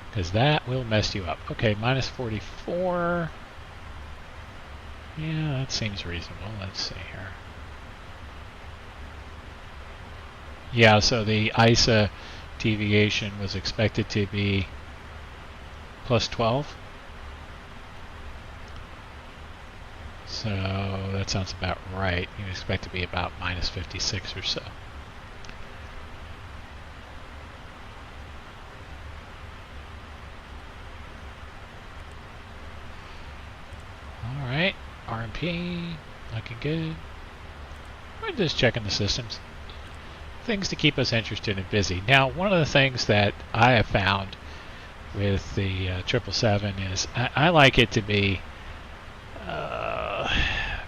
[SPEAKER 1] because that will mess you up. Okay, minus 44. Yeah, that seems reasonable. Let's see here. Yeah, so the ISA deviation was expected to be plus 12. So that sounds about right. You expect to be about minus 56 or so. Alright, RMP, looking good. We're just checking the systems. Things to keep us interested and busy. Now, one of the things that I have found with the 777 is I like it to be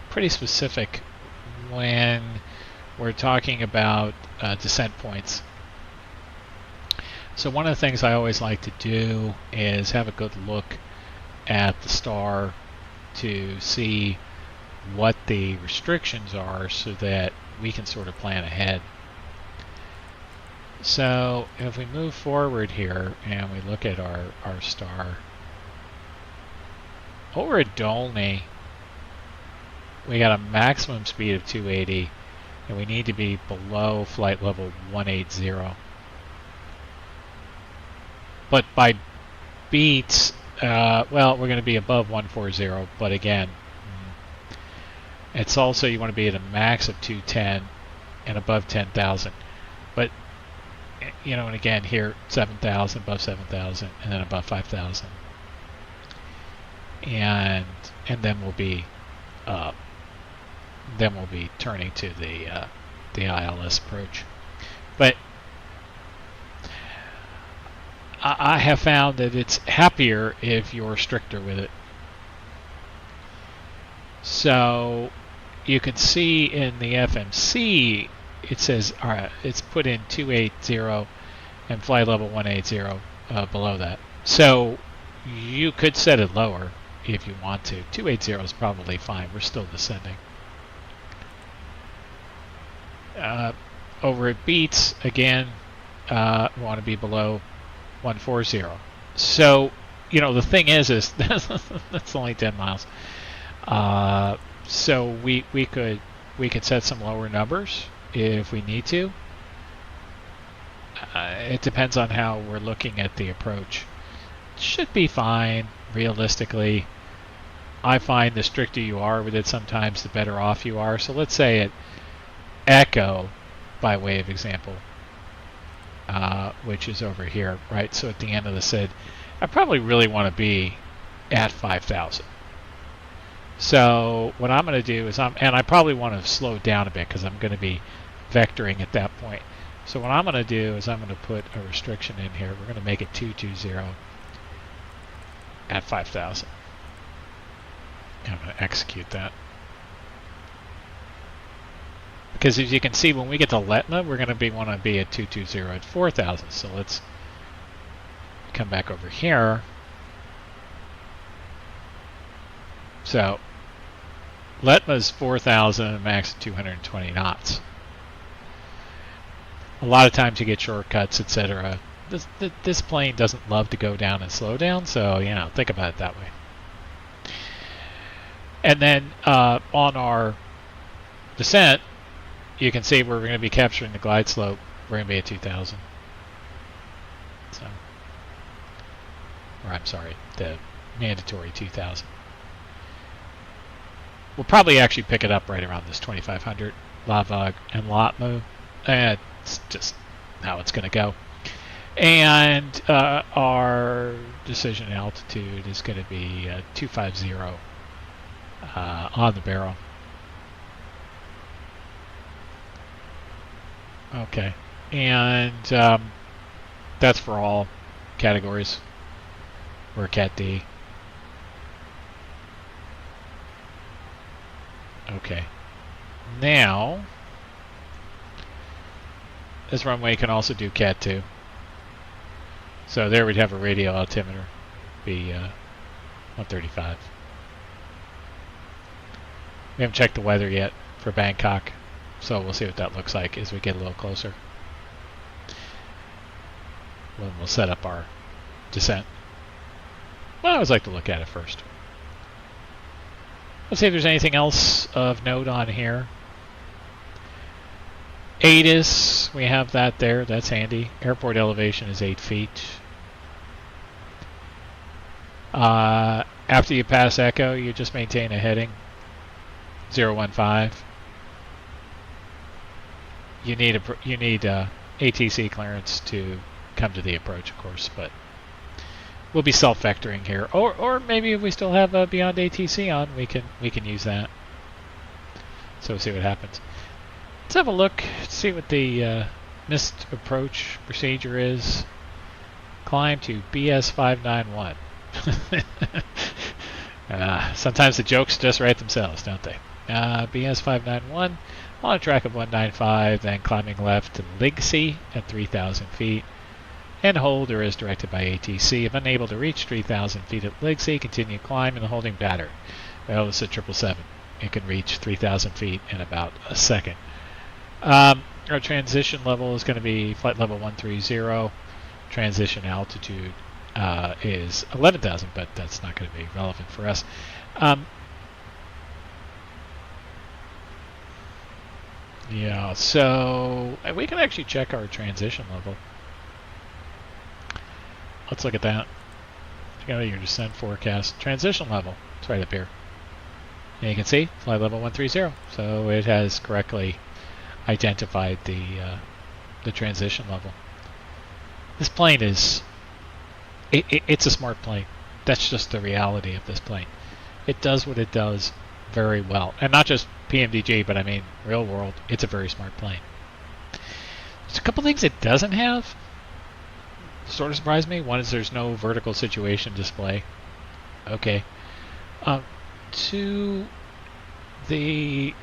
[SPEAKER 1] pretty specific when we're talking about descent points. So one of the things I always like to do is have a good look at the star to see what the restrictions are so that we can sort of plan ahead. So if we move forward here and we look at our star, over at Dolney, we got a maximum speed of 280 and we need to be below flight level 180. But by beats, well, we're going to be above 140, but again, it's also you want to be at a max of 210 and above 10,000. But you know, and again here 7,000, above 7,000, and then above 5,000, and then we'll be turning to the ILS approach. But I have found that it's happier if you're stricter with it. So you can see in the FMC it says it's put in 280 and flight level 180 below that. So you could set it lower if you want to. 280 is probably fine. We're still descending. Over at Beats, again, we want to be below 140. So, you know, the thing is that's only 10 miles. So we could set some lower numbers if we need to. It depends on how we're looking at the approach. It should be fine, realistically. I find the stricter you are with it, sometimes the better off you are. So let's say at Echo, by way of example, which is over here, right? So at the end of the SID, I probably really want to be at 5,000. So what I'm going to do is and I probably want to slow down a bit because I'm going to be vectoring at that point. So what I'm going to do is I'm going to put a restriction in here. We're going to make it 220 at 5,000. I'm going to execute that. Because as you can see, when we get to Letna, we're going to want to be at 220 at 4,000. So let's come back over here. So Letma's 4,000, max 220 knots. A lot of times you get shortcuts, etc. This plane doesn't love to go down and slow down, so think about it that way. And then on our descent, you can see we're going to be capturing the glide slope. We're going to be at 2,000. So, or I'm sorry, the mandatory 2,000. We'll probably actually pick it up right around this 2,500 Lavag and Latmu. It's just how it's going to go. And our decision altitude is going to be 250 on the barrel. Okay, and that's for all categories. We're Cat D. Okay, now this runway can also do Cat 2. So there we'd have a radial altimeter, be 135. We haven't checked the weather yet for Bangkok, so we'll see what that looks like as we get a little closer. When we'll set up our descent. Well, I always like to look at it first. Let's see if there's anything else of note on here. ATIS, we have that there. That's handy. Airport elevation is 8 feet. After you pass Echo, you just maintain a heading 015. You need ATC clearance to come to the approach, of course, but we'll be self-vectoring here. Or maybe if we still have BeyondATC on, we can use that. So we'll see what happens. Let's have a look, see what the missed approach procedure is. Climb to BS 591. Sometimes the jokes just write themselves, don't they? BS 591 on a track of 195, then climbing left to Liggsey at 3,000 feet. And hold or as directed by ATC. If unable to reach 3,000 feet at Liggsey, continue climb in the holding pattern. Well, it's a 777. It can reach 3,000 feet in about a second. Our transition level is going to be flight level 130. Transition altitude is 11,000, but that's not going to be relevant for us. Yeah, so we can actually check our transition level. Let's look at that. Check out your descent forecast. Transition level. It's right up here. And you can see flight level 130. So it has correctly identified the transition level. This plane is it's a smart plane. That's just the reality of this plane. It does what it does very well, and not just PMDG, but I mean real world. It's a very smart plane. There's a couple things it doesn't have. Sort of surprised me. One is there's no vertical situation display. Okay. Two, I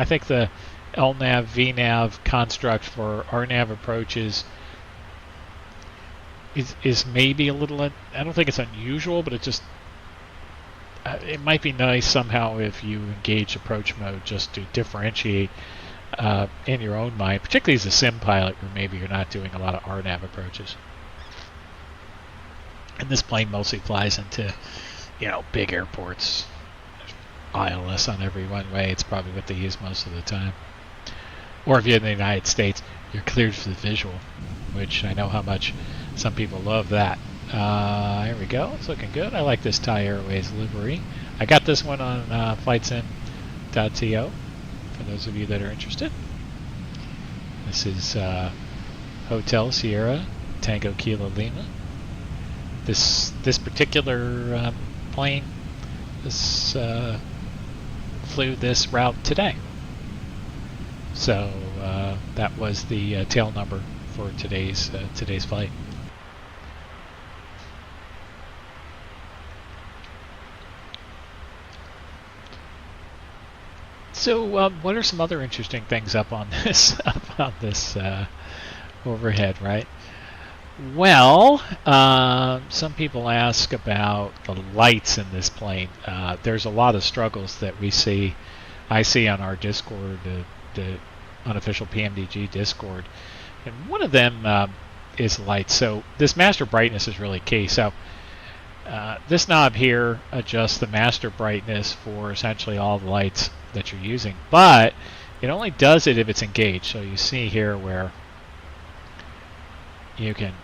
[SPEAKER 1] think the LNAV, VNAV construct for RNAV approaches is maybe a little, I don't think it's unusual, but it might be nice somehow if you engage approach mode just to differentiate in your own mind, particularly as a sim pilot where maybe you're not doing a lot of RNAV approaches. And this plane mostly flies into, big airports. ILS on every runway. It's probably what they use most of the time. Or if you're in the United States, you're cleared for the visual, which I know how much some people love that. Here we go. It's looking good. I like this Thai Airways livery. I got this one on flightsim.to for those of you that are interested. This is Hotel Sierra Tango Kilo Lima. This particular plane flew this route today. So that was the tail number for today's flight. So what are some other interesting things up on this overhead, right? Well, some people ask about the lights in this plane. There's a lot of struggles that I see on our Discord, the unofficial PMDG Discord, and one of them is lights. So this master brightness is really key. So this knob here adjusts the master brightness for essentially all the lights that you're using, but it only does it if it's engaged. So you see here where you can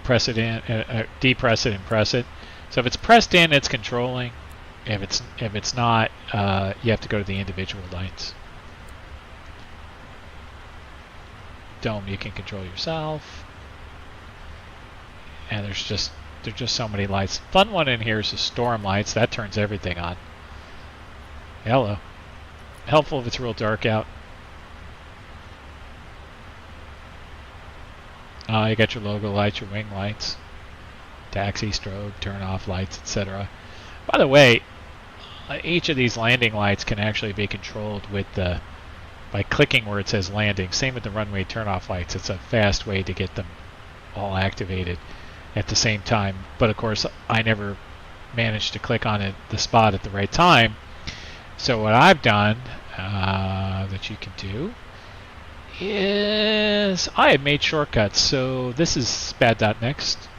[SPEAKER 1] press it in, depress it and press it. So if it's pressed in, it's controlling. If it's not, you have to go to the individual lights. Dome you can control yourself. And there's just so many lights. Fun one in here is the storm lights. That turns everything on. Hello. Helpful if it's real dark out. You got your logo lights, your wing lights, taxi, strobe, turn off lights, etc. By the way, each of these landing lights can actually be controlled with by clicking where it says landing. Same with the runway turn off lights. It's a fast way to get them all activated at the same time. But of course, I never managed to click on the spot at the right time. So what I've done that you can do is I have made shortcuts. So this is SPAD.next.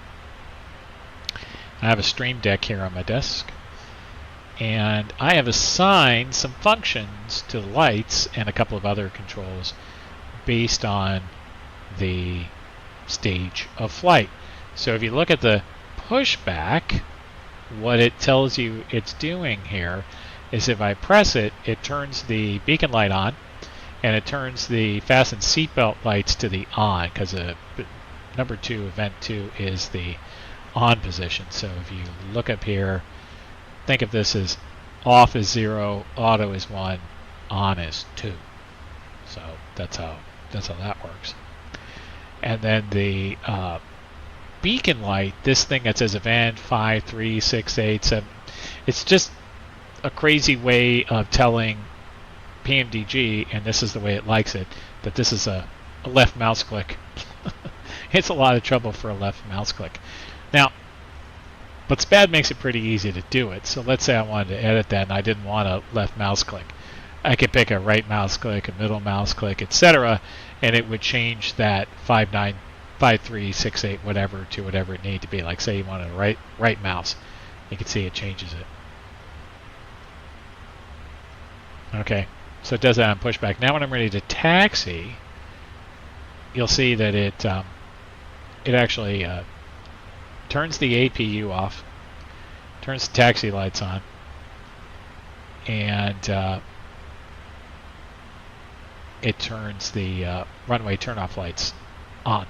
[SPEAKER 1] I have a Stream Deck here on my desk, and I have assigned some functions to the lights and a couple of other controls based on the stage of flight. So if you look at the pushback, what it tells you it's doing here is if I press it, it turns the beacon light on, and it turns the fasten seatbelt lights to the on, because number 2, event 2, is the on position. So if you look up here, think of this as off is 0, auto is 1, on is 2. So that's how that works. And then the beacon light, this thing that says event 5, 3, 6, 8, 7, it's just a crazy way of telling PMDG, and this is the way it likes it, that this is a left mouse click. It's a lot of trouble for a left mouse click. Now, but SPAD makes it pretty easy to do it. So let's say I wanted to edit that and I didn't want a left mouse click. I could pick a right mouse click, a middle mouse click, etc., and it would change that 5, 9, 5, 3, 6, 8, whatever to whatever it needed to be. Like say you wanted a right mouse, you can see it changes it. Okay, so it does that on pushback. Now when I'm ready to taxi, you'll see that it actually turns the APU off, turns the taxi lights on, and it turns the runway turn-off lights on.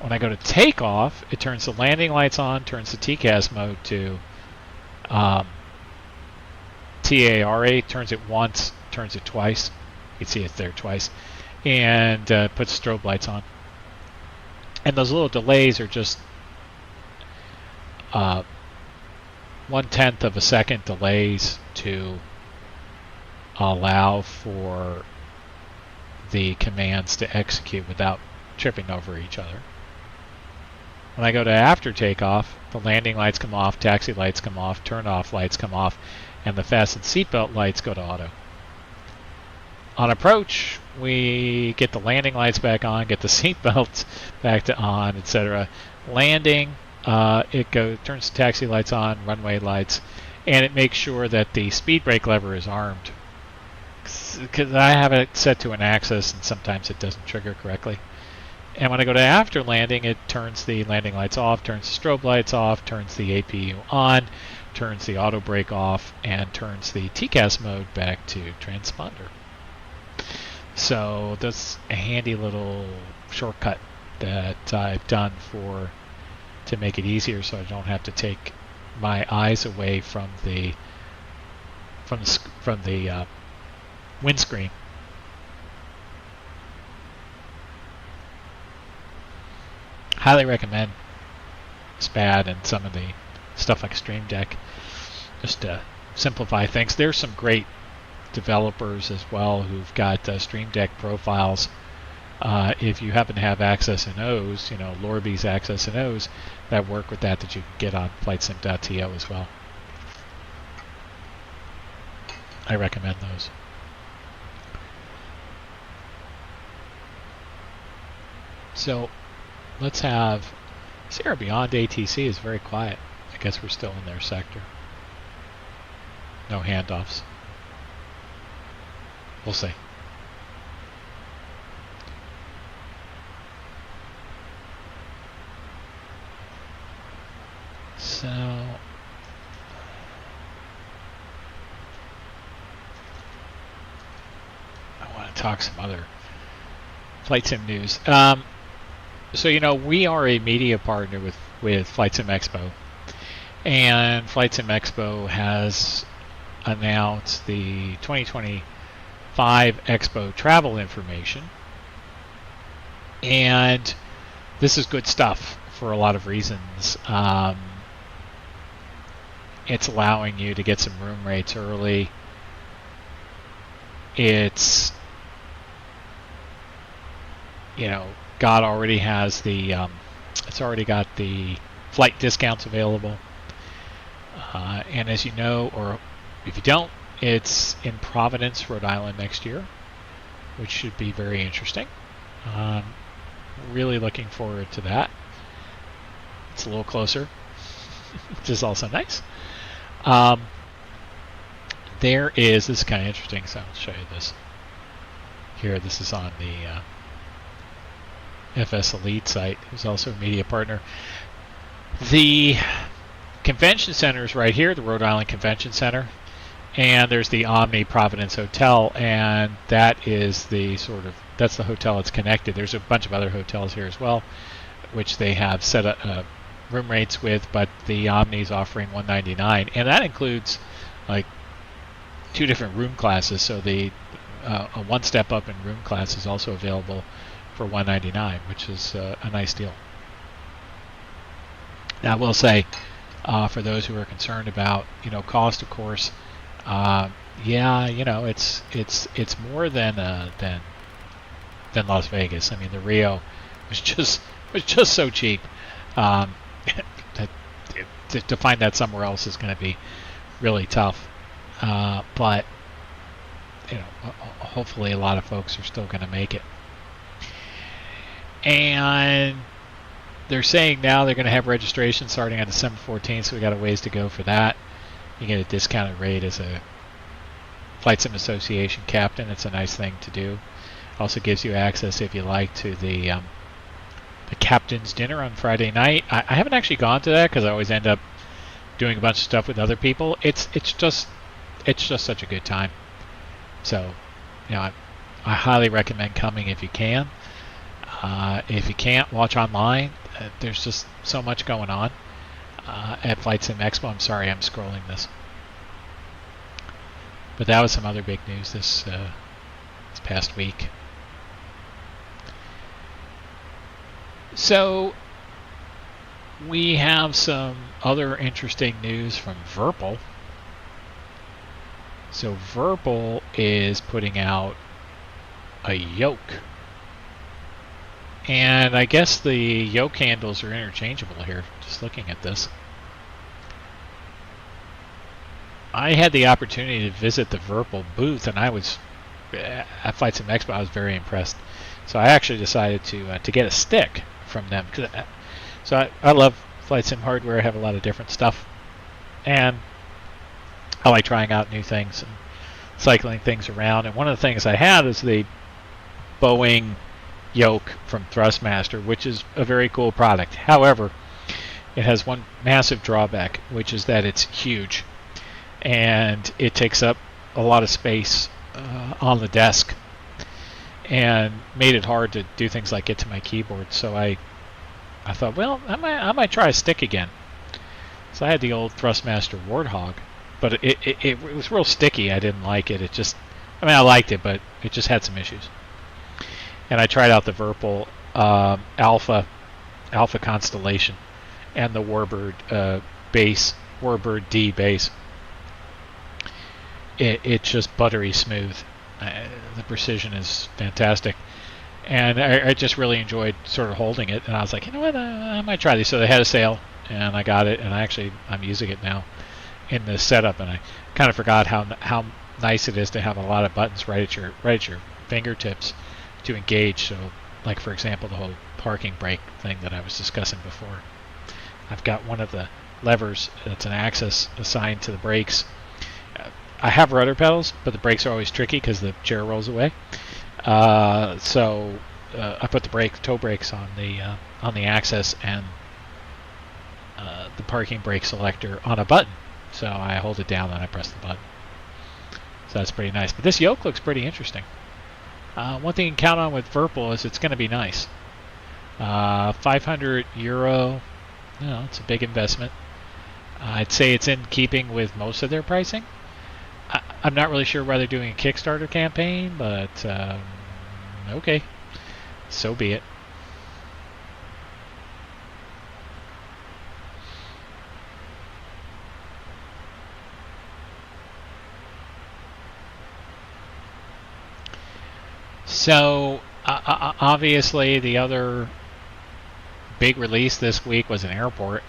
[SPEAKER 1] When I go to takeoff, it turns the landing lights on, turns the TCAS mode to TARA, turns it once, turns it twice. You can see it's there twice, and puts strobe lights on. And those little delays are just 1/10 of a second delays to allow for the commands to execute without tripping over each other. When I go to after takeoff, the landing lights come off, taxi lights come off, turn off lights come off, and the fasten seatbelt lights go to auto. On approach, we get the landing lights back on, get the seatbelts back to on, etc. Landing, it turns the taxi lights on, runway lights, and it makes sure that the speed brake lever is armed. Because I have it set to an axis, and sometimes it doesn't trigger correctly. And when I go to after landing, it turns the landing lights off, turns the strobe lights off, turns the APU on, turns the auto brake off, and turns the TCAS mode back to transponder. So that's a handy little shortcut that I've done to make it easier, so I don't have to take my eyes away from the windscreen. Highly recommend SPAD and some of the stuff like Stream Deck, just to simplify things. There's some great developers as well who've got Stream Deck profiles if you happen to have access and O's, Lorbee's access and O's that work with that you can get on flightsim.to as well. I recommend those. So let's have, see, our BeyondATC is very quiet. I guess we're still in their sector. No handoffs. We'll see. So I want to talk some other flight sim news. So we are a media partner with Flight Sim Expo, and Flight Sim Expo has announced the 2025 Expo travel information, and this is good stuff for a lot of reasons. It's allowing you to get some room rates early. It's God already has the it's already got the flight discounts available, and as you know, or if you don't, it's in Providence, Rhode Island next year, which should be very interesting. Really looking forward to that. It's a little closer, which is also nice. This is kind of interesting, so I'll show you this here. This is on the FS Elite site, who's also a media partner. The convention center is right here, the Rhode Island Convention Center, and there's the Omni Providence Hotel, and that is that's the hotel it's connected. There's a bunch of other hotels here as well, which they have set up room rates with, but the Omni is offering $199, and that includes like 2 different room classes. So the a one step up in room class is also available for $199, which is a nice deal. Now I will say, for those who are concerned about cost, of course, it's more than Las Vegas. I mean, the Rio was just so cheap. To find that somewhere else is going to be really tough. But hopefully a lot of folks are still going to make it. And they're saying now they're going to have registration starting on December 14th, so we got a ways to go for that. You get a discounted rate as a Flight Sim Association captain. It's a nice thing to do. Also gives you access, if you like, to the captain's dinner on Friday night. I haven't actually gone to that because I always end up doing a bunch of stuff with other people. It's just such a good time. So, I highly recommend coming if you can. If you can't, watch online. There's just so much going on at Flight Sim Expo. I'm sorry, I'm scrolling this. But that was some other big news this past week. So we have some other interesting news from Virpil. So Virpil is putting out a yoke. And I guess the yoke handles are interchangeable here, just looking at this. I had the opportunity to visit the Virpil booth, and I was at Flight Sim Expo. I was very impressed. So I actually decided to get a stick from them. So I love Flight Sim hardware. I have a lot of different stuff, and I like trying out new things and cycling things around. And one of the things I had is the Boeing yoke from Thrustmaster, which is a very cool product. However, it has one massive drawback, which is that it's huge, and it takes up a lot of space on the desk, and made it hard to do things like get to my keyboard. So I thought, well, I might try a stick again. So I had the old Thrustmaster Warthog, but it was real sticky. I didn't like it. I liked it, but it just had some issues. And I tried out the Virpil Alpha Constellation and the Warbird base, Warbird D base. It's just buttery smooth. The precision is fantastic. And I just really enjoyed sort of holding it, and I was like, you know what, I might try these. So they had a sale, and I got it, and I'm using it now in this setup, and I kind of forgot how nice it is to have a lot of buttons right at your fingertips to engage. So, like for example, the whole parking brake thing that I was discussing before. I've got one of the levers that's an axis assigned to the brakes. I have rudder pedals, but the brakes are always tricky because the chair rolls away. So I put the toe brakes on the axis and the parking brake selector on a button. So I hold it down and I press the button. So that's pretty nice. But this yoke looks pretty interesting. One thing you can count on with Virpil is it's going to be nice. €500. It's a big investment. I'd say it's in keeping with most of their pricing. I'm not really sure why they're doing a Kickstarter campaign, but okay, so be it. So obviously the other big release this week was an airport.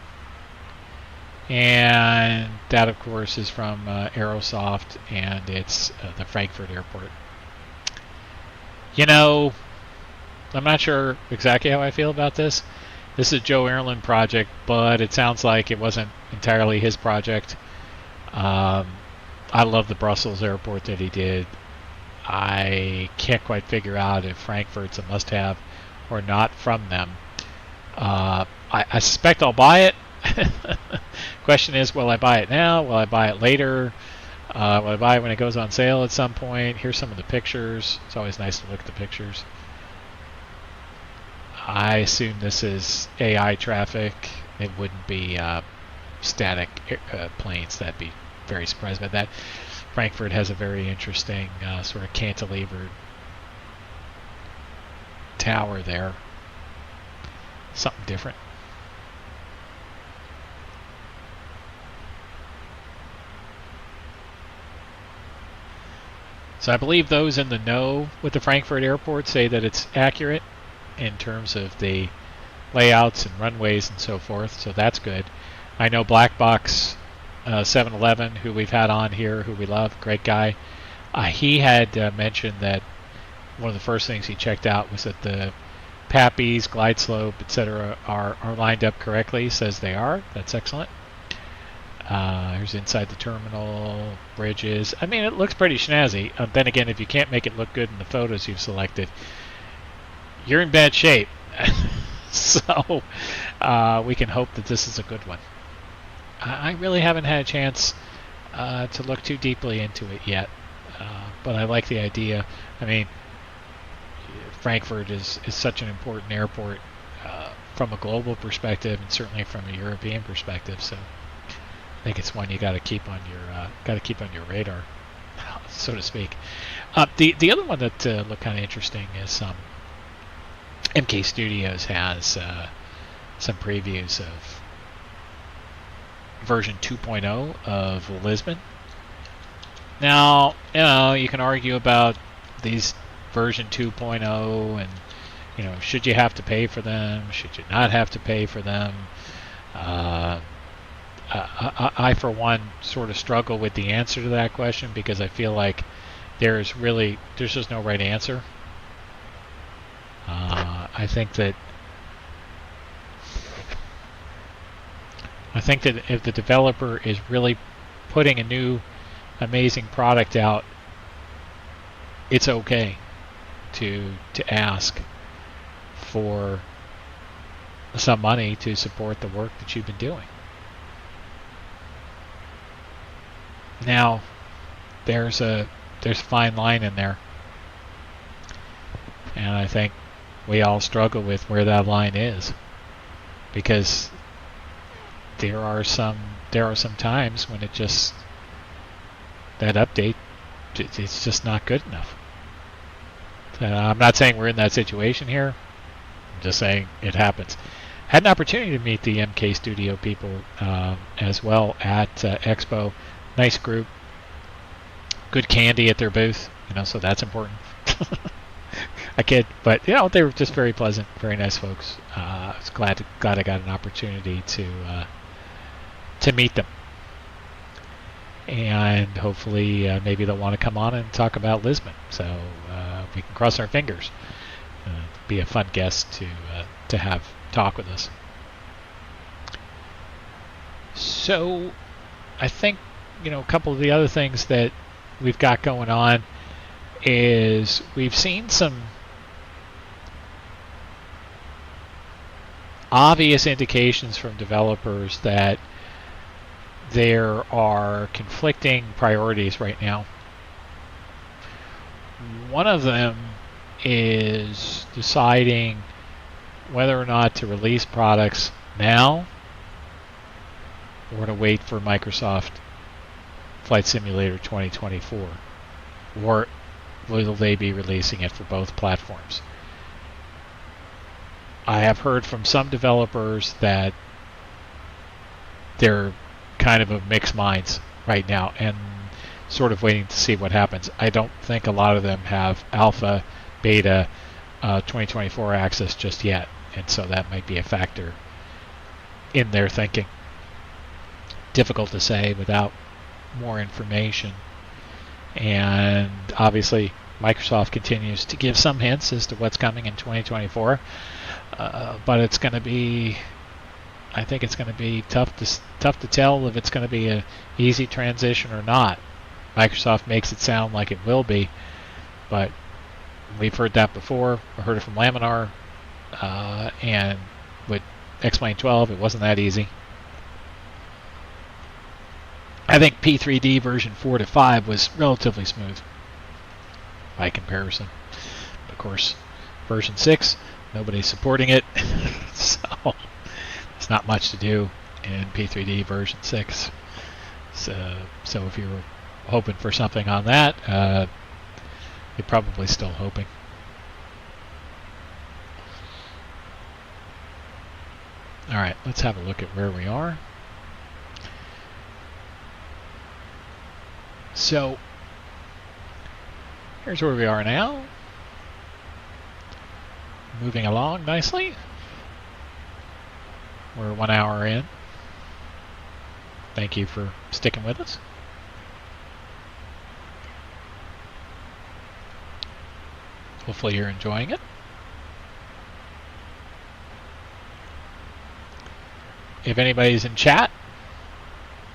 [SPEAKER 1] And that, of course, is from Aerosoft, and it's the Frankfurt airport. You know, I'm not sure exactly how I feel about this. This is a Joe Erlin project, but it sounds like it wasn't entirely his project. I love the Brussels airport that he did. I can't quite figure out if Frankfurt's a must-have or not from them. I suspect I'll buy it. Question is, will I buy it now? Will I buy it later? Will I buy it when it goes on sale at some point? Here's some of the pictures. It's always nice to look at the pictures. I assume this is AI traffic. It wouldn't be static planes. That'd be very surprised by that. Frankfurt has a very interesting sort of cantilevered tower there. Something different. So I believe those in the know with the Frankfurt airport say that it's accurate in terms of the layouts and runways and so forth, so that's good. I know Black Box 711, who we've had on here, who we love, great guy. He had mentioned that one of the first things he checked out was that the PAPIs, glide slope, etc. are lined up correctly. He says they are. That's excellent. Here's inside the terminal, bridges. I mean, it looks pretty snazzy. Then again, if you can't make it look good in the photos you've selected, you're in bad shape. So we can hope that this is a good one. I really haven't had a chance to look too deeply into it yet, but I like the idea. I mean, Frankfurt is such an important airport from a global perspective and certainly from a European perspective. So I think it's one you got to keep on your radar, so to speak. The other one that looked kind of interesting is MK Studios has some previews of version 2.0 of Lisbon. Now, you can argue about these version 2.0 and should you have to pay for them? Should you not have to pay for them? I, for one, sort of struggle with the answer to that question because I feel like there's just no right answer. I think that if the developer is really putting a new amazing product out, it's okay to ask for some money to support the work that you've been doing. Now, there's a fine line in there, and I think we all struggle with where that line is, because there are some times when that update, it's just not good enough. I'm not saying we're in that situation here. I'm just saying it happens. Had an opportunity to meet the MK Studio people as well at Expo. Nice group. Good candy at their booth, so that's important. I kid, but they were just very pleasant, very nice folks. I was glad I got an opportunity to meet them, and hopefully maybe they'll want to come on and talk about Lisbon. So we can cross our fingers. Be a fun guest to have talk with us. So I think a couple of the other things that we've got going on is we've seen some obvious indications from developers that there are conflicting priorities right now. One of them is deciding whether or not to release products now or to wait for Microsoft Flight Simulator 2024, or will they be releasing it for both platforms? I have heard from some developers that they're kind of mixed minds right now and sort of waiting to see what happens. I don't think a lot of them have alpha, beta, 2024 access just yet, and so that might be a factor in their thinking. Difficult to say without more information. And obviously Microsoft continues to give some hints as to what's coming in 2024, but it's going to be, I think it's going to be tough to tell if it's going to be an easy transition or not. Microsoft makes it sound like it will be, but we've heard that before. I heard it from Laminar, and with X-Plane 12, it wasn't that easy. I think P3D version 4 to 5 was relatively smooth by comparison. Of course, version 6, nobody's supporting it, so there's not much to do in P3D version 6. So if you were hoping for something on that, you're probably still hoping. All right, let's have a look at where we are. So here's where we are now. Moving along nicely. We're 1 hour in. Thank you for sticking with us. Hopefully you're enjoying it. If anybody's in chat,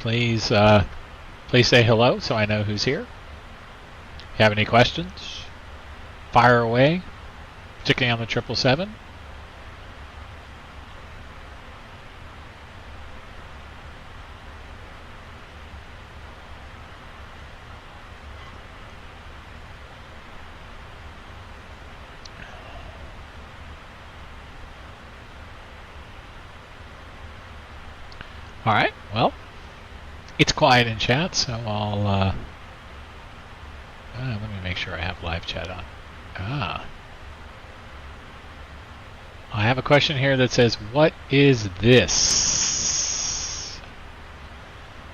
[SPEAKER 1] please say hello so I know who's here. If you have any questions, fire away, particularly on the 777. All right, well, it's quiet in chat, so I'll let me make sure I have live chat on. I have a question here that says, what is this?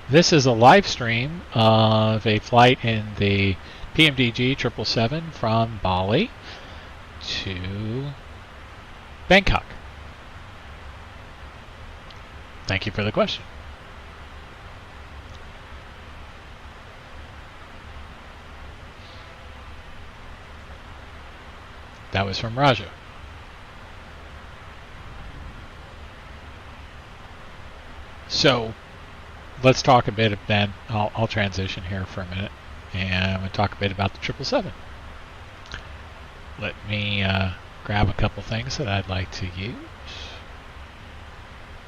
[SPEAKER 1] This is a live stream of a flight in the PMDG 777 from Bali to Bangkok. Thank you for the question. That was from Raja. So let's talk a bit then. I'll transition here for a minute, and I'm going to talk a bit about the 777. Let me grab a couple things that I'd like to use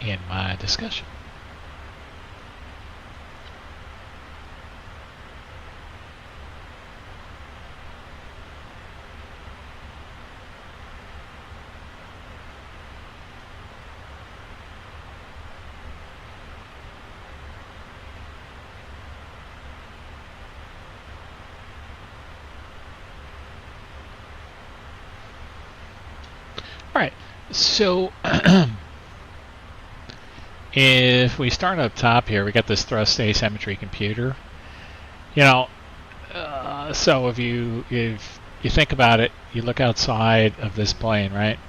[SPEAKER 1] in my discussion. All right, so if we start up top here, we got this thrust asymmetry computer. So if you think about it, you look outside of this plane, right?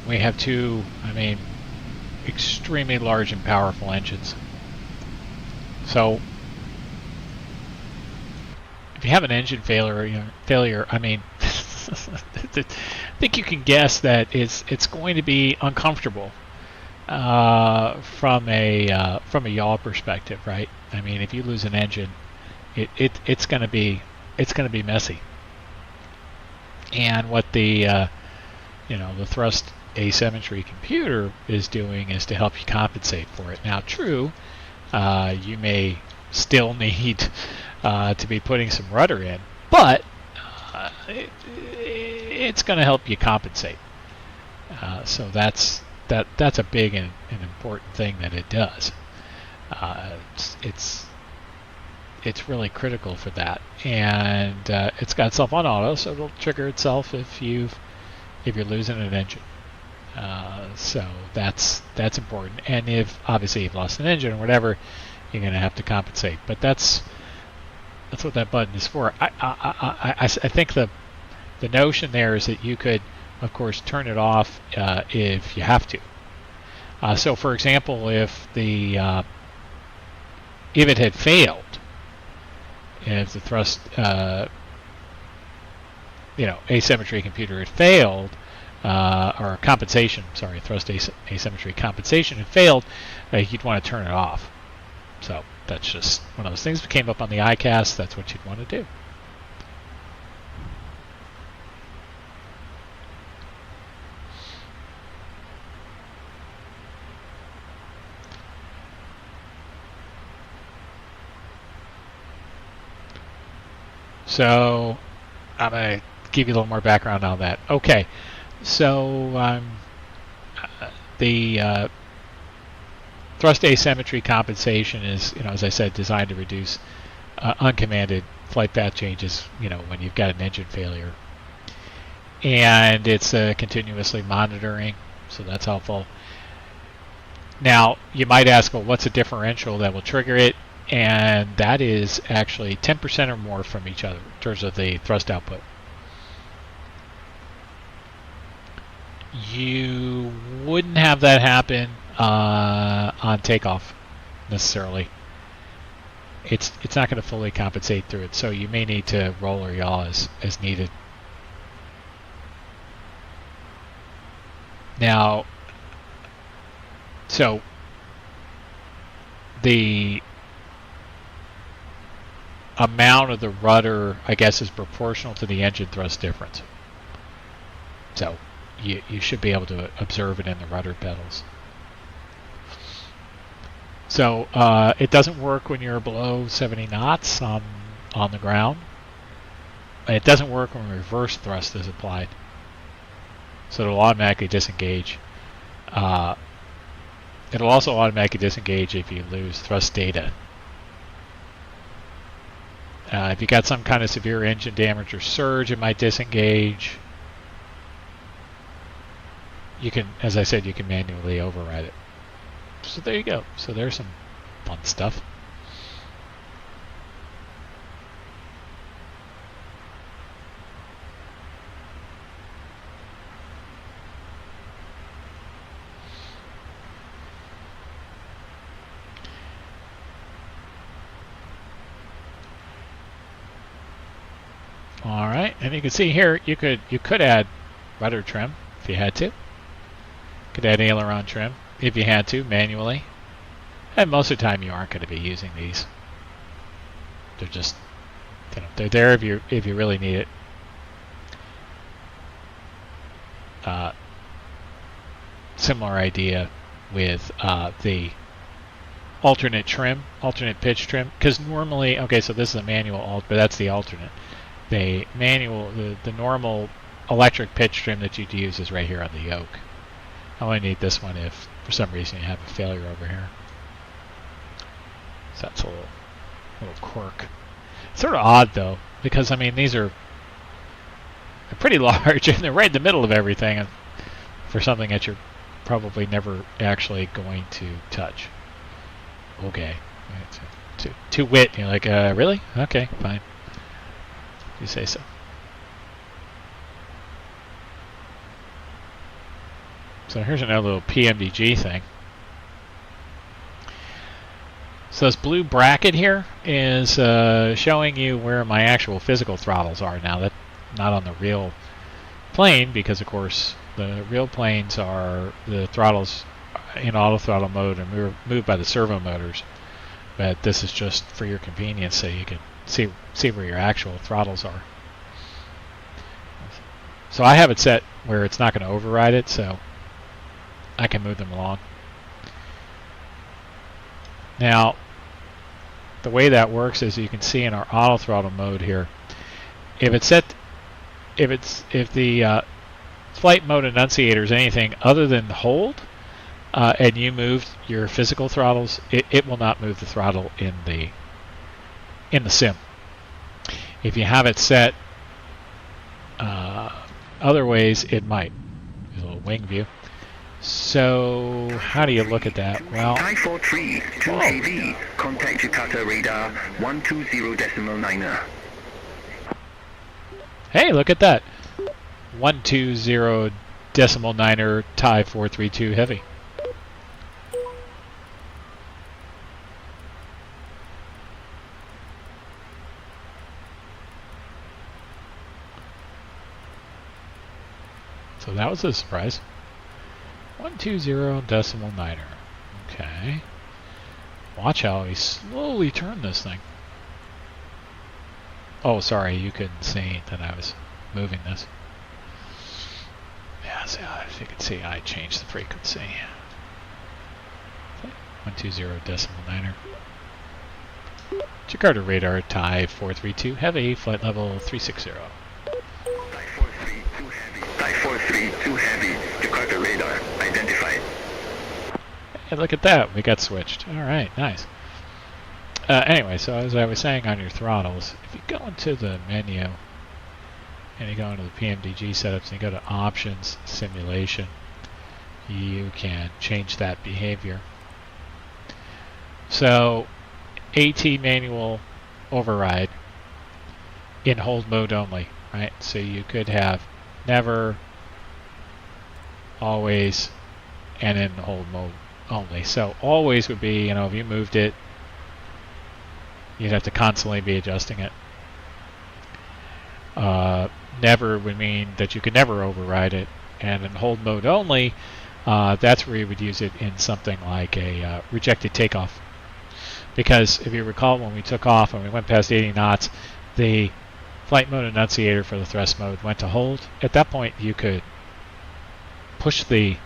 [SPEAKER 1] We have two, extremely large and powerful engines. So if you have an engine failure, I think you can guess that it's going to be uncomfortable from a yaw perspective, right? If you lose an engine, it's going to be messy. And what the thrust asymmetry computer is doing is to help you compensate for it. Now, true, you may still need to be putting some rudder in, but it's going to help you compensate. So that's a big and important thing that it does. It's really critical for that, and it's got itself on auto, so it'll trigger itself if you're losing an engine. So that's important. And if obviously you've lost an engine or whatever, you're going to have to compensate. But that's what that button is for. I think the notion there is that you could, of course, turn it off if you have to. So, for example, if it had failed, if the thrust asymmetry computer had failed, or compensation, thrust asymmetry compensation had failed, you'd want to turn it off. So that's just one of those things that came up on the iCast. That's what you'd want to do. So I'm going to give you a little more background on that. Okay, so the thrust asymmetry compensation is, as I said, designed to reduce uncommanded flight path changes, when you've got an engine failure. And it's continuously monitoring, so that's helpful. Now, you might ask, well, what's a differential that will trigger it? And that is actually 10% or more from each other in terms of the thrust output. You wouldn't have that happen on takeoff necessarily. It's not going to fully compensate through it, so you may need to roll or yaw as needed. Now, so the amount of the rudder, I guess, is proportional to the engine thrust difference. So you should be able to observe it in the rudder pedals. So it doesn't work when you're below 70 knots on the ground. It doesn't work when reverse thrust is applied. So it'll automatically disengage. It'll also automatically disengage if you lose thrust data. If you got some kind of severe engine damage or surge, it might disengage. You can, as I said, you can manually override it. So there you go. So there's some fun stuff. All right, and you can see here you could add rudder trim if you had to. Could add aileron trim if you had to manually, and most of the time you aren't going to be using these. They're just, they're there if you really need it. Similar idea with the alternate pitch trim, because normally, okay, so this is a manual alt, but that's the alternate. The normal electric pitch trim that you'd use is right here on the yoke. I only need this one if for some reason you have a failure over here. So that's a little quirk. It's sort of odd though, because these are pretty large and they're right in the middle of everything, and for something that you're probably never actually going to touch. Okay, to wit, you're like, really? Okay, fine. You say so. So here's another little PMDG thing. So this blue bracket here is showing you where my actual physical throttles are. Now that's not on the real plane, because of course the real planes are the throttles in auto throttle mode and moved by the servo motors. But this is just for your convenience, so you can see where your actual throttles are. So I have it set where it's not going to override it, so I can move them along. Now, the way that works is, you can see in our auto throttle mode here, if the flight mode enunciator is anything other than hold, and you moved your physical throttles, it will not move the throttle in the sim. If you have it set other ways, it might. There's a little wing view. So how do you look at that? Well,
[SPEAKER 4] Thai 43, 2 heavy, contact Jakarta radar 120.9er.
[SPEAKER 1] Hey, look at that. 120.9er Thai 432 heavy. So that was a surprise. 120.9er. Okay. Watch how he slowly turned this thing. Oh, sorry, you couldn't see that I was moving this. Yeah, so if you can see, I changed the frequency. 120.9er. Jakarta radar Thai 432 heavy, flight level 360.
[SPEAKER 4] Thai 43, 2 heavy, Jakarta radar identified.
[SPEAKER 1] Hey, look at that, we got switched. Alright, nice. Anyway, so as I was saying on your throttles, if you go into the menu and you go into the PMDG setups and you go to options, simulation, you can change that behavior. So AT manual override in hold mode only, right? So you could have never, always, and in hold mode only. So always would be, if you moved it, you'd have to constantly be adjusting it. Never would mean that you could never override it. And in hold mode only, that's where you would use it in something like a rejected takeoff. Because if you recall, when we took off and we went past 80 knots, the flight mode enunciator for the thrust mode went to hold. At that point, you could push the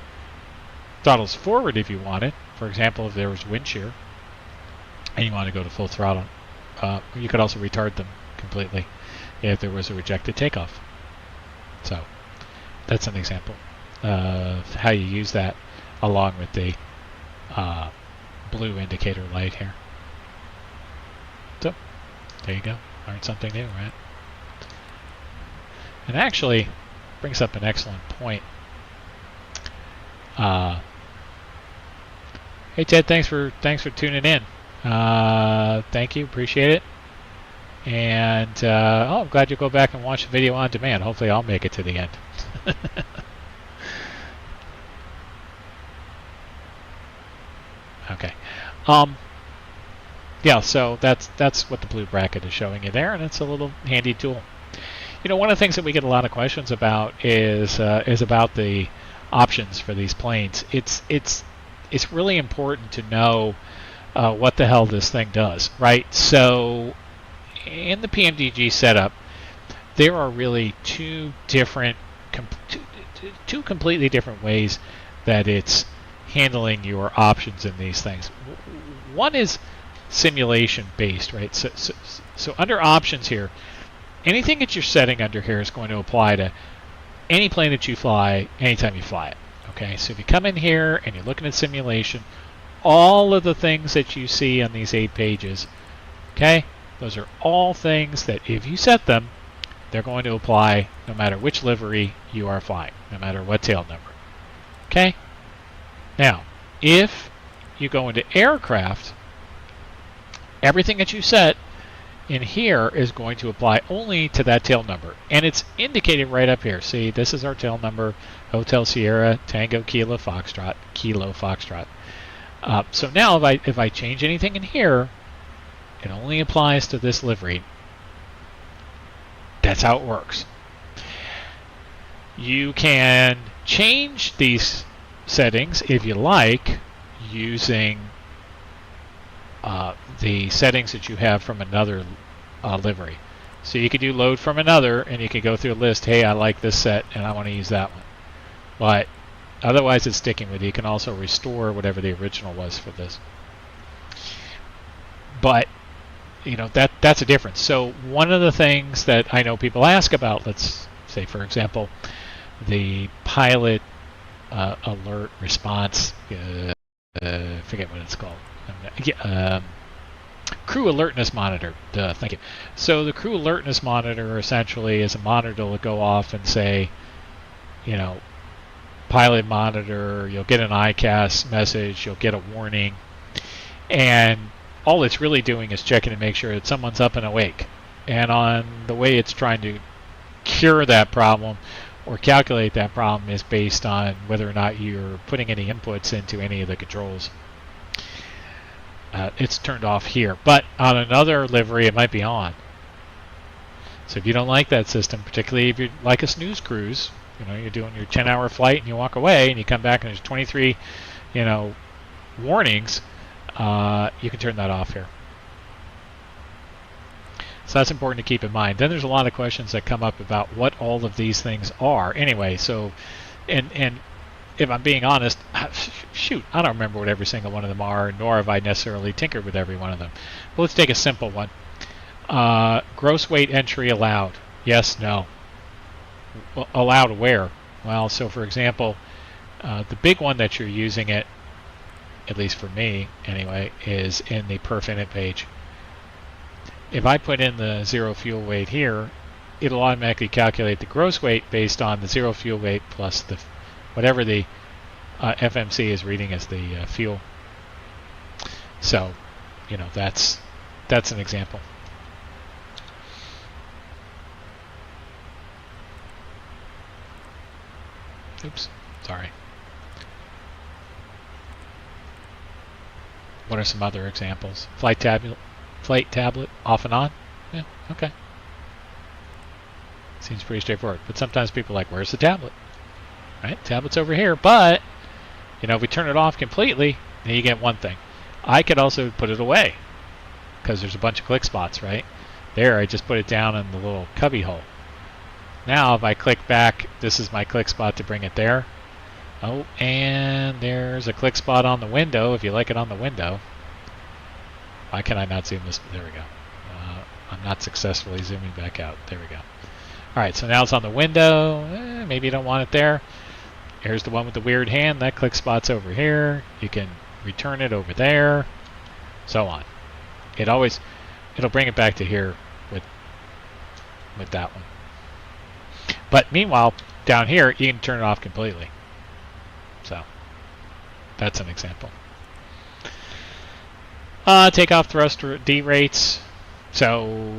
[SPEAKER 1] throttles forward if you wanted. For example, if there was wind shear and you want to go to full throttle, you could also retard them completely if there was a rejected takeoff. So that's an example of how you use that, along with the blue indicator light here. So there you go. Learned something new, right? And actually brings up an excellent point. Hey Ted, thanks for tuning in. Thank you, appreciate it. And I'm glad you'll go back and watch the video on demand. Hopefully I'll make it to the end. Okay. Yeah, so that's what the blue bracket is showing you there, and it's a little handy tool. One of the things that we get a lot of questions about is about the options for these planes. It's really important to know what the hell this thing does, right? So in the PMDG setup, there are really two completely different ways that it's handling your options in these things. One is simulation based, right? So under options here, anything that you're setting under here is going to apply to any plane that you fly anytime you fly it. Okay, so if you come in here and you're looking at simulation, all of the things that you see on these 8 pages, okay, those are all things that if you set them, they're going to apply no matter which livery you are flying, no matter what tail number. Okay? Now, if you go into aircraft, everything that you set in here is going to apply only to that tail number. And it's indicated right up here. See, this is our tail number, Hotel Sierra, Tango Kilo Foxtrot, Kilo Foxtrot. So now if I change anything in here, it only applies to this livery. That's how it works. You can change these settings if you like using the settings that you have from another livery. So you could do load from another, and you could go through a list. Hey, I like this set, and I want to use that one. But otherwise, it's sticking with you. You can also restore whatever the original was for this. But you know that's a difference. So one of the things that I know people ask about, let's say for example, the pilot alert response. Forget what it's called. Crew alertness monitor. Thank you. So the crew alertness monitor essentially is a monitor that will go off and say, you know, pilot monitor. You'll get an ICAS message. You'll get a warning, and all it's really doing is checking to make sure that someone's up and awake. And on the way it's trying to cure that problem or calculate that problem is based on whether or not you're putting any inputs into any of the controls. It's turned off here, but on another livery it might be on. So if you don't like that system, particularly if you're like a snooze cruise, you know, you're doing your 10-hour flight and you walk away and you come back and there's 23, you know, warnings, you can turn that off here. So that's important to keep in mind. Then there's a lot of questions that come up about what all of these things are. Anyway, so, and if I'm being honest, shoot, I don't remember what every single one of them are, nor have I necessarily tinkered with every one of them. But let's take a simple one. Gross weight entry allowed. Yes, no. Well, allowed where? Well, so for example, the big one that you're using it, at least for me anyway, is in the perf init page. If I put in the zero fuel weight here, it'll automatically calculate the gross weight based on the zero fuel weight plus the whatever the FMC is reading as the fuel. So, you know, that's an example. Oops, sorry. What are some other examples? Flight tablet, off and on? Yeah, okay. Seems pretty straightforward. But sometimes people are like, where's the tablet? Right? Tablet's over here, but you know, if we turn it off completely, then you get one thing. I could also put it away because there's a bunch of click spots, right? There, I just put it down in the little cubby hole. Now, if I click back, this is my click spot to bring it there. Oh, and there's a click spot on the window if you like it on the window. Why can I not zoom this? There we go. I'm not successfully zooming back out. There we go. All right, so now it's on the window. Maybe you don't want it there. Here's the one with the weird hand. That click spot's over here. You can return it over there. So on. It'll bring it back to here with that one. But meanwhile, down here, you can turn it off completely. So that's an example. Takeoff thrust D rates. So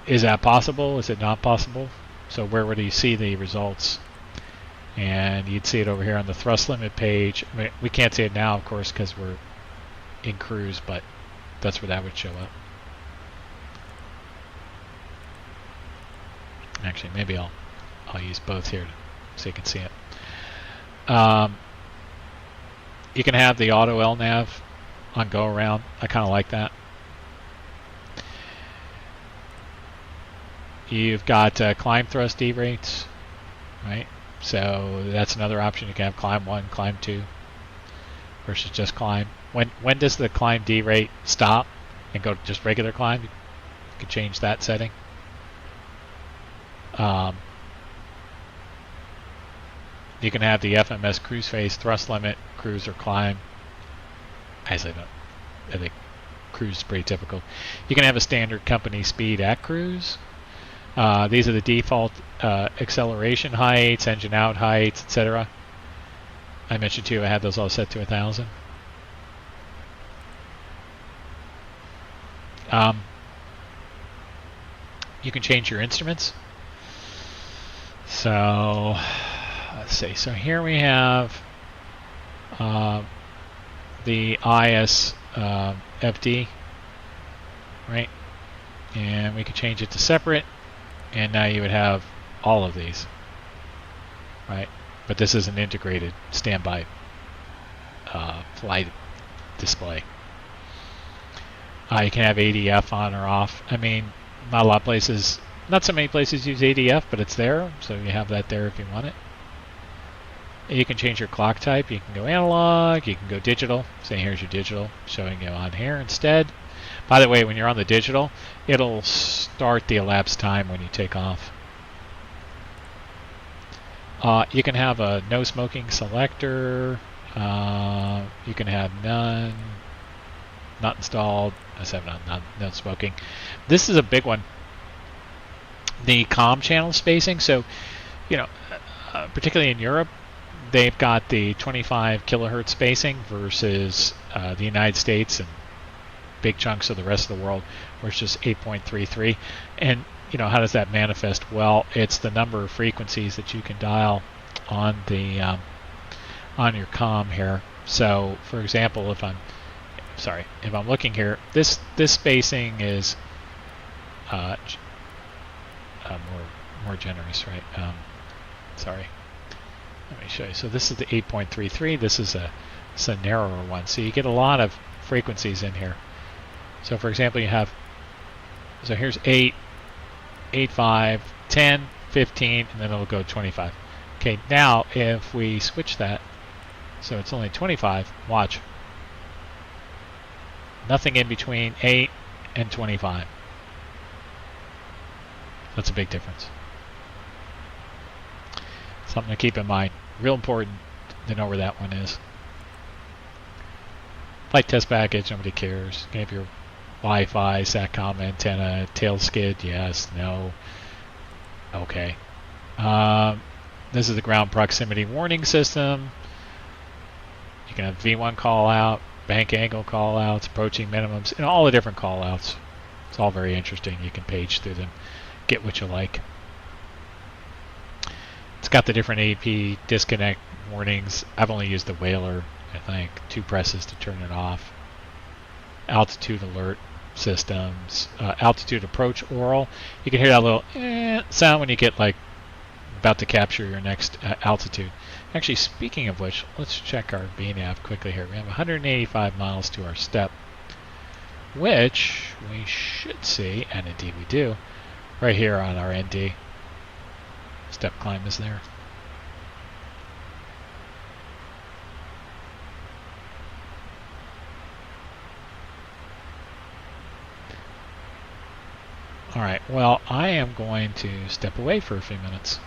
[SPEAKER 1] is that possible? Is it not possible? So where would you see the results? And you'd see it over here on the thrust limit page. I mean, we can't see it now, of course, because we're in cruise, but that's where that would show up. Actually, maybe I'll use both here so you can see it. You can have the auto LNAV on go around. I kind of like that. You've got climb thrust D rates, right? So that's another option. You can have climb 1, climb 2 versus just climb. When does the climb D rate stop and go to just regular climb? You can change that setting. You can have the FMS cruise phase thrust limit, cruise or climb. I think cruise is pretty typical. You can have a standard company speed at cruise. These are the default acceleration heights, engine out heights, etc. I mentioned to you I had those all set to 1,000. you can change your instruments. So let's see. So here we have the IS FD, right? And we could change it to separate, and now you would have all of these, right? But this is an integrated standby flight display. You can have ADF on or off. I mean, not a lot of places, not so many places use ADF, but it's there, so you have that there if you want it. You can change your clock type. You can go analog, you can go digital. Say here's your digital, showing you on here instead. By the way, when you're on the digital, it'll start the elapsed time when you take off. You can have a no smoking selector. You can have none, not installed. I said no smoking. This is a big one. The comm channel spacing. So, you know, particularly in Europe, they've got the 25 kilohertz spacing versus the United States and big chunks of the rest of the world where it's just 8.33. And you know, how does that manifest? Well, it's the number of frequencies that you can dial on the on your comm here. So for example, if I'm looking here, this spacing is more generous, right? Sorry, let me show you. So this is the 8.33. This is a narrower one, so you get a lot of frequencies in here. So for example, you have, so here's 8, 5, 10, 15, and then it'll go 25. Okay, now if we switch that, so it's only 25, watch. Nothing in between 8 and 25. That's a big difference. Something to keep in mind. Real important to know where that one is. Flight test package, nobody cares. You have your Wi-Fi, SATCOM antenna, tail skid, yes, no, okay. This is the ground proximity warning system. You can have V1 call out, bank angle call outs, approaching minimums, and all the different call outs. It's all very interesting. You can page through them, get what you like. It's got the different AP disconnect warnings. I've only used the Whaler, I think, 2 presses to turn it off. Altitude alert systems, altitude approach oral. You can hear that little sound when you get like about to capture your next altitude. Actually, speaking of which, let's check our VNAV quickly here. We have 185 miles to our step, which we should see, and indeed we do, right here on our ND. Step climb is there. Alright, well, I am going to step away for a few minutes.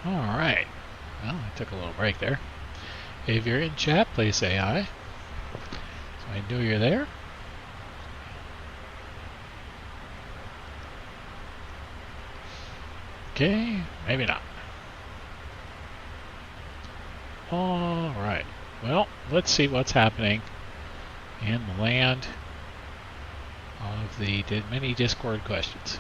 [SPEAKER 1] Alright. Well, I took a little break there. If you're in chat, please say hi. So I know you're there. Okay, maybe not. Alright. Well, let's see what's happening in the land of the many Discord questions.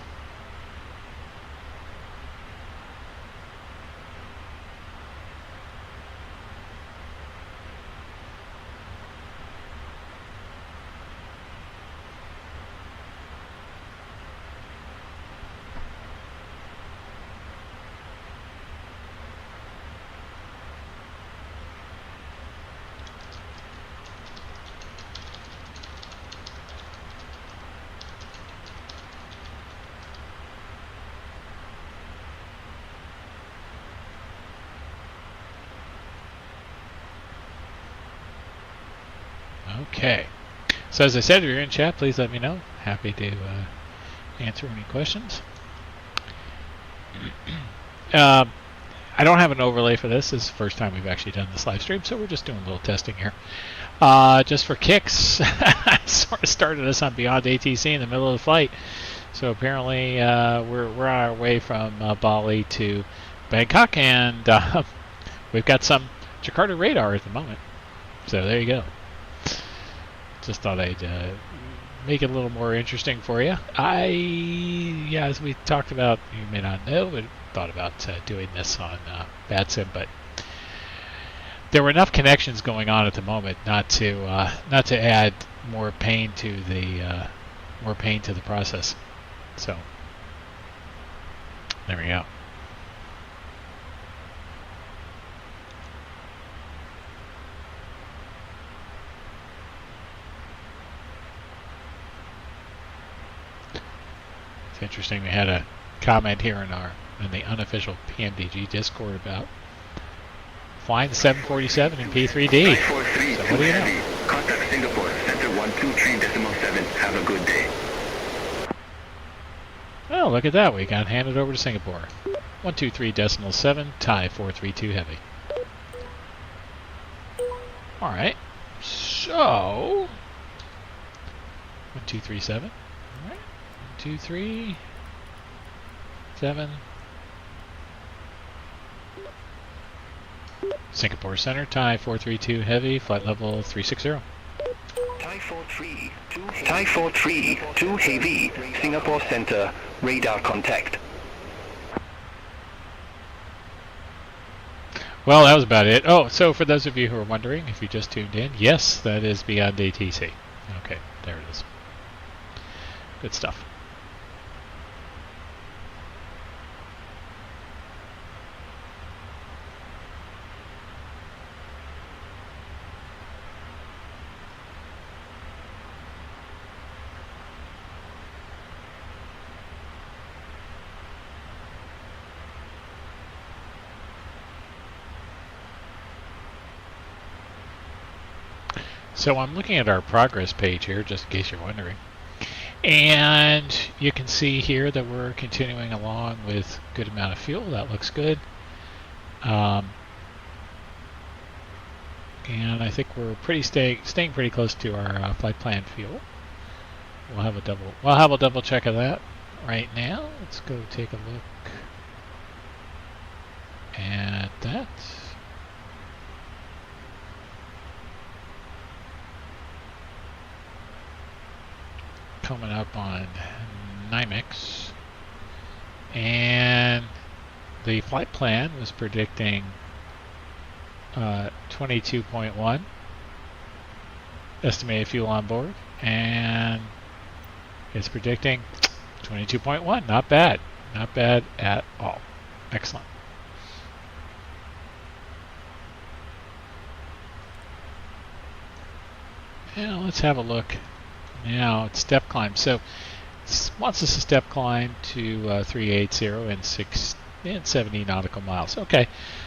[SPEAKER 1] Okay. So as I said, if you're in chat, please let me know. Happy to answer any questions. I don't have an overlay for this. This is the first time we've actually done this live stream, so we're just doing a little testing here. Just for kicks, I sort of started us on BeyondATC in the middle of the flight. So apparently we're on our way from Bali to Bangkok, and we've got some Jakarta radar at the moment. So there you go. Just thought I'd make it a little more interesting for you. As we talked about, you may not know, but thought about doing this on BadSim, but there were enough connections going on at the moment not to add more pain to the process. So there we go. It's interesting. We had a comment here in the unofficial PMDG Discord about flying the 747 in P3D. So what do you know?
[SPEAKER 4] Contact Singapore, Center 123.7. Have a good day.
[SPEAKER 1] Oh, look at that. We got handed over to Singapore. 123.7, Thai 432 heavy. Alright. So 1237. Alright. 1237. Singapore Center, Thai 432 heavy, flight level 360.
[SPEAKER 4] Thai 432 heavy, Singapore Center, radar contact.
[SPEAKER 1] Well, that was about it. Oh, so for those of you who are wondering, if you just tuned in, yes, that is BeyondATC. Okay, there it is. Good stuff. So I'm looking at our progress page here, just in case you're wondering. And you can see here that we're continuing along with a good amount of fuel. That looks good. And I think we're staying pretty close to our flight plan fuel. We'll have a double check of that right now. Let's go take a look at that. Coming up on NYMEX, and the flight plan was predicting 22.1 estimated fuel on board, and it's predicting 22.1. Not bad at all. Excellent. Now let's have a look. Now it's step climb. So it wants us to step climb to 380 and 70 nautical miles. Okay,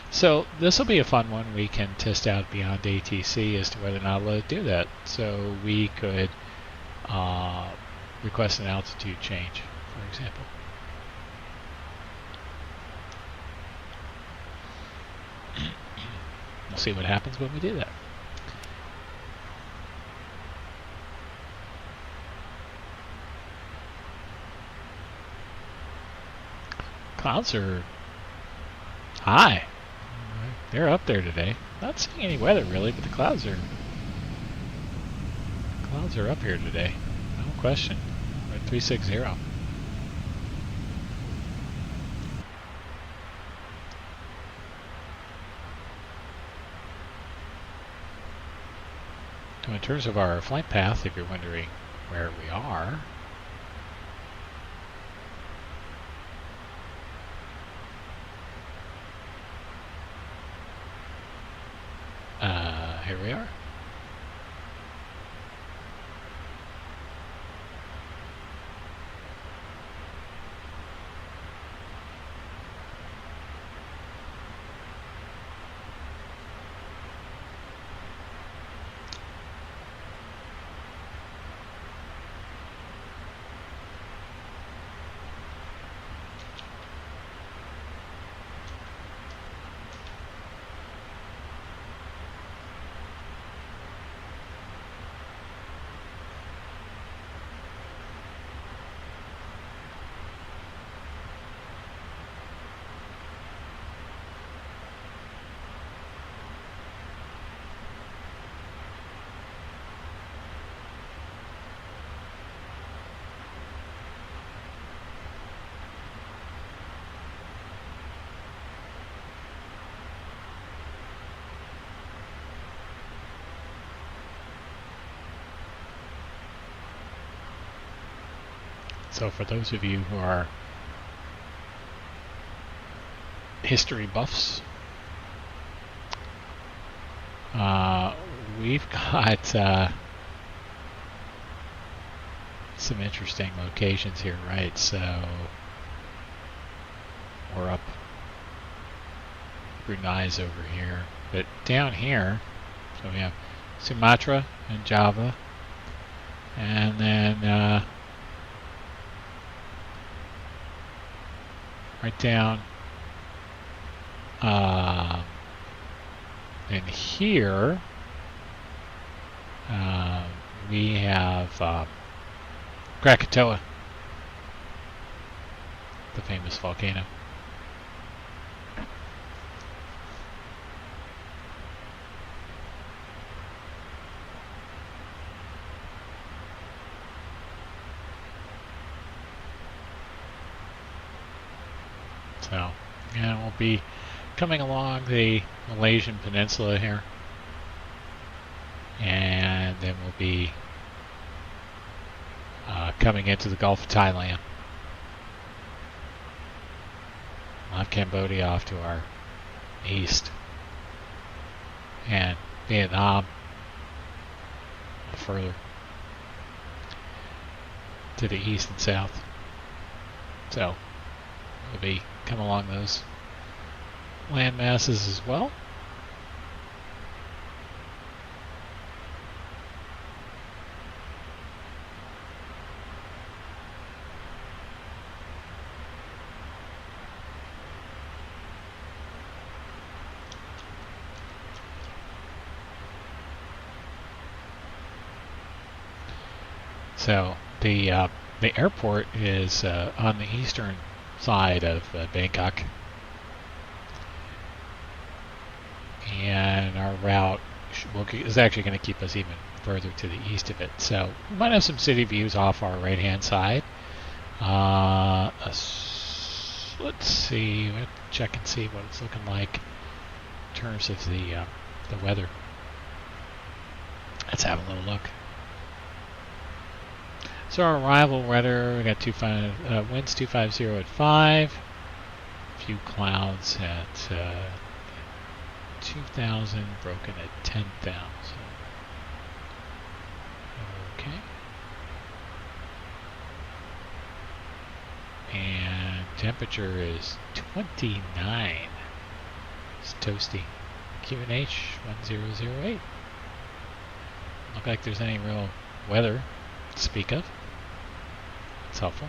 [SPEAKER 1] so this will be a fun one. We can test out BeyondATC as to whether or not we'll do that. So we could request an altitude change, for example. see what happens when we do that. Clouds are high. They're up there today. Not seeing any weather really, but the clouds are up here today. No question. We're at 360. So in terms of our flight path, if you're wondering where we are, here we are. So for those of you who are history buffs, we've got some interesting locations here, right? So we're up Brunei's over here, but down here, so we have Sumatra and Java, and then right down in here we have Krakatoa, the famous volcano. So, and we'll be coming along the Malaysian peninsula here, and then we'll be coming into the Gulf of Thailand. We'll have Cambodia off to our east, and Vietnam further to the east and south. So we'll be come along those land masses as well. So the airport is on the eastern side of Bangkok, and our route is actually going to keep us even further to the east of it. So we might have some city views off our right hand side. Let's see, we'll check and see what it's looking like in terms of the weather. Let's have a little look. So our arrival weather, we got winds 250 at 5, a few clouds at 2,000, broken at 10,000. Okay. And temperature is 29. It's toasty. QNH 1008. Look like there's any real weather to speak of. It's helpful.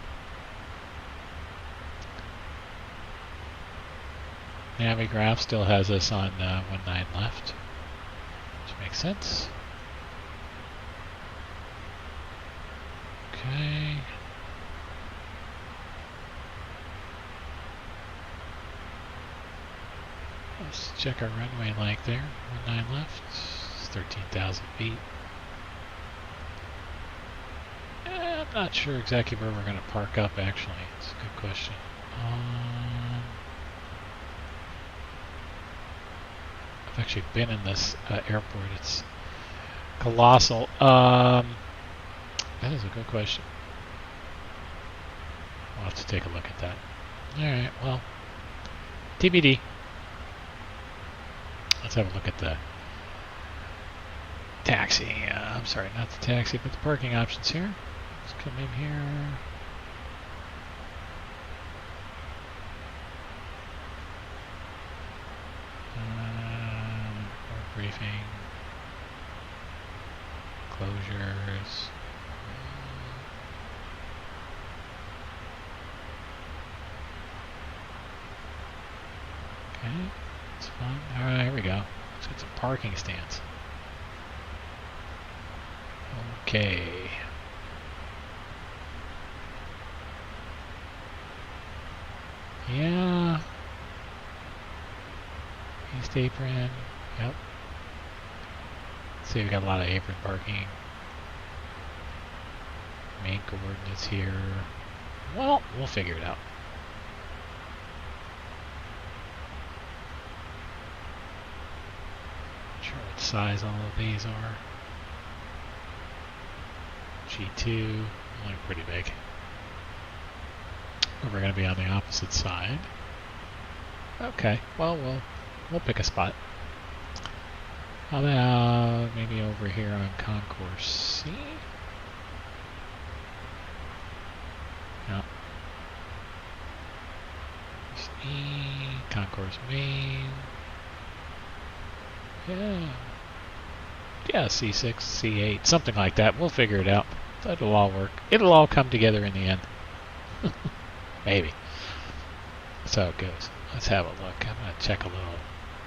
[SPEAKER 1] Navigraph still has us on 19 left, which makes sense. Okay. Let's check our runway length there. 19 left. It's 13,000 feet. I'm not sure exactly where we're going to park up, actually. It's a good question. I've actually been in this airport. It's colossal. That is a good question. We'll have to take a look at that. Alright, well, TBD. Let's have a look at the taxi. I'm sorry, not the taxi, but the parking options here. Let's come in here. Briefing. Closures. Okay, that's fine. Alright, here we go. Let's get some parking stands. Okay. Yeah. East apron. Yep. See, we got a lot of apron parking. Main coordinates here. Well, we'll figure it out. Not sure what size all of these are. G2, only pretty big. But we're going to be on the opposite side. Okay, well, we'll pick a spot. How about maybe over here on Concourse C? No. E, Concourse Main. Yeah, C6, C8, something like that. We'll figure it out. It'll all work. It'll all come together in the end. Maybe. That's how it goes. Let's have a look. I'm going to check a little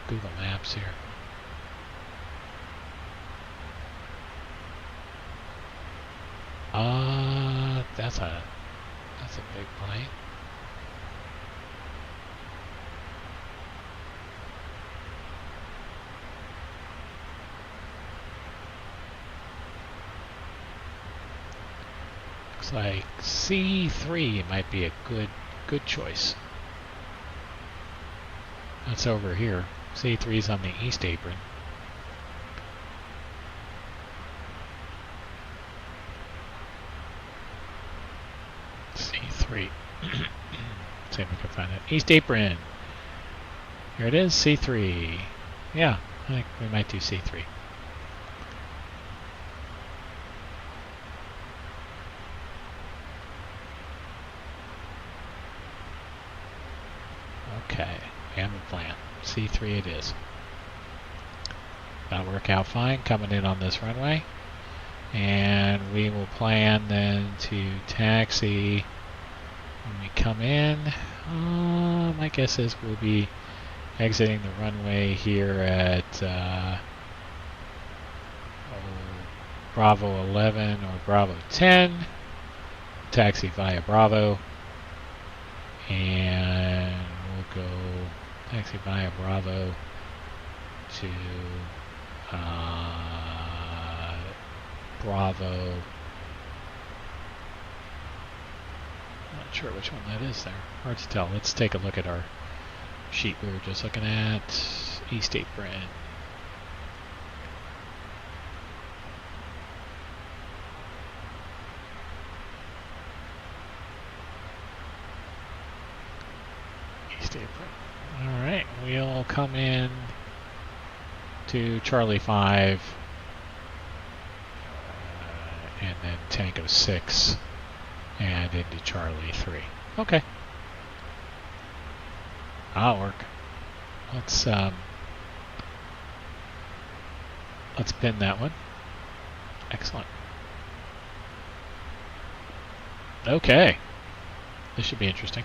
[SPEAKER 1] Google Maps here. That's a big plane. Looks like C3 might be a good choice. That's over here. C3's on the east apron. C3. See if we can find it. East apron. Here it is, C3. Yeah, I think we might do C3. Okay, we have a plan. C3 it is. That'll work out fine coming in on this runway. And we will plan then to taxi when we come in. My guess is we'll be exiting the runway here at Bravo 11 or Bravo 10. Taxi via Bravo. And we'll go taxi via Bravo to Bravo. Not sure which one that is there. Hard to tell. Let's take a look at our sheet we were just looking at. East apron. East apron. Alright, we'll come in to Charlie 5 and then Tango 6 and into Charlie 3. Okay. That'll work. Let's pin that one. Excellent. Okay. This should be interesting.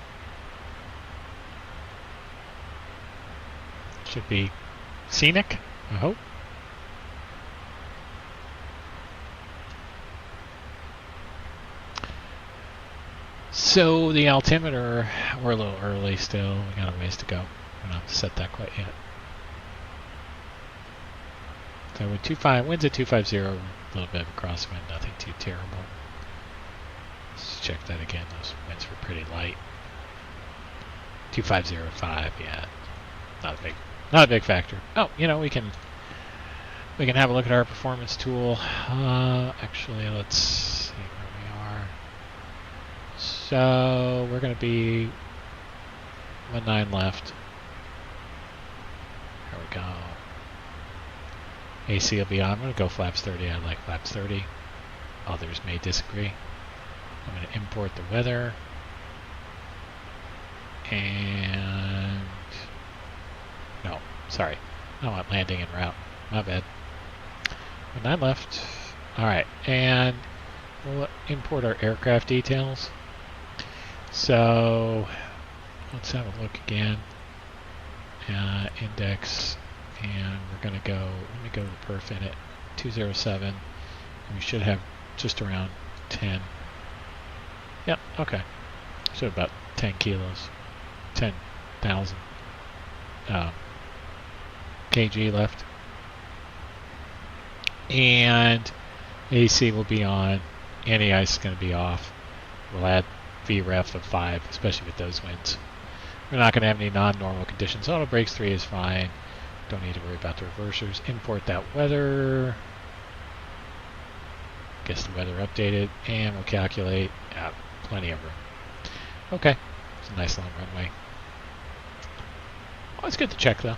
[SPEAKER 1] Should be scenic, I hope. So the altimeter, we're a little early still. We got a ways to go. We don't have to set that quite yet. So with 25, winds at 250, a little bit of a crosswind, nothing too terrible. Let's check that again. Those winds were pretty light. 2505, yeah, not a big factor. Oh, you know, we can have a look at our performance tool. Actually, let's see where we are. So we're going to be 19 left. There we go. AC will be on. I'm going to go flaps 30. I like flaps 30. Others may disagree. I'm going to import the weather. And no, sorry. I want landing en route. My bad. 9 left. Alright, and we'll import our aircraft details. So let's have a look again. Index, and we're going to go, let me go to the perf init 207. And we should have just around 10. Yep, okay. So about 10 kilos. 10,000 kg left, and AC will be on. Anti-ice is going to be off. We'll add VREF of 5, especially with those winds. We're not going to have any non-normal conditions. Auto brakes 3 is fine. Don't need to worry about the reversers. Import that weather. Guess the weather updated, and we'll calculate. Plenty of room. Okay, it's a nice long runway. Always good to check, though.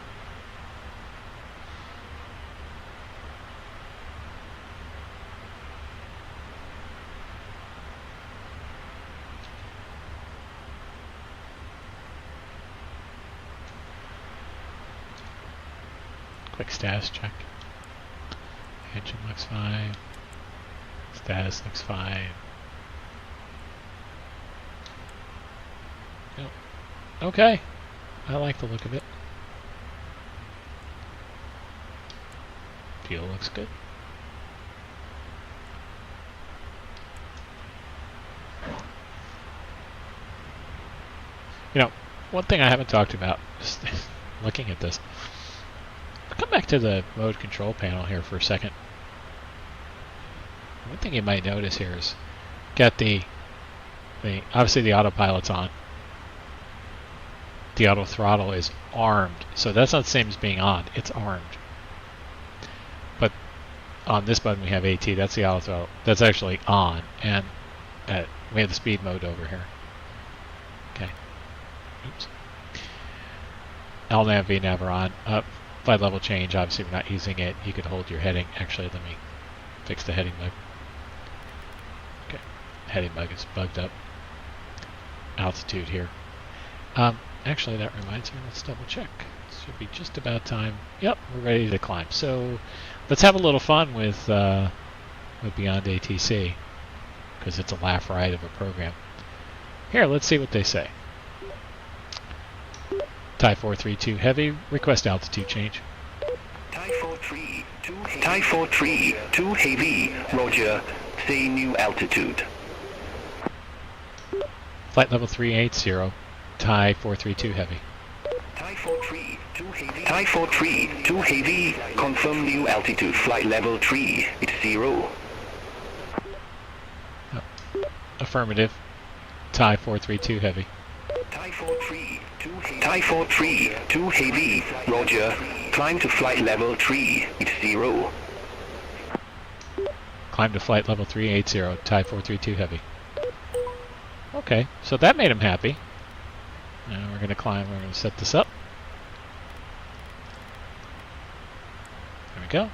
[SPEAKER 1] Quick status check. Engine looks fine. Status looks fine. Yep. Okay. I like the look of it. Fuel looks good. You know, one thing I haven't talked about, just looking at this. I'll come back to the mode control panel here for a second. One thing you might notice here is, got the obviously the autopilot's on. The auto throttle is armed, so that's not the same as being on. It's armed. But on this button we have AT. That's the auto throttle. That's actually on, and we have the speed mode over here. Okay. Oops. LNAV, VNAV are on. Flight level change. Obviously, we're not using it. You could hold your heading. Actually, let me fix the heading bug. Okay, heading bug is bugged up. Altitude here. Actually, that reminds me, let's double check. This should be just about time. Yep, we're ready to climb. So let's have a little fun with BeyondATC, because it's a laugh riot of a program. Here, let's see what they say. Thai 432 Heavy, request altitude change.
[SPEAKER 4] Thai 432 Heavy, roger, say new altitude.
[SPEAKER 1] Flight level 380, Thai 432 Heavy.
[SPEAKER 4] Thai 432 Heavy, confirm new altitude, flight level 380.
[SPEAKER 1] Affirmative, Thai 432 Heavy.
[SPEAKER 4] Thai 432 Heavy, roger, climb to flight level 380.
[SPEAKER 1] Climb to flight level 380, Thai 432 Heavy. Okay, so that made him happy. Now we're going to climb, we're going to set this up. There we go.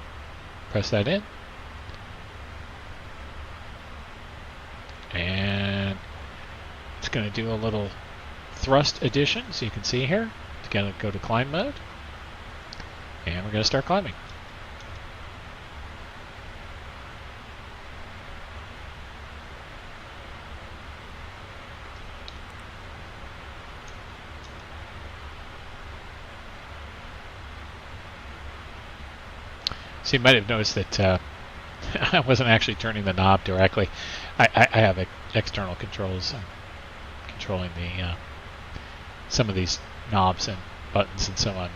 [SPEAKER 1] Press that in. And it's going to do a little thrust addition, so you can see here. It's going to go to climb mode. And we're going to start climbing. So you might have noticed that I wasn't actually turning the knob directly. I have external controls controlling the some of these knobs and buttons and so on.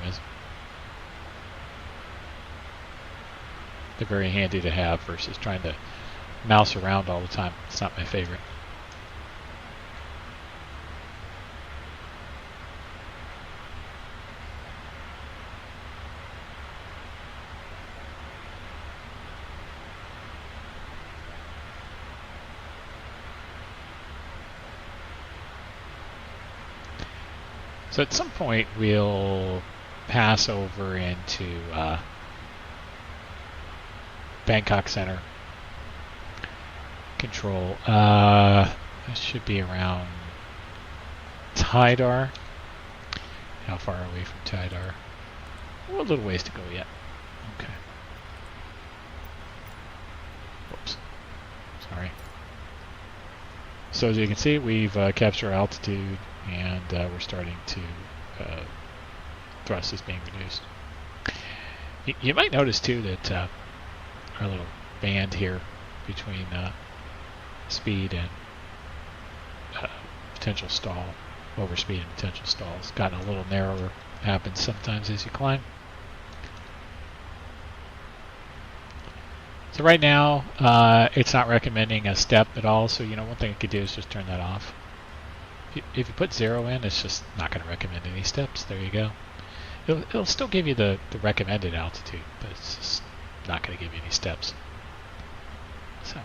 [SPEAKER 1] They're very handy to have versus trying to mouse around all the time. It's not my favorite. So at some point we'll pass over into Bangkok Center control. This should be around Tidar. How far are we from Tidar? Well, a little ways to go yet. Okay. Whoops. Sorry. So as you can see, we've captured altitude, and we're starting to thrust is being reduced. You might notice too that our little band here between speed and potential stall, overspeed and potential stall, has gotten a little narrower. Happens sometimes as you climb. So right now, it's not recommending a step at all. So one thing you could do is just turn that off. If you put 0 in, it's just not going to recommend any steps. There you go. It'll still give you the recommended altitude, but it's just not going to give you any steps. So,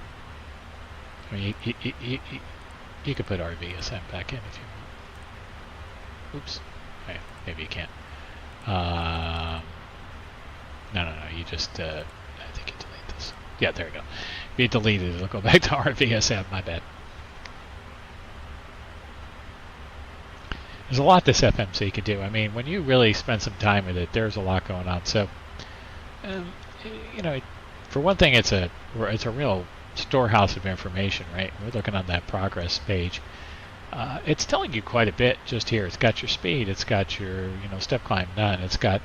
[SPEAKER 1] I mean, you could put RVSM back in if you want. Oops. Okay, maybe you can't. No. You just, I think you delete this. Yeah, there you go. If you delete it, it'll go back to RVSM. My bad. There's a lot this FMC could do. I mean, when you really spend some time with it, there's a lot going on. So, for one thing, it's a real storehouse of information, right? We're looking on that progress page. It's telling you quite a bit just here. It's got your speed. It's got your step climb done. It's got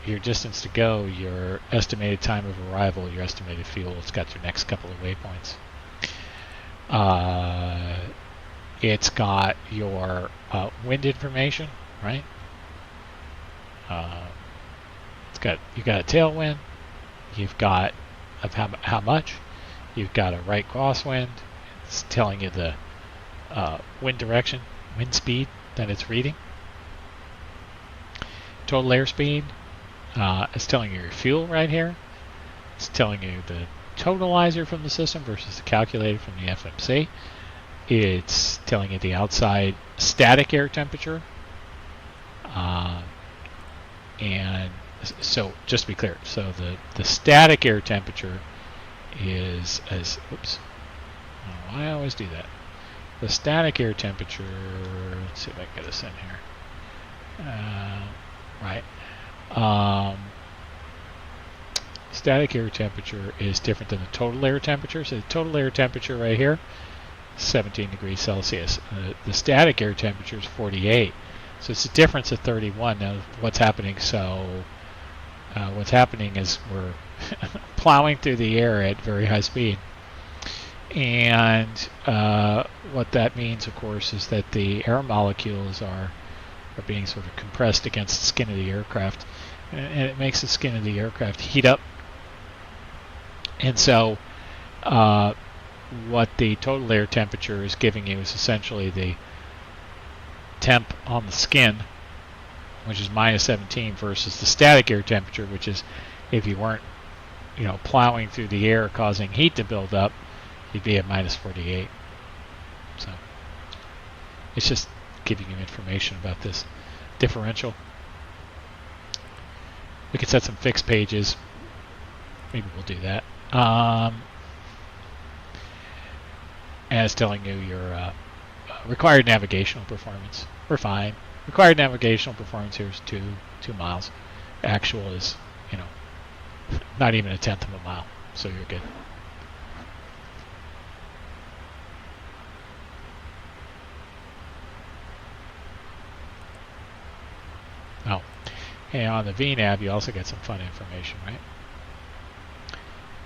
[SPEAKER 1] your distance to go, your estimated time of arrival, your estimated fuel. It's got your next couple of waypoints. It's got your wind information, right? You've got a tailwind. You've got how much. You've got a right crosswind. It's telling you the wind direction, wind speed that it's reading. Total airspeed. It's telling you your fuel right here. It's telling you the totalizer from the system versus the calculator from the FMC. It's telling you the outside static air temperature. And so just to be clear, so the static air temperature is oops. I don't know why I always do that. The static air temperature, let's see if I can get this in here. Right. Static air temperature is different than the total air temperature. So the total air temperature right here, 17 degrees Celsius. The static air temperature is 48. So it's a difference of 31. Now what's happening? So what's happening is we're plowing through the air at very high speed. And what that means, of course, is that the air molecules are being sort of compressed against the skin of the aircraft. And it makes the skin of the aircraft heat up. And so what the total air temperature is giving you is essentially the temp on the skin, which is minus 17, versus the static air temperature, which is if you weren't plowing through the air causing heat to build up, you'd be at minus 48. So it's just giving you information about this differential. We could set some fixed pages. Maybe we'll do that. And it's telling you your required navigational performance. We're fine. Required navigational performance here is 2 miles. Actual is, not even 1/10 of a mile. So you're good. Oh, and on the VNAV, you also get some fun information, right?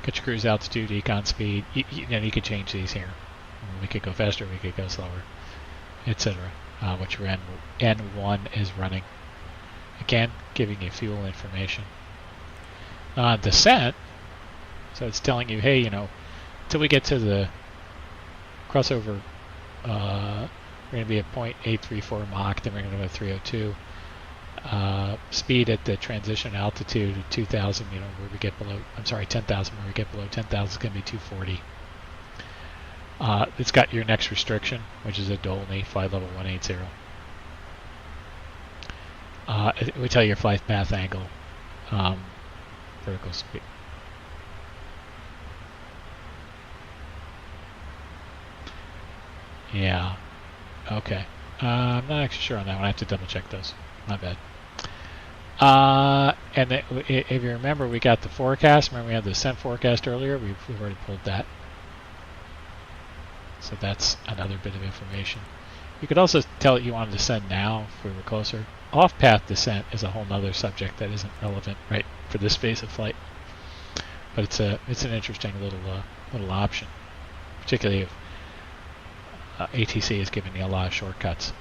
[SPEAKER 1] Get your cruise altitude, econ speed. You could change these here. We could go faster, we could go slower, etc. What your N1 is running. Again, giving you fuel information. Descent, so it's telling you, hey, until we get to the crossover, we're going to be at 0.834 Mach, then we're going to go to 302. Speed at the transition altitude of 2,000, where we get below, 10,000, where we get below 10,000 is going to be 240. It's got your next restriction, which is a Dolny, flight level 180. It will tell you your flight path angle, vertical speed. Yeah, okay. I'm not actually sure on that one. I have to double check those. My bad. And if you remember, we got the forecast. Remember we had the descent forecast earlier? We've already pulled that. So that's another bit of information. You could also tell it you want to descend now if we were closer. Off-path descent is a whole other subject that isn't relevant right for this phase of flight. But it's an interesting little option, particularly if ATC is giving you a lot of shortcuts.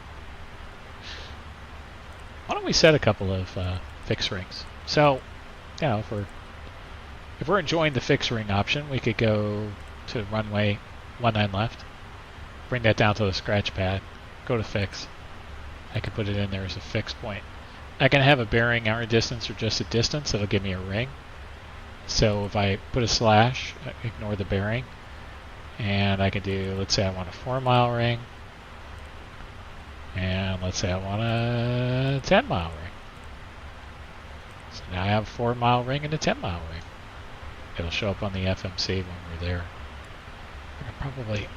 [SPEAKER 1] Why don't we set a couple of fixed rings? So, if we're enjoying the fixed ring option, we could go to runway 19 left, bring that down to the scratch pad, go to fix. I can put it in there as a fixed point. I can have a bearing, hour distance, or just a distance. That'll give me a ring. So if I put a slash, ignore the bearing, and I can do, let's say I want a 4-mile ring, and let's say I want a 10-mile ring. So now I have a 4-mile ring and a 10-mile ring. It'll show up on the FMC when we're there. I can probably,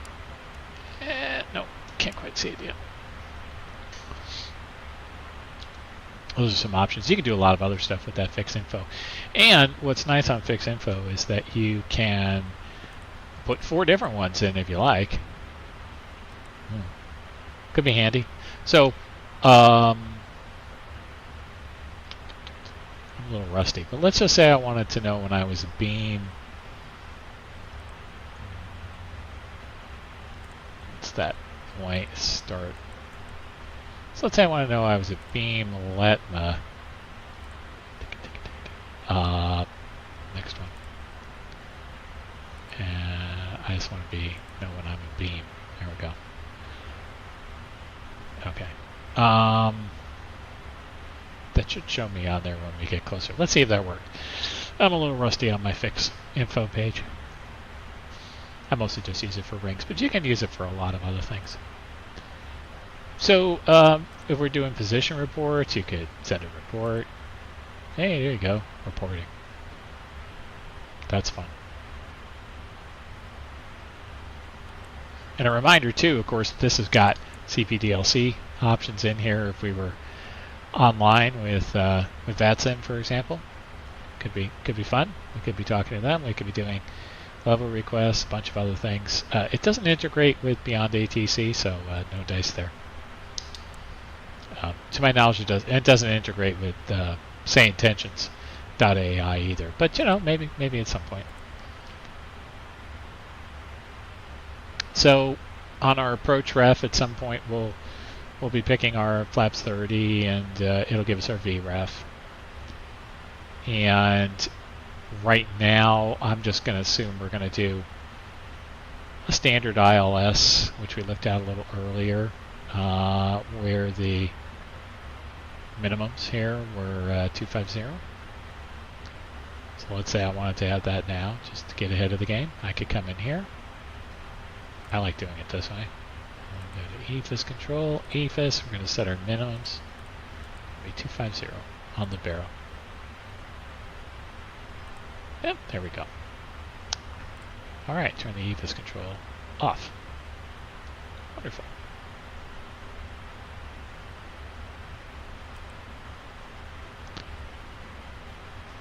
[SPEAKER 1] no, can't quite see it yet. Those are some options. You can do a lot of other stuff with that fixed info. And what's nice on fixed info is that you can put 4 different ones in if you like. Could be handy. So, I'm a little rusty, but let's just say I wanted to know when I was beam. What's that point start? So let's say I want to know I was at beam Letma. Next one. And I just want to know when I'm at beam. There we go. Okay. That should show me on there when we get closer. Let's see if that worked. I'm a little rusty on my fix info page. I mostly just use it for rings, but you can use it for a lot of other things. So if we're doing position reports, you could send a report. Hey, there you go, reporting. That's fun. And a reminder too, of course, this has got CPDLC options in here. If we were online with VATSIM, for example, could be fun. We could be talking to them. We could be doing level requests, a bunch of other things. It doesn't integrate with BeyondATC, so no dice there. To my knowledge, it does. And it doesn't integrate with Say Intentions.ai either. But maybe at some point. So on our approach ref, at some point we'll be picking our flaps 30, and it'll give us our VREF. And right now, I'm just going to assume we're going to do a standard ILS, which we looked at a little earlier, where the minimums here were 250. So let's say I wanted to have that now, just to get ahead of the game. I could come in here. I like doing it this way. We'll go to EFIS control, EFIS. We're going to set our minimums. It'll be 250 on the barrel. Yep, there we go. All right, turn the EFIS control off. Wonderful.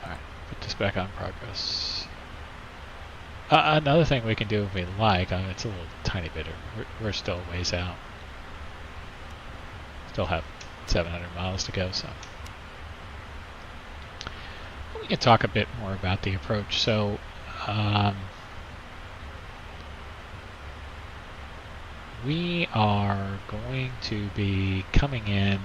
[SPEAKER 1] All right, put this back on progress. Another thing we can do if we like, it's a little tiny bit, we're still a ways out. Still have 700 miles to go, so. We can talk a bit more about the approach. So We are going to be coming in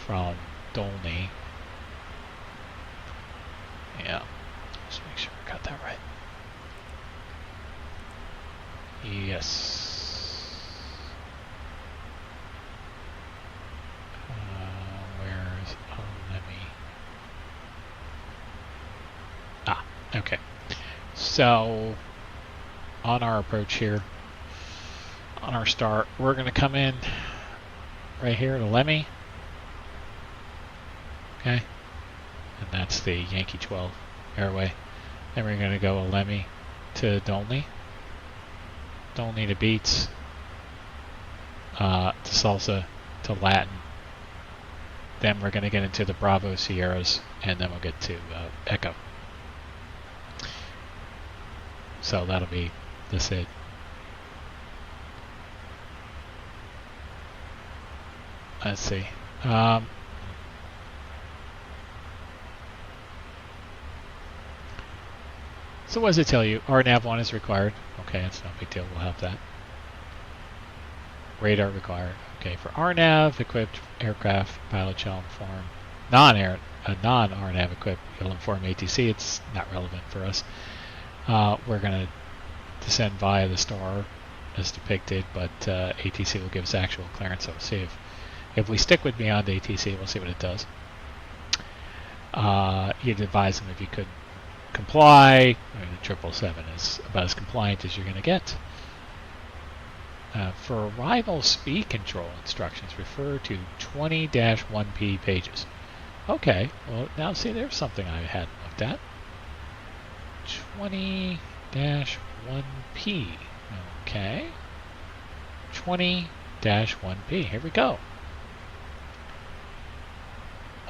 [SPEAKER 1] from Dolny. Yeah, just make sure I got that right. Yes. Where's Lemmy? Ah, okay. So, on our approach here, on our start, we're going to come in right here to Lemmy. Okay. And that's the Yankee 12 airway. Then we're going to go Lemmy to Dolny. Dolny to Beats. To Salsa to Latin. Then we're going to get into the Bravo Sierras, and then we'll get to Echo. So that'll be the SID. Let's see. So what does it tell you? RNAV 1 is required. Okay, it's no big deal. We'll have that. Radar required. Okay, for RNAV equipped aircraft, pilot shall inform non-RNAV equipped, you'll inform ATC. It's not relevant for us. We're going to descend via the star as depicted, but ATC will give us actual clearance. So we'll see if we stick with BeyondATC, we'll see what it does. You'd advise them if you could comply. I mean, the 777 is about as compliant as you're going to get. For arrival speed control instructions, refer to 20-1P pages. Okay, well now see, there's something I hadn't looked at. 20-1P. Okay. 20-1P. Here we go.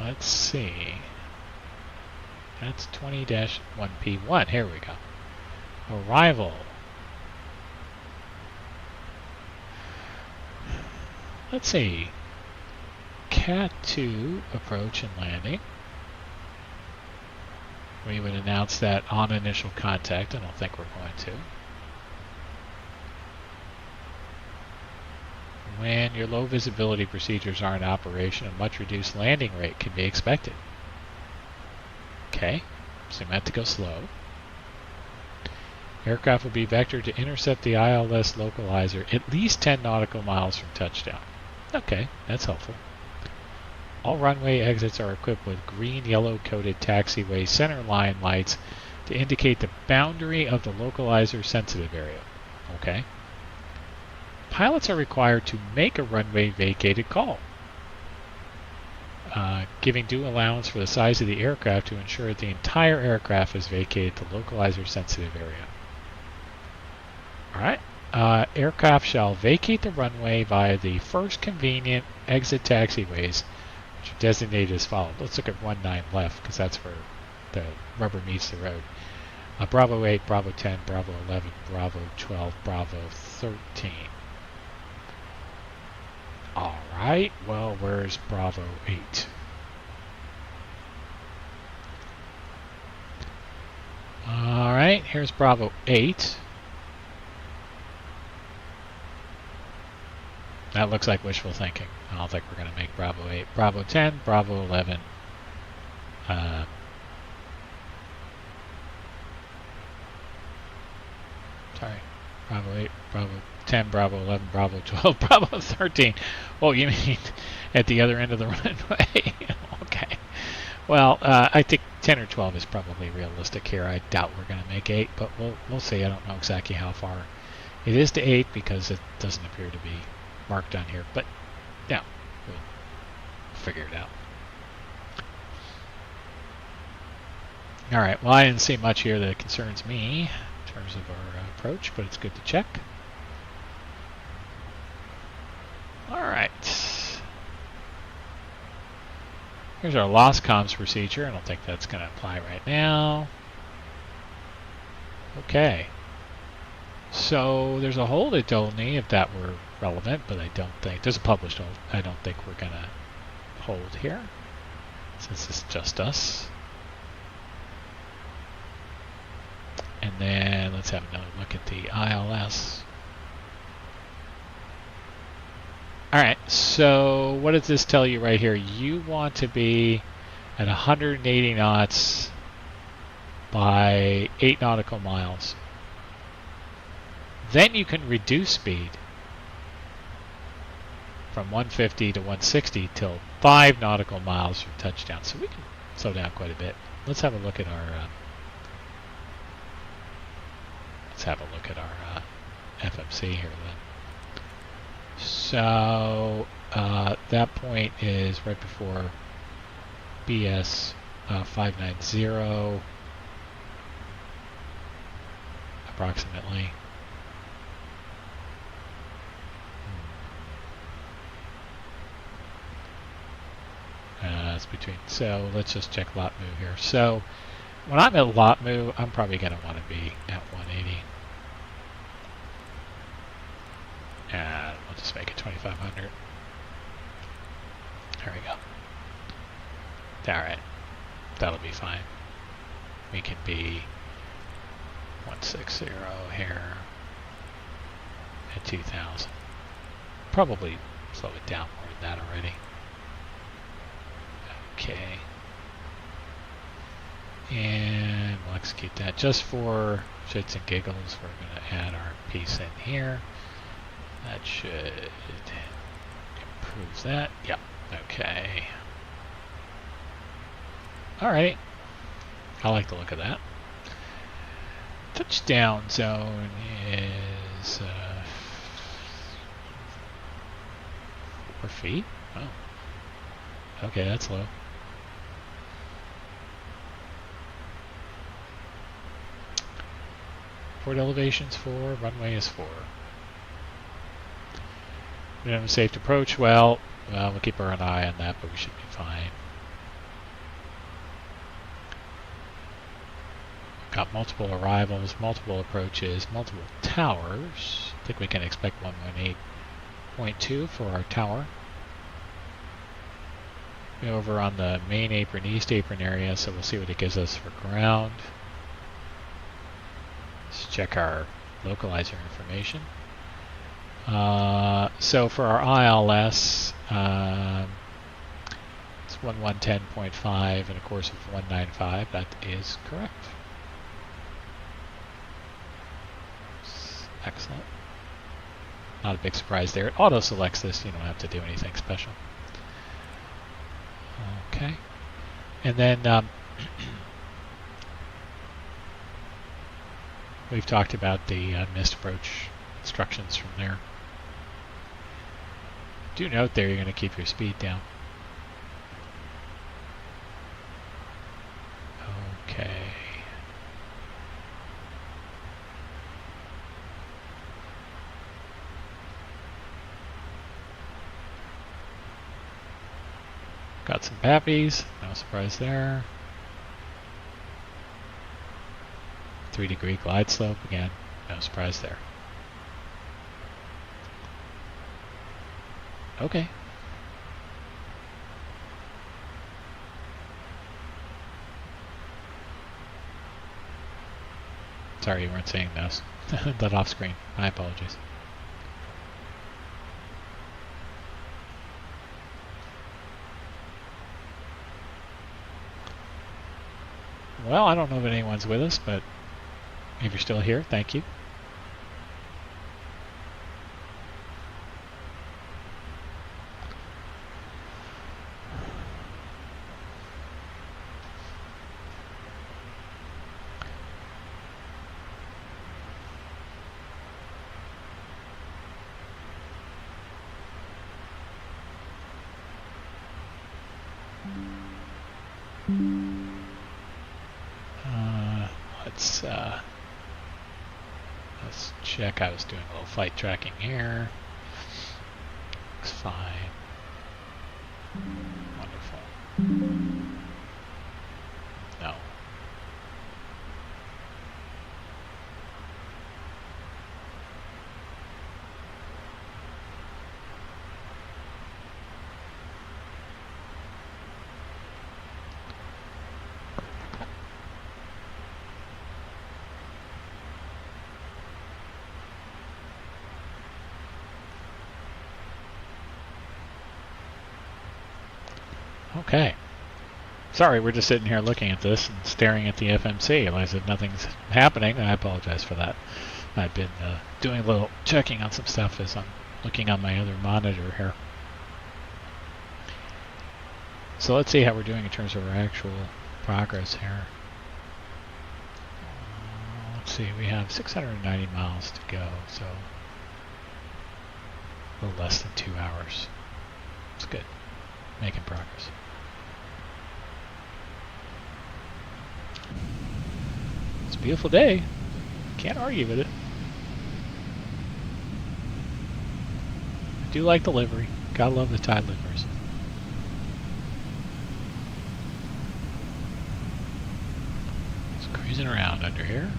[SPEAKER 1] Let's see. That's 20-1P1. Here we go. Arrival. Let's see. Cat 2 approach and landing. We would announce that on initial contact. I don't think we're going to. When your low visibility procedures are in operation, a much reduced landing rate can be expected. Okay, so you meant to go slow. Aircraft will be vectored to intercept the ILS localizer at least 10 nautical miles from touchdown. Okay, that's helpful. All runway exits are equipped with green, yellow-coated taxiway center line lights to indicate the boundary of the localizer sensitive area. Okay. Pilots are required to make a runway vacated call, giving due allowance for the size of the aircraft to ensure that the entire aircraft is vacated to localizer sensitive area. Alright. Aircraft shall vacate the runway via the first convenient exit taxiways, which are designated as follows. Let's look at 19 left, because that's where the rubber meets the road. Bravo 8, Bravo 10, Bravo 11, Bravo 12, Bravo 13. Alright, well, where's Bravo 8? Alright, here's Bravo 8. That looks like wishful thinking. I don't think we're going to make Bravo 8. Bravo 10, Bravo 11. Sorry. Bravo 8, Bravo 10, Bravo 11, Bravo 12, Bravo 13. Oh, you mean at the other end of the runway? Okay. Well, I think 10 or 12 is probably realistic here. I doubt we're going to make 8, but we'll see. I don't know exactly how far it is to 8 because it doesn't appear to be marked on here, but yeah, we'll figure it out. Alright, well, I didn't see much here that concerns me in terms of our approach, but it's good to check. Alright. Here's our lost comms procedure. I don't think that's going to apply right now. Okay. So there's a hold at Dolny if that were relevant, but I don't think there's a published hold. I don't think we're going to hold here. since it's just us. And then let's have another look at the ILS. Alright, so what does this tell you right here? You want to be at 180 knots by 8 nautical miles. Then you can reduce speed from 150 to 160 till 5 nautical miles from touchdown. So we can slow down quite a bit. Let's have a look at our FMC here then. So that point is right before BS 590 approximately. It's between. So let's just check lot move here. So when I'm at lot move, I'm probably going to want to be at 180. And we'll just make it 2500. There we go. Alright. That'll be fine. We can be 160 here at 2000. Probably slow it down more than that already. Okay. And we'll execute that just for shits and giggles. We're going to add our piece in here. That should improve that. Yep. Okay. Alright. I like the look of that. Touchdown zone is 4 feet. Oh. Okay, that's low. Port elevation's 4, runway is 4. Minimum safe approach, well, we'll keep our eye on that, but we should be fine. Got multiple arrivals, multiple approaches, multiple towers. I think we can expect 118.2 for our tower. We're over on the main apron, east apron area, so we'll see what it gives us for ground. Let's check our localizer information. So for our ILS, it's 1110.5 and a course of 195. That is correct. Excellent. Not a big surprise there. It auto selects this. You don't have to do anything special. Okay. And then we've talked about the missed approach instructions from there. Do note there you're going to keep your speed down. Okay. Got some pappies, no surprise there. 3-degree glide slope, again, no surprise there. Okay. Sorry you weren't seeing those. That off screen. My apologies. Well, I don't know if anyone's with us, but if you're still here, thank you. Let's check. I was doing a little flight tracking here. Looks fine. Wonderful. No. Okay. Sorry, we're just sitting here looking at this and staring at the FMC. Like I said, nothing's happening. I apologize for that. I've been doing a little checking on some stuff as I'm looking on my other monitor here. So let's see how we're doing in terms of our actual progress here. Let's see, we have 690 miles to go, so a little less than 2 hours. It's good. Making progress. It's a beautiful day. Can't argue with it. I do like the livery. Gotta love the Tide liveries. Just cruising around under here.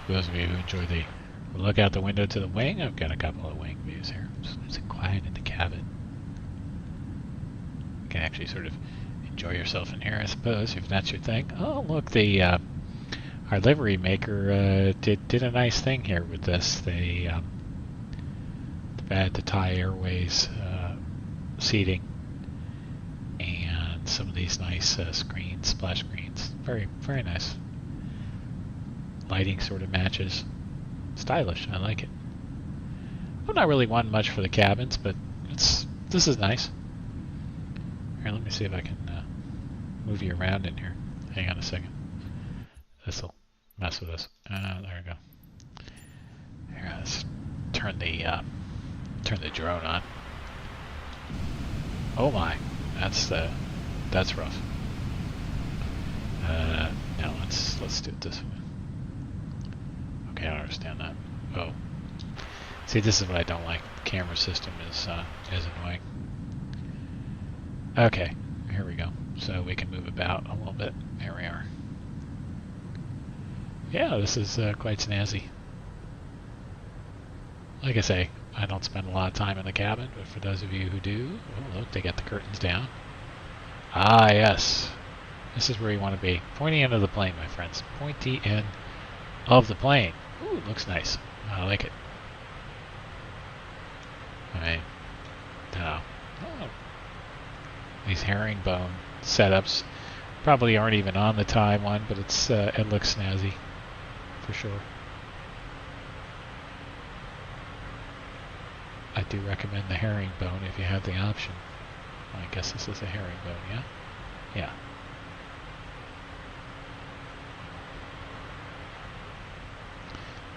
[SPEAKER 1] For those of you who enjoy the look out the window to the wing, I've got a couple of wing views here. Just quiet in the cabin. You can actually sort of enjoy yourself in here, I suppose, if that's your thing. Oh, look, the our livery maker did a nice thing here with this. They had the Thai Airways seating and some of these nice screens, splash screens. Very, very nice. Lighting sort of matches. Stylish, I like it. I'm not really one much for the cabins, but this is nice. Here, let me see if I can move you around in here. Hang on a second. This'll mess with us. There we go. Here, let's turn the drone on. Oh my, that's rough. Now let's do it this way. I don't understand that. Oh. See, this is what I don't like. The camera system is annoying. Okay, here we go. So we can move about a little bit. There we are. Yeah, this is quite snazzy. Like I say, I don't spend a lot of time in the cabin, but for those of you who do, oh look, they got the curtains down. Ah, yes. This is where you want to be. Pointy end of the plane, my friends. Pointy end of the plane. Ooh, it looks nice. I like it. I don't know. Oh. These herringbone setups probably aren't even on the Thai one, but it looks snazzy for sure. I do recommend the herringbone if you have the option. Well, I guess this is a herringbone, yeah? Yeah.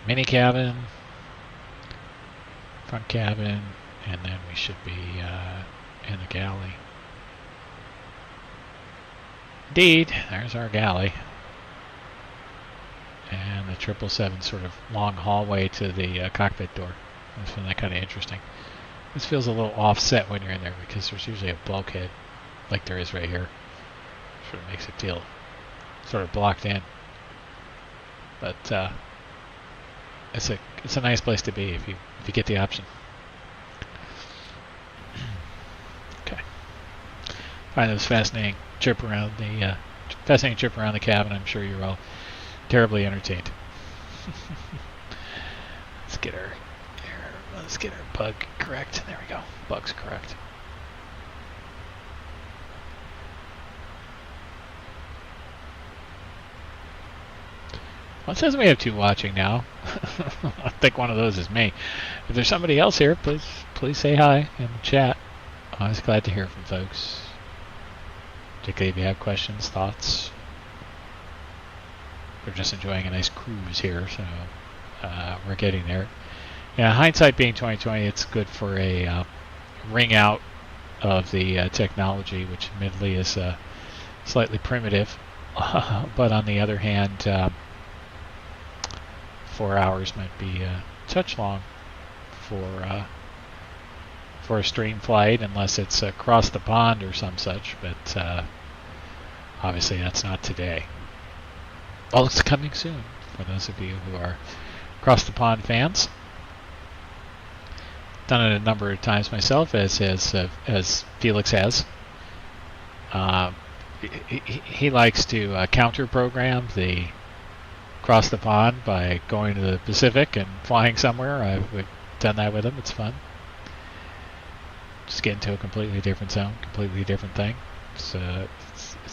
[SPEAKER 1] Mini cabin, front cabin, and then we should be in the galley. Indeed, there's our galley. And the 777 sort of long hallway to the cockpit door. I find that kind of interesting. This feels a little offset when you're in there because there's usually a bulkhead, like there is right here. Sort of makes it feel sort of blocked in. But it's a nice place to be if you get the option. Okay. Find this fascinating trip around the cabin. I'm sure you're all terribly entertained. Let's get our bug correct. There we go. Bug's correct. Well, it says we have 2 watching now. I think one of those is me. If there's somebody else here, please say hi in the chat. Always glad to hear from folks. Particularly if you have questions, thoughts. We're just enjoying a nice cruise here, so we're getting there. Yeah, hindsight being 2020, it's good for a ring out of the technology, which admittedly is slightly primitive. But on the other hand, 4 hours might be a touch long for a stream flight, unless it's across the pond or some such. But obviously, that's not today. Well, it's coming soon for those of you who are across the pond fans. done it a number of times myself, as Felix has. He likes to counter program the cross the pond by going to the Pacific and flying somewhere. We've done that with him. It's fun. Just get into a completely different zone, completely different thing. It's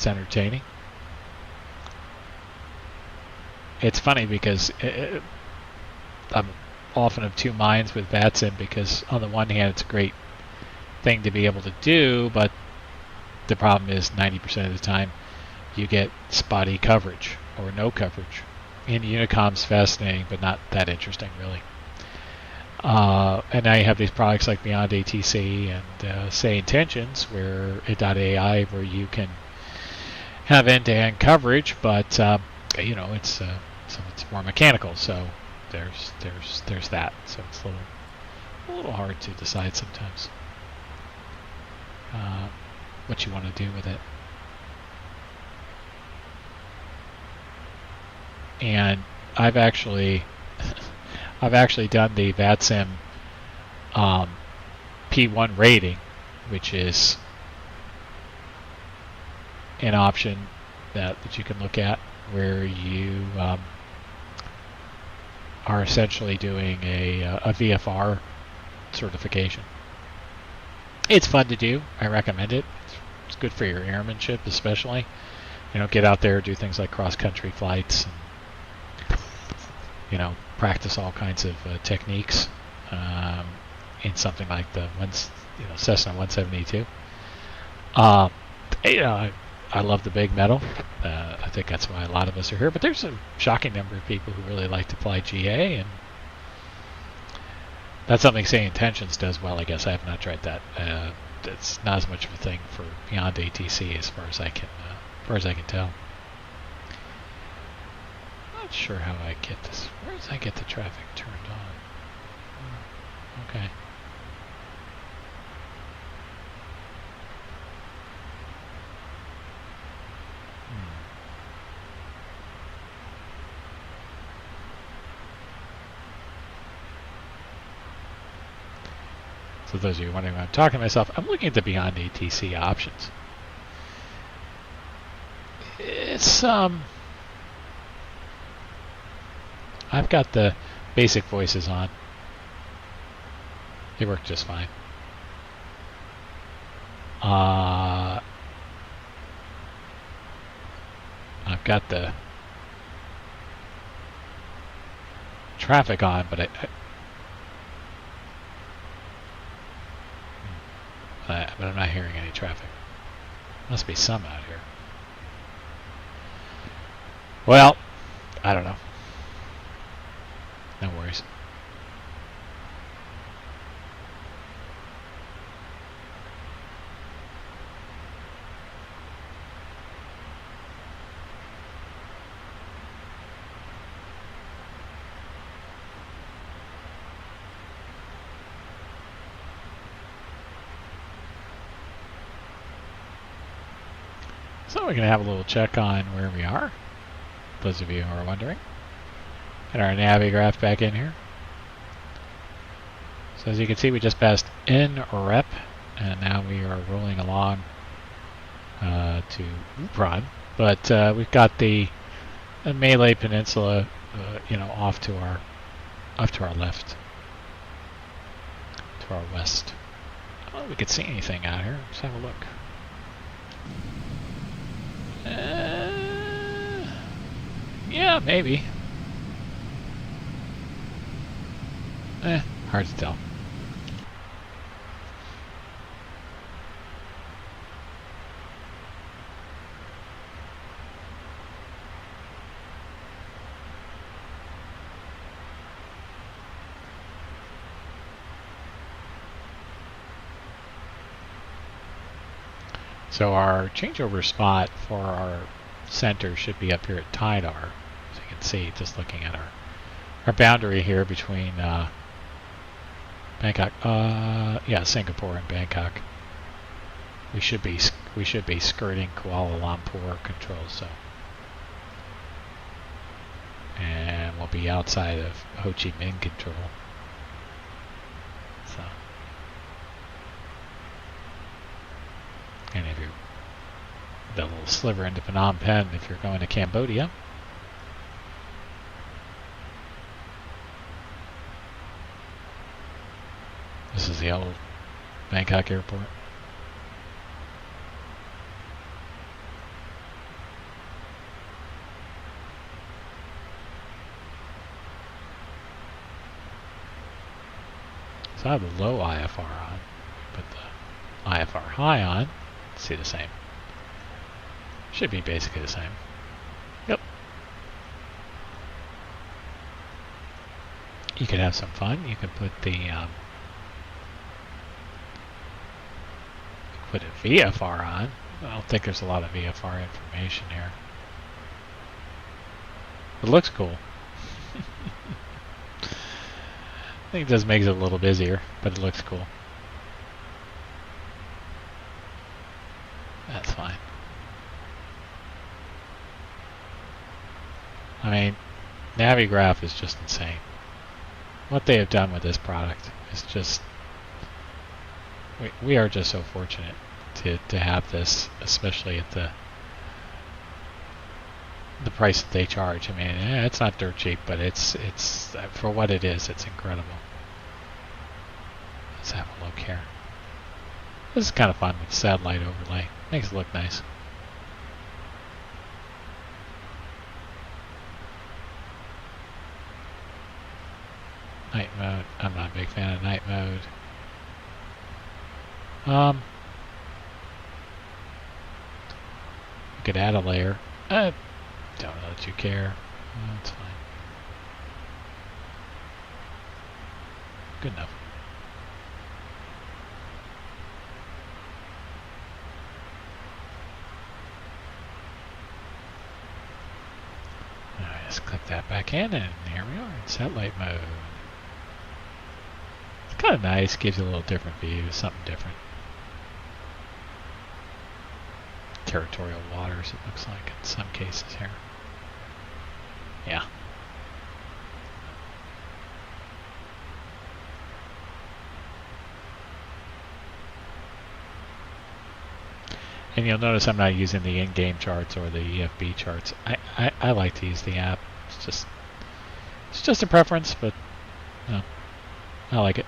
[SPEAKER 1] entertaining. It's funny because I'm often of two minds with VATSIM, because on the one hand it's a great thing to be able to do, but the problem is 90% of the time you get spotty coverage or no coverage. And Unicom's fascinating, but not that interesting really. And now you have these products like BeyondATC and say Intentions, where .ai, where you can have end-to-end coverage, but it's more mechanical. So there's that. So it's a little hard to decide sometimes what you want to do with it. And I've actually done the VATSIM P1 rating, which is an option that you can look at, where you are essentially doing a VFR certification. It's fun to do. I recommend it. It's good for your airmanship, especially. Get out there, do things like cross-country flights, and practice all kinds of techniques in something like the Cessna 172. I love the big metal. I think that's why a lot of us are here. But there's a shocking number of people who really like to fly GA, and that's something Say Intentions does well. I guess I have not tried that. It's not as much of a thing for BeyondATC as far as I can tell. Not sure how I get this. Where does I get the traffic turned on? Okay. So those of you wondering why I'm talking to myself, I'm looking at the BeyondATC options. It's I've got the basic voices on. They work just fine. I've got the traffic on, but but I'm not hearing any traffic. Must be some out here. Well, I don't know. No worries. So we're going to have a little check on where we are, those of you who are wondering. Get our Navigraph back in here. So as you can see, we just passed NREP, and now we are rolling along to Upron. But we've got the Malay Peninsula, off to our left, to our west. I don't know if we could see anything out here. Let's have a look. Yeah, maybe. Hard to tell. So our changeover spot for our center should be up here at Tidar. As you can see, just looking at our boundary here between Bangkok, Singapore and Bangkok. We should be skirting Kuala Lumpur control zone, and we'll be outside of Ho Chi Minh control. So the little sliver into Phnom Penh if you're going to Cambodia. This is the old Bangkok airport. So I have the low IFR on, put the IFR high on, see the same. Should be basically the same. Yep. You could have some fun. You could put the put a VFR on. I don't think there's a lot of VFR information here. It looks cool. I think it does make it a little busier, but it looks cool. That's fine. I mean, Navigraph is just insane. What they have done with this product is just... We are just so fortunate to have this, especially at the price that they charge. I mean, it's not dirt cheap, but it's for what it is, it's incredible. Let's have a look here. This is kind of fun with the satellite overlay. Makes it look nice. Night mode. I'm not a big fan of night mode. You could add a layer. I don't know that you care. That's fine. Good enough. Alright, let's click that back in, and here we are in satellite mode. It's kind of nice, gives you a little different view, something different. Territorial waters, it looks like in some cases here. Yeah. And you'll notice I'm not using the in-game charts or the EFB charts. I like to use the app. It's just a preference, but you know, I like it.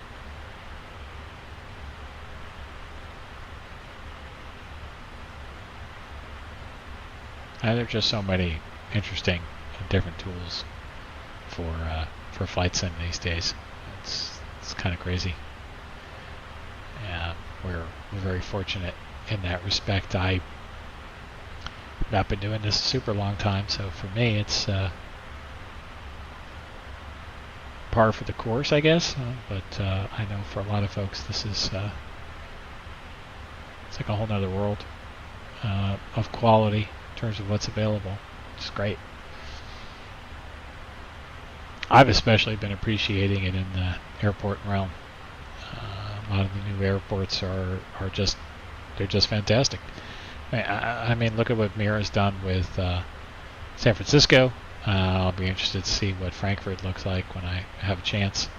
[SPEAKER 1] And there are just so many interesting and different tools for flight sim these days. It's kind of crazy. We're very fortunate in that respect. I've not been doing this a super long time, so for me it's par for the course, I guess. But I know for a lot of folks this is it's like a whole nother world of quality in terms of what's available. It's great. I've especially been appreciating it in the airport realm. A lot of the new airports are just fantastic. I mean, look at what Mira's done with San Francisco. I'll be interested to see what Frankfurt looks like when I have a chance.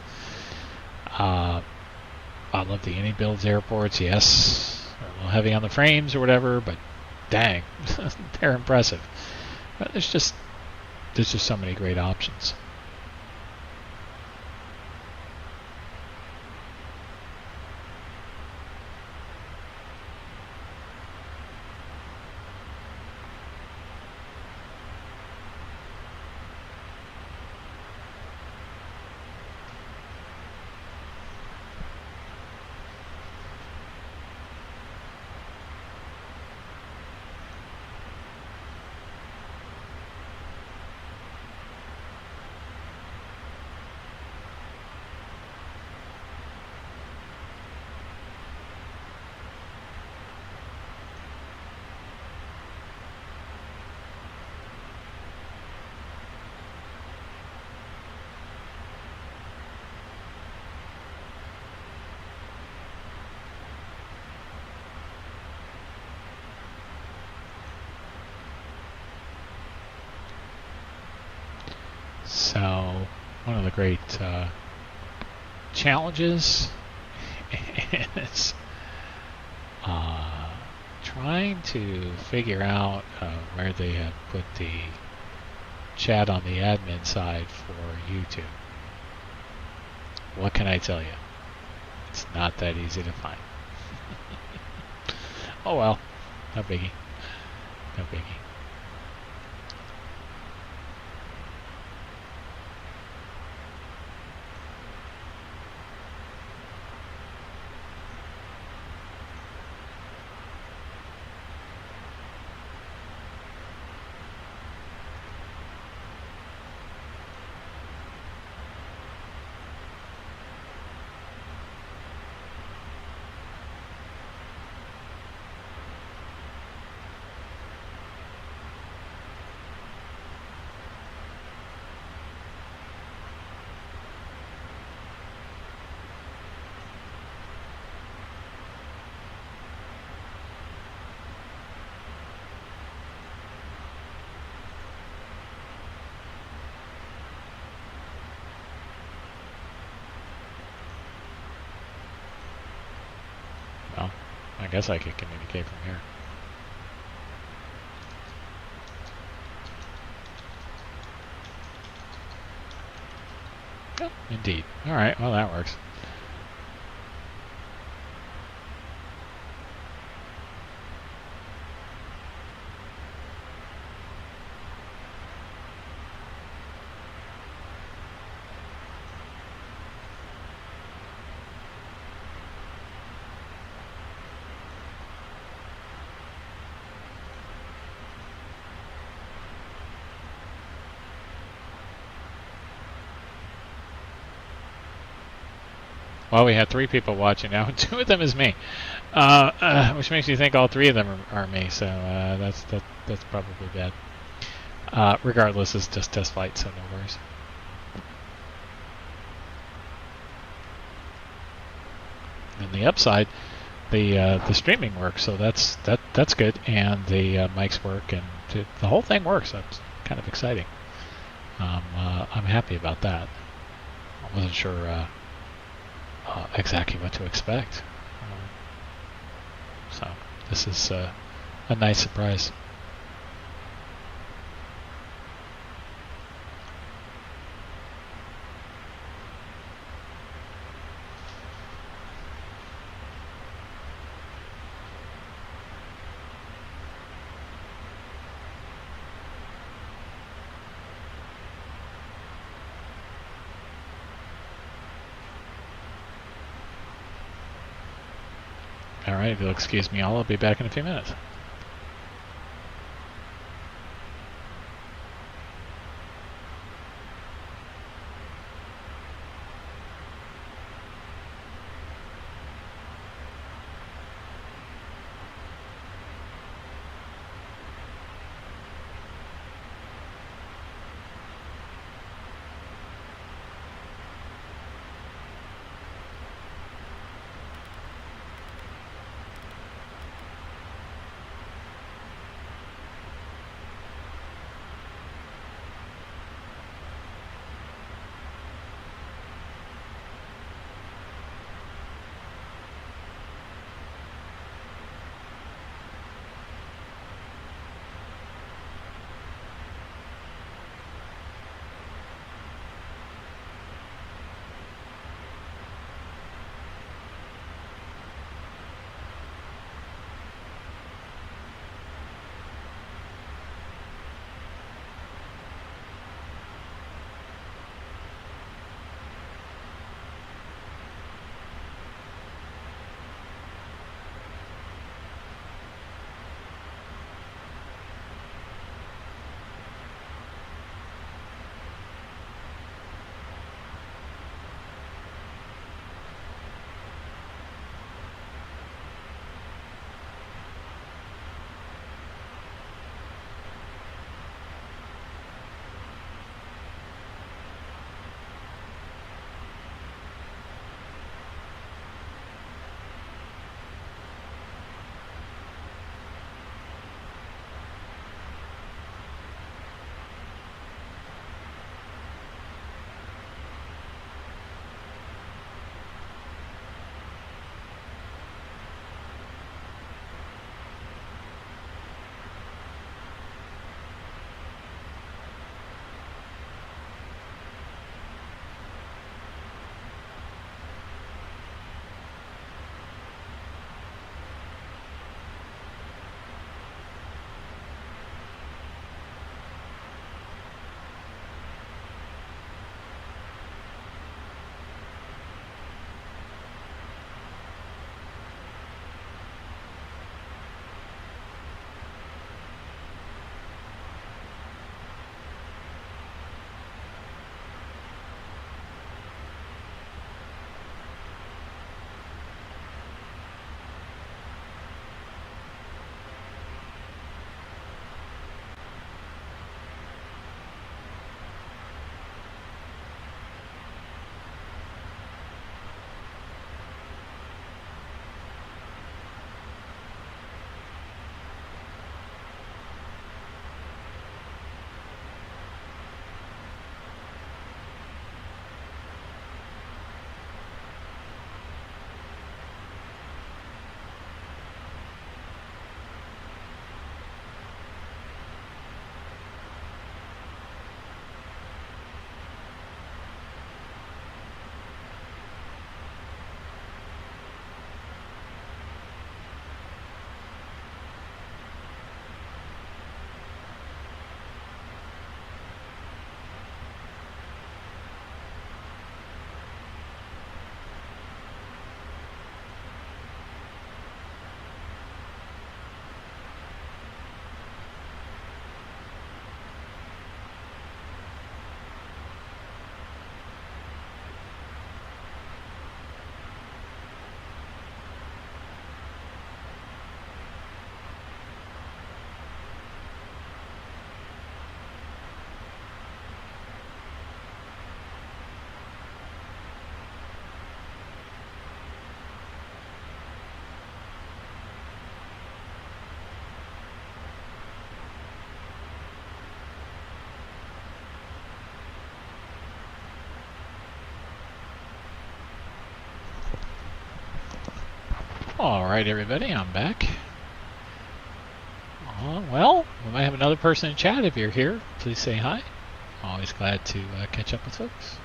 [SPEAKER 1] I love the any-builds airports. Yes, they're a little heavy on the frames or whatever, but dang, they're impressive. But there's just so many great options. So, one of the great challenges is try trying to figure out where they have put the chat on the admin side for YouTube. What can I tell you? It's not that easy to find. Oh well, no biggie. No biggie. Well, I guess I could communicate from here. Oh, indeed. Alright, well that works. Well, we had 3 people watching now, and 2 of them is me, which makes you think all 3 of them are me. So that's probably bad. Regardless, it's just test flight, so no worries. And the upside, the streaming works, so that's good, and the mics work, and the whole thing works. That's kind of exciting. I'm happy about that. I wasn't sure. Exactly what to expect. So this is a nice surprise. Alright, if you'll excuse me all, I'll be back in a few minutes. All right, everybody, I'm back. Well, we might have another person in chat. If you're here, please say hi. Always glad to catch up with folks.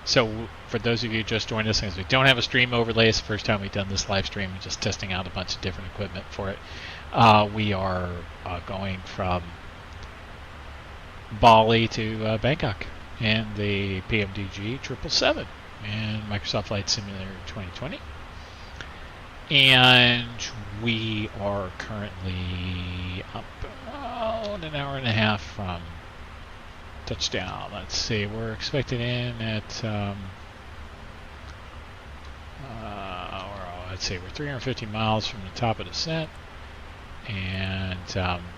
[SPEAKER 1] So, for those of you who just joined us, since we don't have a stream overlay, it's the first time we've done this live stream. We're just testing out a bunch of different equipment for it. We are going from Bali to Bangkok in the PMDG 777 and Microsoft Flight Simulator 2020. And we are currently about an hour and a half from touchdown. Let's see, we're expected in at let's see, we're 350 miles from the top of the descent, and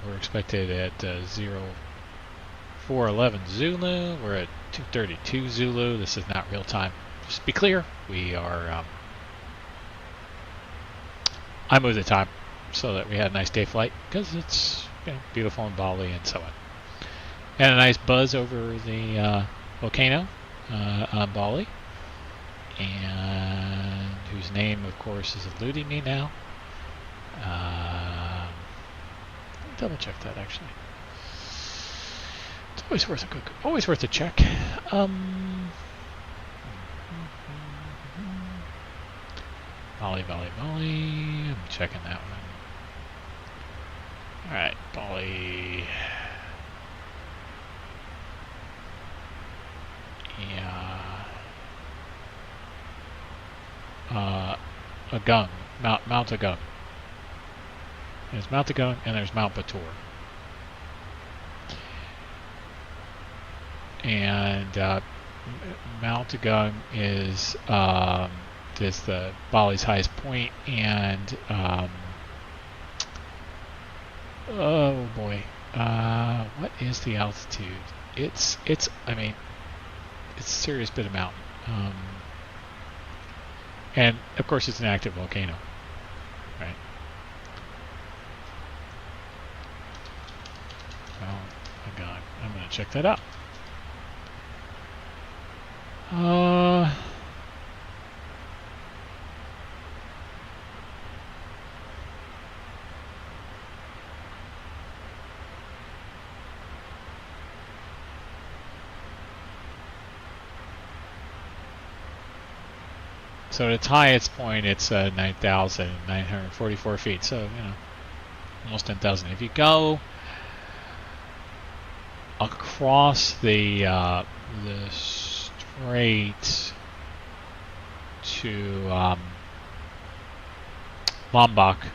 [SPEAKER 1] we're expected at 0411 Zulu. We're at 232 Zulu. This is not real time. Just to be clear, we are I moved the time so that we had a nice day flight because it's beautiful in Bali and so on. And a nice buzz over the volcano on Bali, and whose name, of course, is eluding me now. Double check that actually. It's always worth a check. Bali. I'm checking that one. All right, Bali. Yeah. Agung, Mount Agung. There's Mount Agung and there's Mount Batur. And Mount Agung is the Bali's highest point, and oh boy, what is the altitude? It's I mean, it's a serious bit of mountain, and of course it's an active volcano, right? Oh my God, I'm gonna check that out. So at its highest point, it's 9,944 feet. So, almost 10,000. If you go across the strait to Lombok,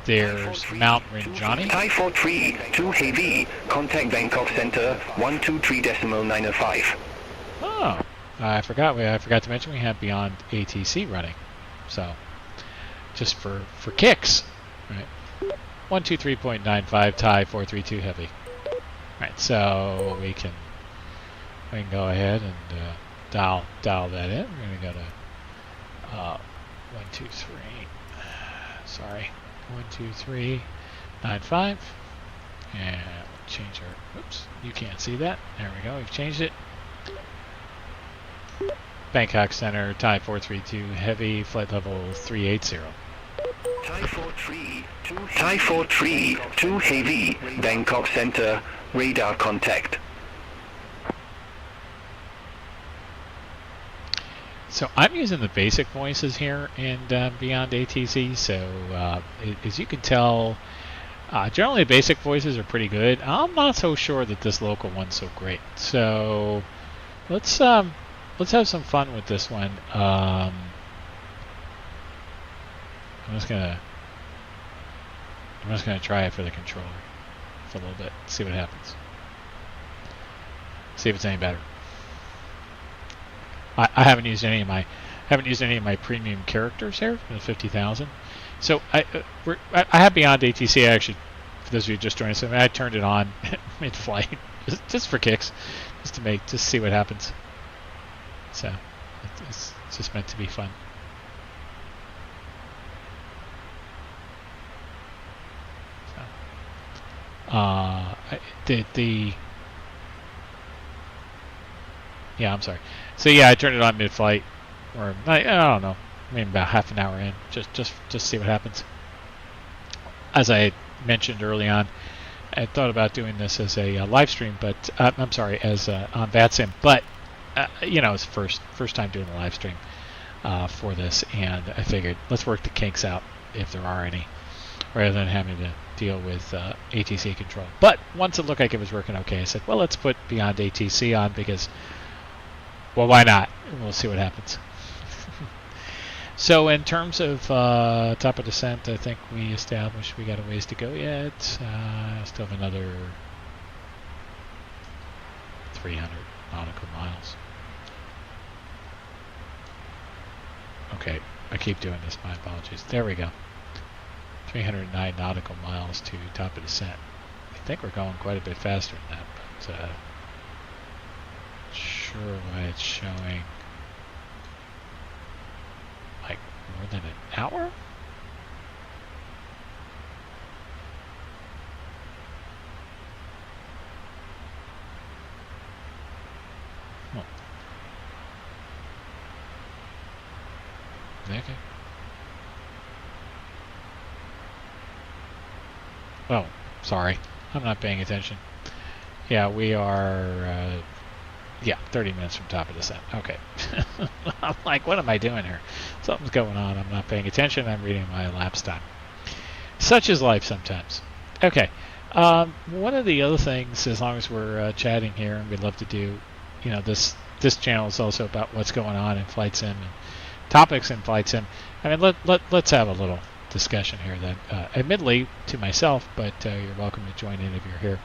[SPEAKER 1] there's Mount Rinjani.
[SPEAKER 4] Thai 43, 2 heavy, contact Bangkok Center, 123.905.
[SPEAKER 1] Oh. I forgot to mention we have BeyondATC running, so just for kicks, right? 123.95 Thai 432 heavy, right? So we can go ahead and dial that in. We're gonna go to 123. Sorry, 123.95, and we'll change our. Oops, you can't see that. There we go. We've changed it. Bangkok Center, Thai 432 heavy, flight level 380.
[SPEAKER 4] Thai 43, 2 heavy, Bangkok Center, radar contact.
[SPEAKER 1] So I'm using the basic voices here in BeyondATC, so as you can tell, generally the basic voices are pretty good. I'm not so sure that this local one's so great. So let's have some fun with this one. I'm just gonna try it for the controller for a little bit. See what happens. See if it's any better. I haven't used any of my premium characters here in the 50,000. So I have BeyondATC actually. For those of you who just joined us, I turned it on mid-flight just for kicks, just to see what happens. So it's just meant to be fun. So, yeah, I'm sorry. So yeah, I turned it on mid-flight or I don't know, maybe about half an hour in, just see what happens. As I mentioned early on, I thought about doing this as a live stream, but I'm sorry, as on VATSIM, but it's first time doing a live stream for this, and I figured let's work the kinks out if there are any, rather than having to deal with ATC control. But once it looked like it was working okay, I said, well, let's put BeyondATC on because, well, why not? We'll see what happens. So in terms of top of descent, I think we established we got a ways to go yet. Still have another 300 nautical miles. Okay, I keep doing this, my apologies. There we go. 309 nautical miles to top of descent. I think we're going quite a bit faster than that, but sure why it's showing like more than an hour? Oh. Okay. Oh, sorry. I'm not paying attention. Yeah, we are, 30 minutes from top of descent. Okay. I'm like, what am I doing here? Something's going on. I'm not paying attention. I'm reading my elapsed time. Such is life sometimes. Okay. One of the other things, as long as we're chatting here, and we'd love to do, this channel is also about what's going on in Flight Sim and topics in Flight Sim. I mean, let's have a little discussion here then, admittedly to myself, but you're welcome to join in if you're here.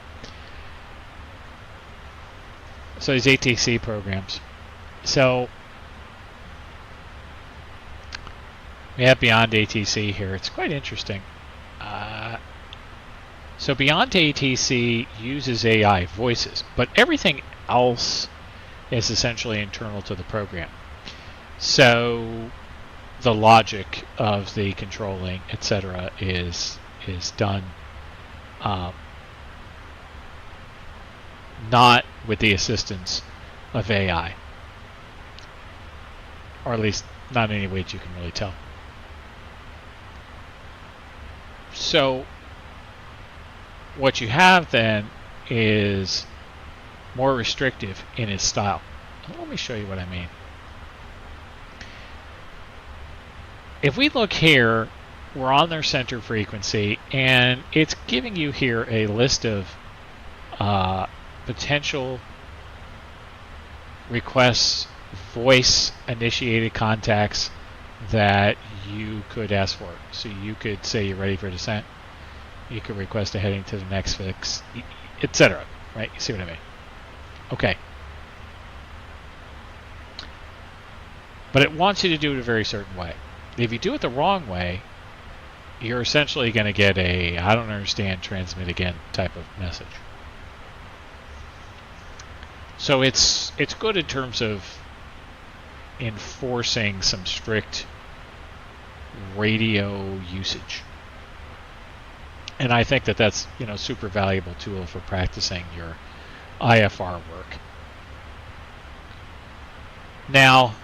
[SPEAKER 1] So these ATC programs. So we have BeyondATC here. It's quite interesting. So BeyondATC uses AI voices, but everything else is essentially internal to the program. So the logic of the controlling, etc., is done not with the assistance of AI, or at least not in any way that you can really tell. So what you have then is more restrictive in its style. Let me show you what I mean. If we look here, we're on their center frequency, and it's giving you here a list of potential requests, voice-initiated contacts that you could ask for. So you could say you're ready for descent. You could request a heading to the next fix, etc. Right? You see what I mean? Okay. But it wants you to do it a very certain way. If you do it the wrong way, you're essentially going to get a I don't understand, transmit again type of message. So it's good in terms of enforcing some strict radio usage. And I think that that's, super valuable tool for practicing your IFR work. Now,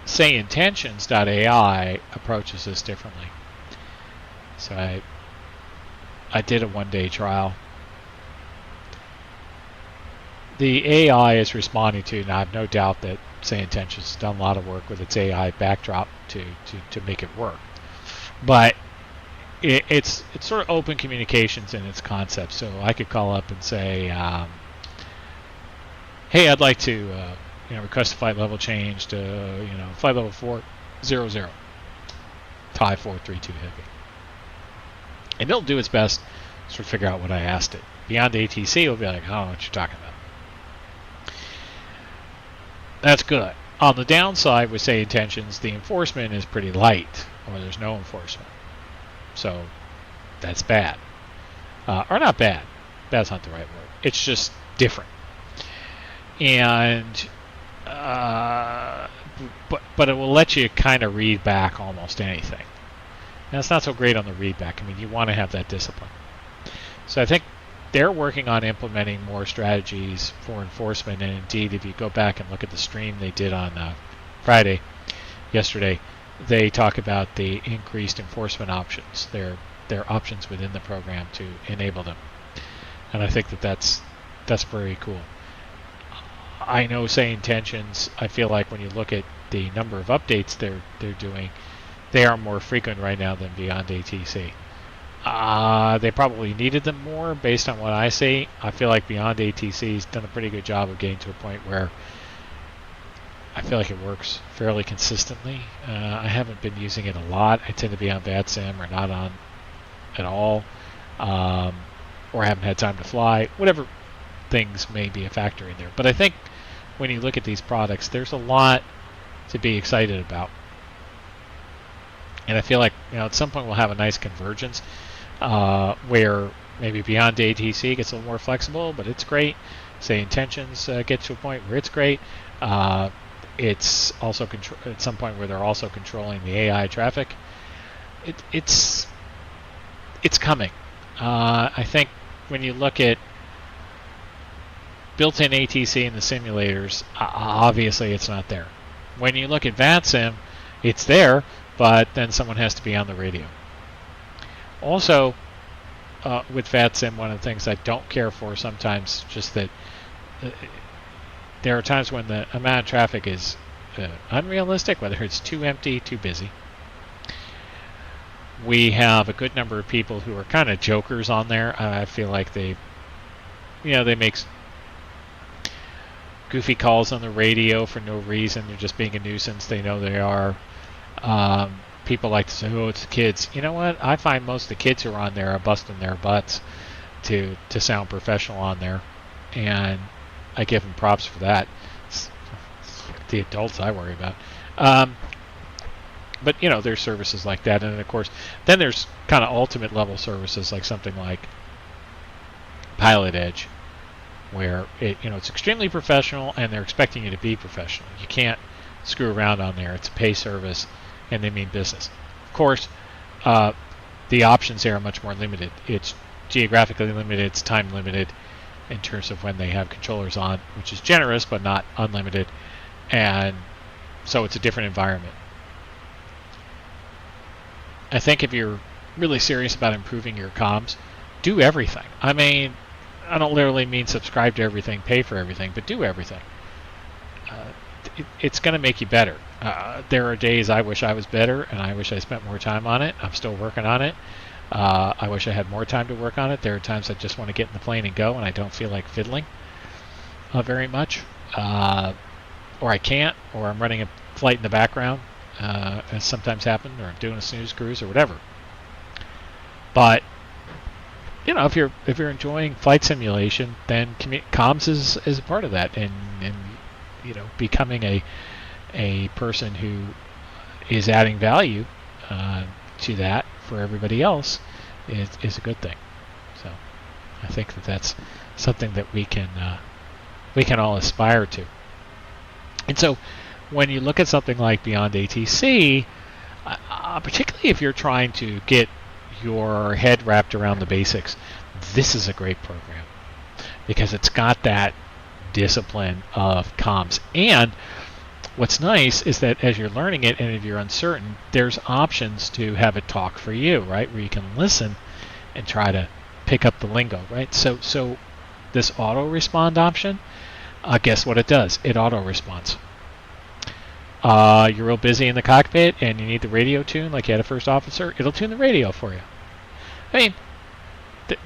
[SPEAKER 1] say intentions.ai approaches this differently. So I did a one-day trial. The AI is responding to, and I have no doubt that say intentions has done a lot of work with its AI backdrop to make it work. But it's sort of open communications in its concept. So I could call up and say, hey, I'd like to request a flight level change to flight level 400, Thai 432 heavy, and it'll do its best to sort of figure out what I asked it. BeyondATC will be like, I don't know what you're talking about. That's good. On the downside with say intentions, the enforcement is pretty light, or there's no enforcement. So that's bad. Or not bad. Bad's not the right word. It's just different. And but it will let you kind of read back almost anything. And it's not so great on the read back. I mean, you want to have that discipline. So I think they're working on implementing more strategies for enforcement. And indeed, if you go back and look at the stream they did on yesterday, they talk about the increased enforcement options. Their options within the program to enable them, and I think that's very cool. I know, say, intentions. I feel like when you look at the number of updates they're doing, they are more frequent right now than BeyondATC. They probably needed them more based on what I see. I feel like BeyondATC's done a pretty good job of getting to a point where I feel like it works fairly consistently. I haven't been using it a lot. I tend to be on VATSIM or not on at all, or haven't had time to fly. Whatever things may be a factor in there. But I think when you look at these products, there's a lot to be excited about. And I feel like, at some point we'll have a nice convergence where maybe BeyondATC gets a little more flexible, but it's great. Say intentions get to a point where it's great. It's also at some point where they're also controlling the AI traffic. It's coming. I think when you look at built-in ATC in the simulators, obviously it's not there. When you look at VATSIM, it's there, but then someone has to be on the radio. Also, with VATSIM, one of the things I don't care for sometimes, just that there are times when the amount of traffic is unrealistic, whether it's too empty, too busy. We have a good number of people who are kind of jokers on there. I feel like they make goofy calls on the radio for no reason. They're just being a nuisance. They know they are. People like to say, "Oh, it's the kids." You know what? I find most of the kids who are on there are busting their butts to sound professional on there, and I give them props for that. It's the adults I worry about. But there's services like that, and of course, then there's kind of ultimate level services like something like Pilot Edge, where it's extremely professional, and they're expecting you to be professional. You can't screw around on there. It's a pay service, and they mean business. Of course, the options there are much more limited. It's geographically limited. It's time limited in terms of when they have controllers on, which is generous but not unlimited, and so it's a different environment. I think if you're really serious about improving your comms, do everything. I mean, I don't literally mean subscribe to everything, pay for everything, but do everything. It's going to make you better. There are days I wish I was better, and I wish I spent more time on it. I'm still working on it. I wish I had more time to work on it. There are times I just want to get in the plane and go, and I don't feel like fiddling very much. Or I can't, or I'm running a flight in the background, as sometimes happens, or I'm doing a snooze cruise or whatever. But if you're enjoying flight simulation, then comms is a part of that, and becoming a person who is adding value to that for everybody else is a good thing. So I think that's something that we can all aspire to. And so when you look at something like BeyondATC, particularly if you're trying to get your head wrapped around the basics, this is a great program because it's got that discipline of comms. And what's nice is that as you're learning it, and if you're uncertain, there's options to have it talk for you, right? Where you can listen and try to pick up the lingo, right? So this auto respond option, guess what it does? It auto responds. You're real busy in the cockpit and you need the radio tune like you had a first officer, it'll tune the radio for you. I mean,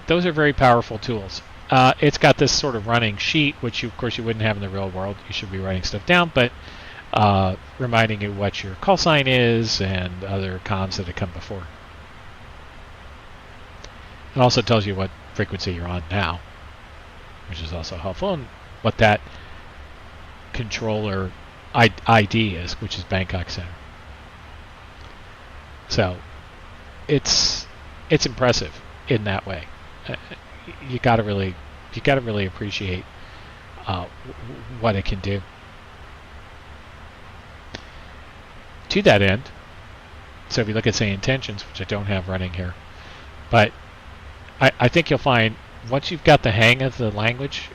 [SPEAKER 1] those are very powerful tools. It's got this sort of running sheet, which of course you wouldn't have in the real world. You should be writing stuff down, but reminding you what your call sign is and other comms that have come before. It also tells you what frequency you're on now, which is also helpful, and what that controller ID is, which is Bangkok Center. So it's impressive in that way. You got to really appreciate what it can do. To that end, so if you look at say intentions, which I don't have running here, but I think you'll find once you've got the hang of the language,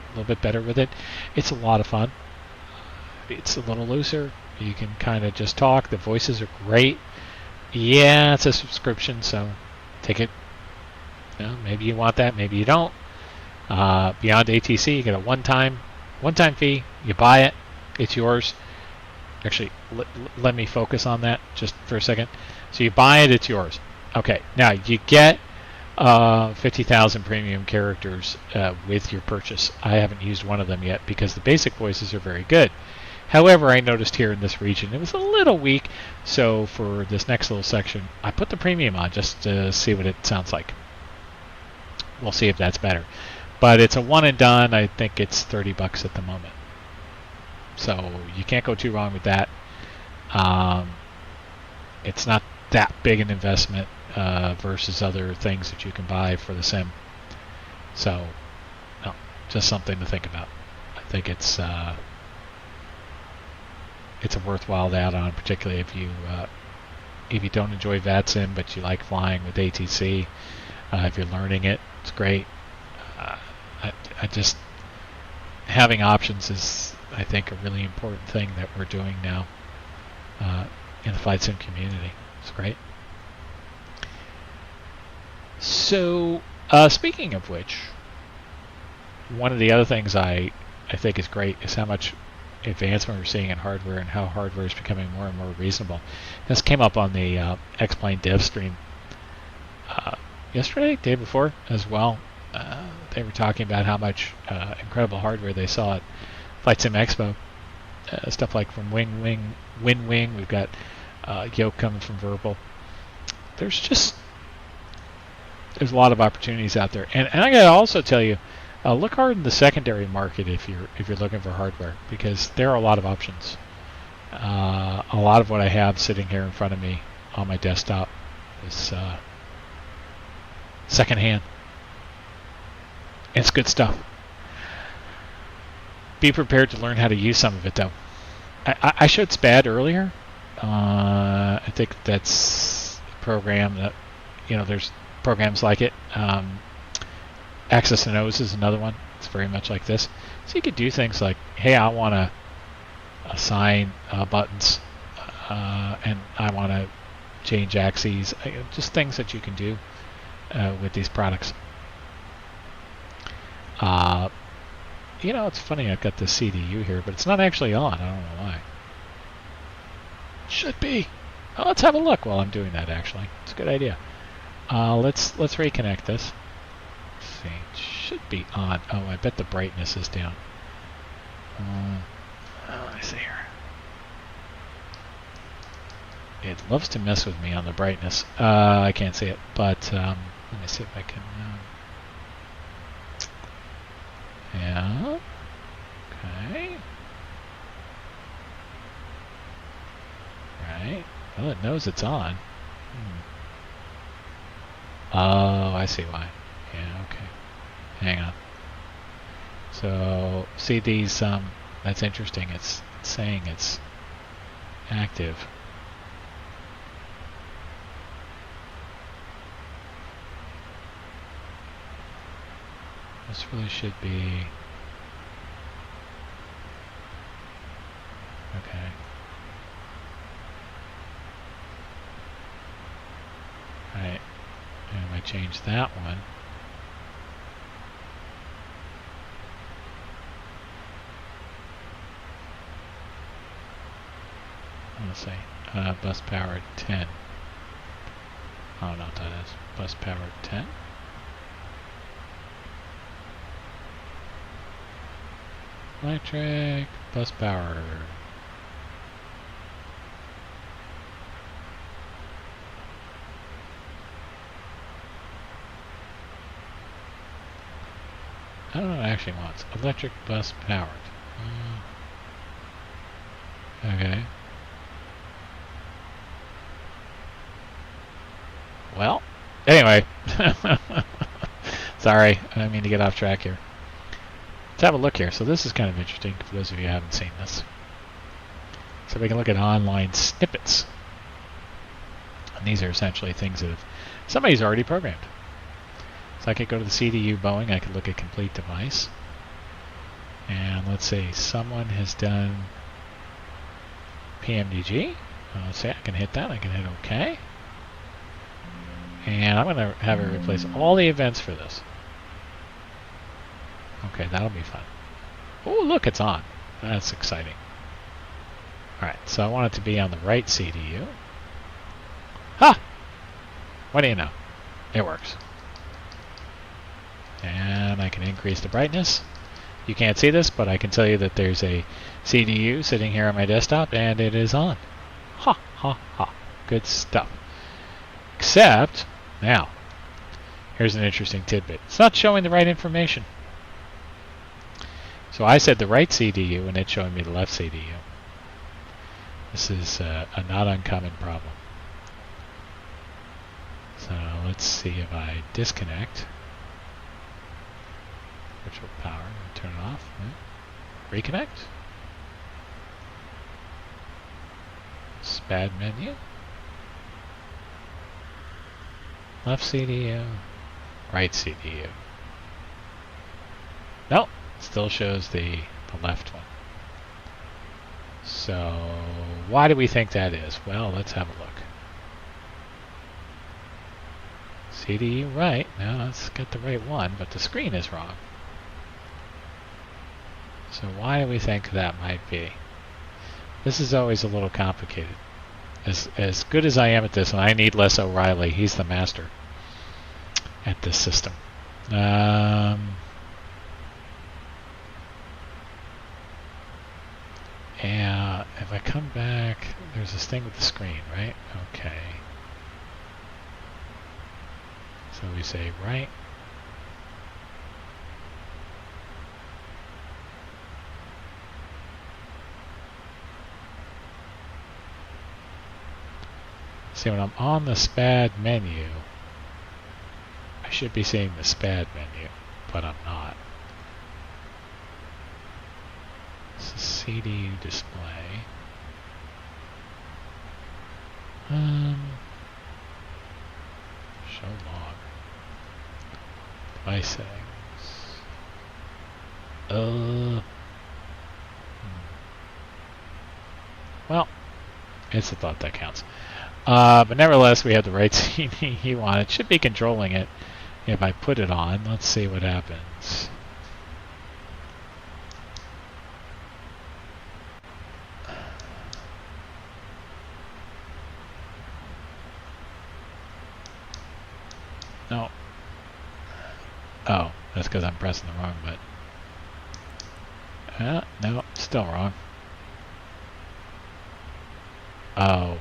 [SPEAKER 1] a little bit better with it, it's a lot of fun. It's a little looser. You can kind of just talk. The voices are great. Yeah, it's a subscription, so take it. You know, maybe you want that, maybe you don't. BeyondATC, you get a one-time fee. You buy it, it's yours. Actually, let me focus on that just for a second. So you buy it, it's yours. Okay, now you get 50,000 premium characters with your purchase. I haven't used one of them yet because the basic voices are very good. However, I noticed here in this region it was a little weak, so for this next little section, I put the premium on just to see what it sounds like. We'll see if that's better. But it's a one and done. I think it's $30 at the moment. So you can't go too wrong with that. It's not that big an investment versus other things that you can buy for the sim. So, no, just something to think about. I think it's a worthwhile add-on, particularly if you don't enjoy VATSIM but you like flying with ATC. If you're learning it, it's great. I just having options is, I think, a really important thing that we're doing now in the flight sim community. It's great. So, speaking of which, one of the other things I think is great is how much advancement we're seeing in hardware and how hardware is becoming more and more reasonable. This came up on the X-Plane dev stream yesterday, day before as well. They were talking about how much incredible hardware they saw at Flight Sim Expo. Stuff like from Wing. We've got Yoke coming from Verbal. There's a lot of opportunities out there, and I gotta also tell you, look hard in the secondary market if you're looking for hardware, because there are a lot of options. A lot of what I have sitting here in front of me on my desktop is secondhand. It's good stuff. Be prepared to learn how to use some of it, though. I showed SPAD earlier. I think that's a program that, there's programs like it. Access to Nose is another one. It's very much like this. So you could do things like, hey, I want to assign buttons, and I want to change axes. Just things that you can do with these products. It's funny, I've got this CDU here, but it's not actually on. I don't know why. It should be. Oh, let's have a look while I'm doing that, actually. It's a good idea. Let's reconnect this. Let's see. It should be on. Oh, I bet the brightness is down. Let me see here. It loves to mess with me on the brightness. I can't see it, but let me see if I can... Yeah. Okay. Right. Well, it knows it's on. Oh, I see why. Yeah, okay. Hang on. So, see these, that's interesting. It's saying it's active. This really should be... Okay. Alright. And if I change that one... Let's see. Bus powered 10. I don't know what that is. Bus powered 10? Electric bus power. I don't know what it actually wants. Electric bus powered. Okay. Well, anyway. Sorry, I didn't mean to get off track here. Let's have a look here. So this is kind of interesting for those of you who haven't seen this. So we can look at online snippets. And these are essentially things that somebody's already programmed. So I could go to the CDU Boeing, I could look at complete device. And let's say someone has done PMDG. Let's say I can hit that, I can hit OK. And I'm going to have it replace all the events for this. Okay, that'll be fun. Oh, look, it's on. That's exciting. Alright, so I want it to be on the right CDU. Ha! What do you know? It works. And I can increase the brightness. You can't see this, but I can tell you that there's a CDU sitting here on my desktop, and it is on. Ha, ha, ha. Good stuff. Except, now, here's an interesting tidbit. It's not showing the right information. So I said the right CDU, and it's showing me the left CDU. This is a not uncommon problem. So let's see if I disconnect. Virtual power, turn it off. Reconnect. SPAD menu. Left CDU, right CDU. Nope, still shows the left one. So why do we think that is? Well, let's have a look. CDU right. Now let's get the right one, but the screen is wrong. So why do we think that might be? This is always a little complicated. As good as I am at this, and I need Les O'Reilly, he's the master at this system. Yeah, if I come back, there's this thing with the screen, right? Okay. So we say right. See, when I'm on the SPAD menu, I should be seeing the SPAD menu, but I'm not. This is CDU display. Show log. Device settings. Well, it's the thought that counts. But nevertheless, we have the right CDU on. It should be controlling it if I put it on. Let's see what happens. No. Oh, that's because I'm pressing the wrong button. No, still wrong. Oh.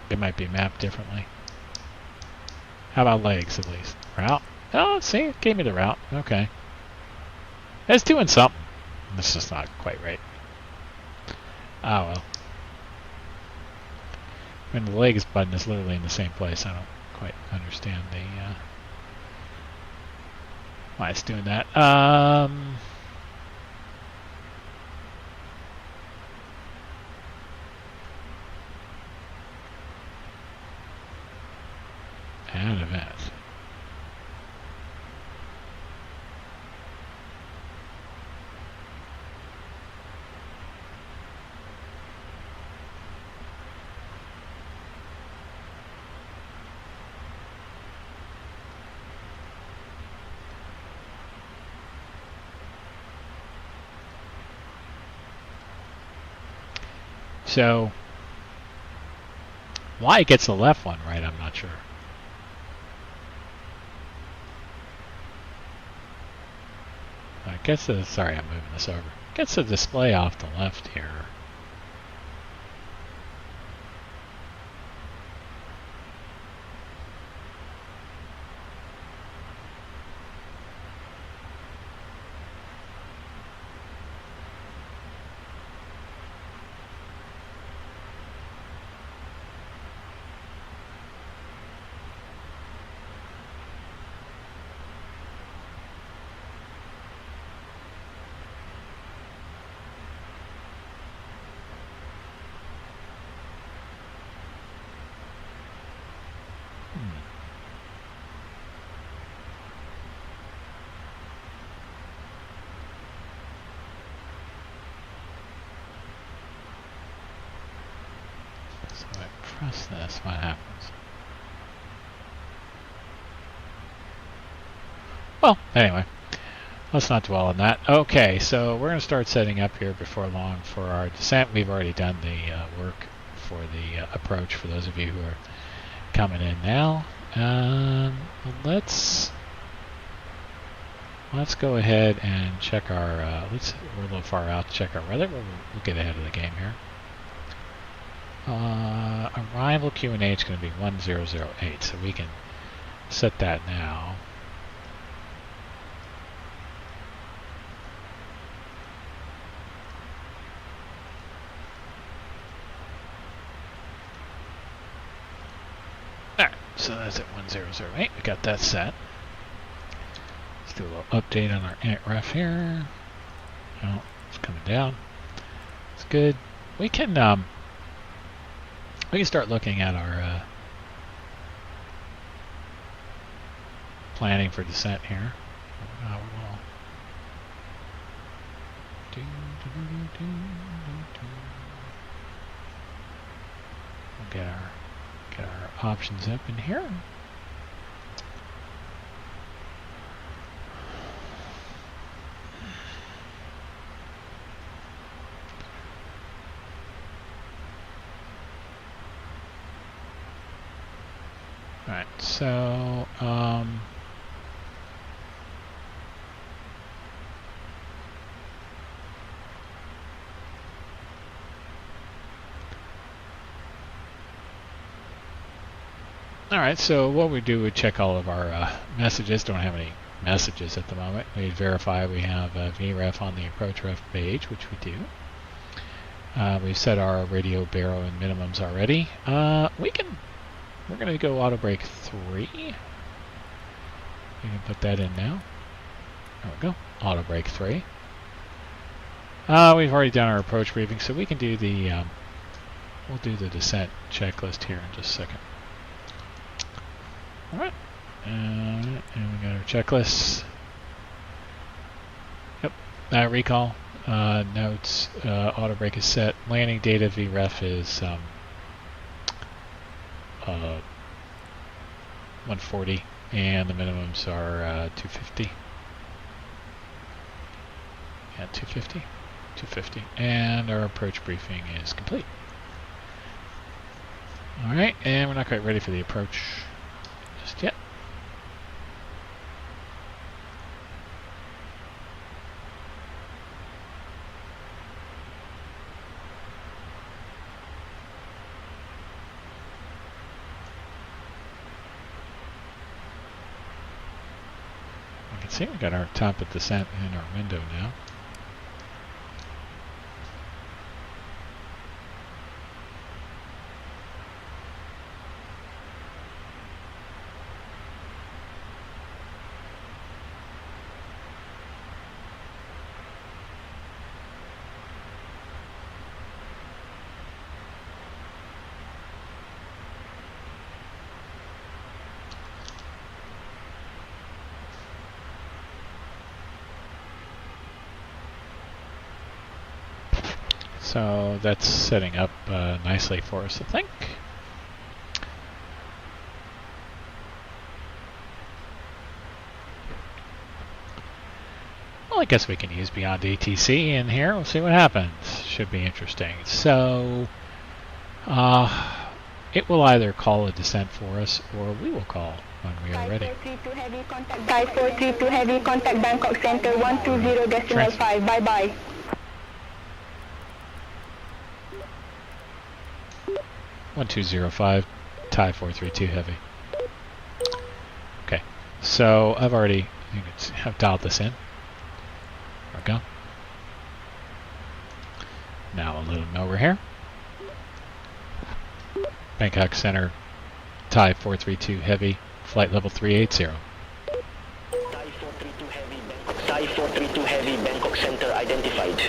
[SPEAKER 1] It might be mapped differently. How about legs, at least? Route? Oh, see, it gave me the route. Okay. It's doing something. This is not quite right. Oh, well. When the legs button is literally in the same place, I don't quite understand the why it's doing that. Add event. So, why it gets the left one right, I'm not sure. It gets the, sorry, I'm moving this over. Gets the display off the left here. press this, what happens? Well, anyway, let's not dwell on that. Okay, so we're going to start setting up here before long for our descent. We've already done the work for the approach for those of you who are coming in now. Let's go ahead and check our, we're a little far out to check our weather. We'll get ahead of the game here. Arrival Q&A is going to be 1008, so we can set that now. Alright, so that's at 1008. We got that set. Let's do a little update on our init-ref here. Oh, it's coming down. It's good. We can start looking at our planning for descent here. We'll get our options up in here. Alright, so alright, so what we do, we check all of our messages. Don't have any messages at the moment. We verify we have VREF on the approach ref page, which we do. We've set our radio barrow and minimums already. We're going to go auto brake 3. You can put that in now. There we go. Auto brake 3. We've already done our approach briefing, so we can do the we'll do the descent checklist here in just a second. Alright. And we got our checklist. Yep. Recall. Notes. Auto brake is set. Landing data VREF is 140, and the minimums are 250. Yeah, 250, and our approach briefing is complete. All right, and we're not quite ready for the approach just yet. See, we got our top of descent in our window now. So that's setting up nicely for us, I think. Well, I guess we can use BeyondATC in here. We'll see what happens. Should be interesting. So it will either call a descent for us, or we will call when we are ready.
[SPEAKER 5] 5432 heavy contact Bangkok Center 120.5. Bye-bye.
[SPEAKER 1] One 205, Thai 432 heavy. Okay, so I've dialed this in. There we go. Now I'll let them know we're here. Bangkok Center, Thai 432 heavy, flight level 380.
[SPEAKER 3] Thai 432 heavy, Bangkok Center identified.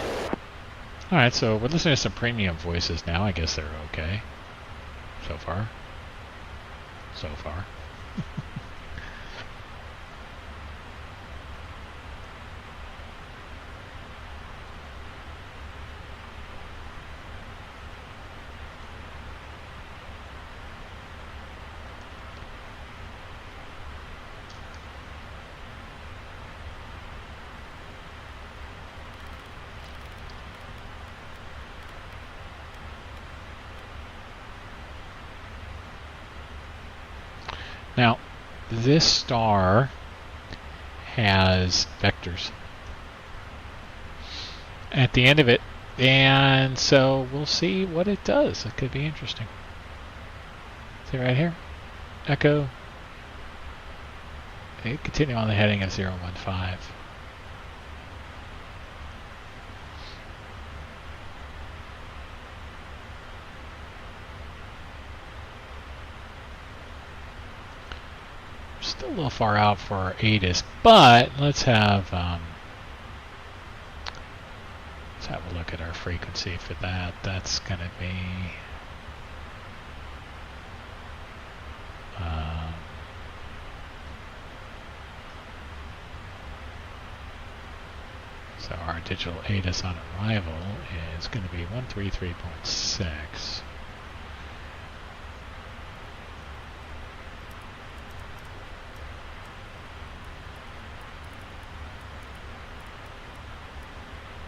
[SPEAKER 1] Alright, so we're listening to some premium voices now. I guess they're okay. So far. So far. Now, this star has vectors at the end of it, and so we'll see what it does. It could be interesting. See right here? Echo. Continue on the heading of 015. Still a little far out for our ATIS, but let's have a look at our frequency for that. That's going to be so our digital ATIS on arrival is going to be 133.6.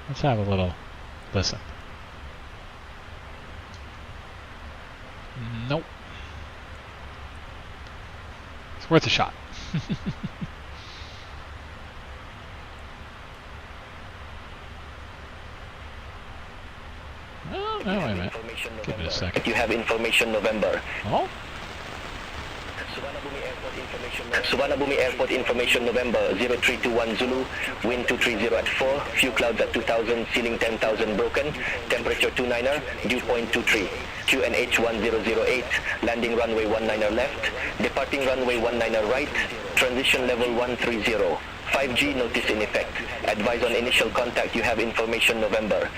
[SPEAKER 1] Let's have a little listen. Nope. It's worth a shot. Oh, no, wait a minute. Give it a second.
[SPEAKER 3] You have information November.
[SPEAKER 1] Oh?
[SPEAKER 3] Suvarnabhumi Airport information November 0321 Zulu, wind 230 at 4, few clouds at 2000, ceiling 10,000 broken, temperature 29er, dew point 23, QNH 1008, landing runway 19er left, departing runway 19er right, transition level 130, 5G notice in effect, advise on initial contact, you have information November.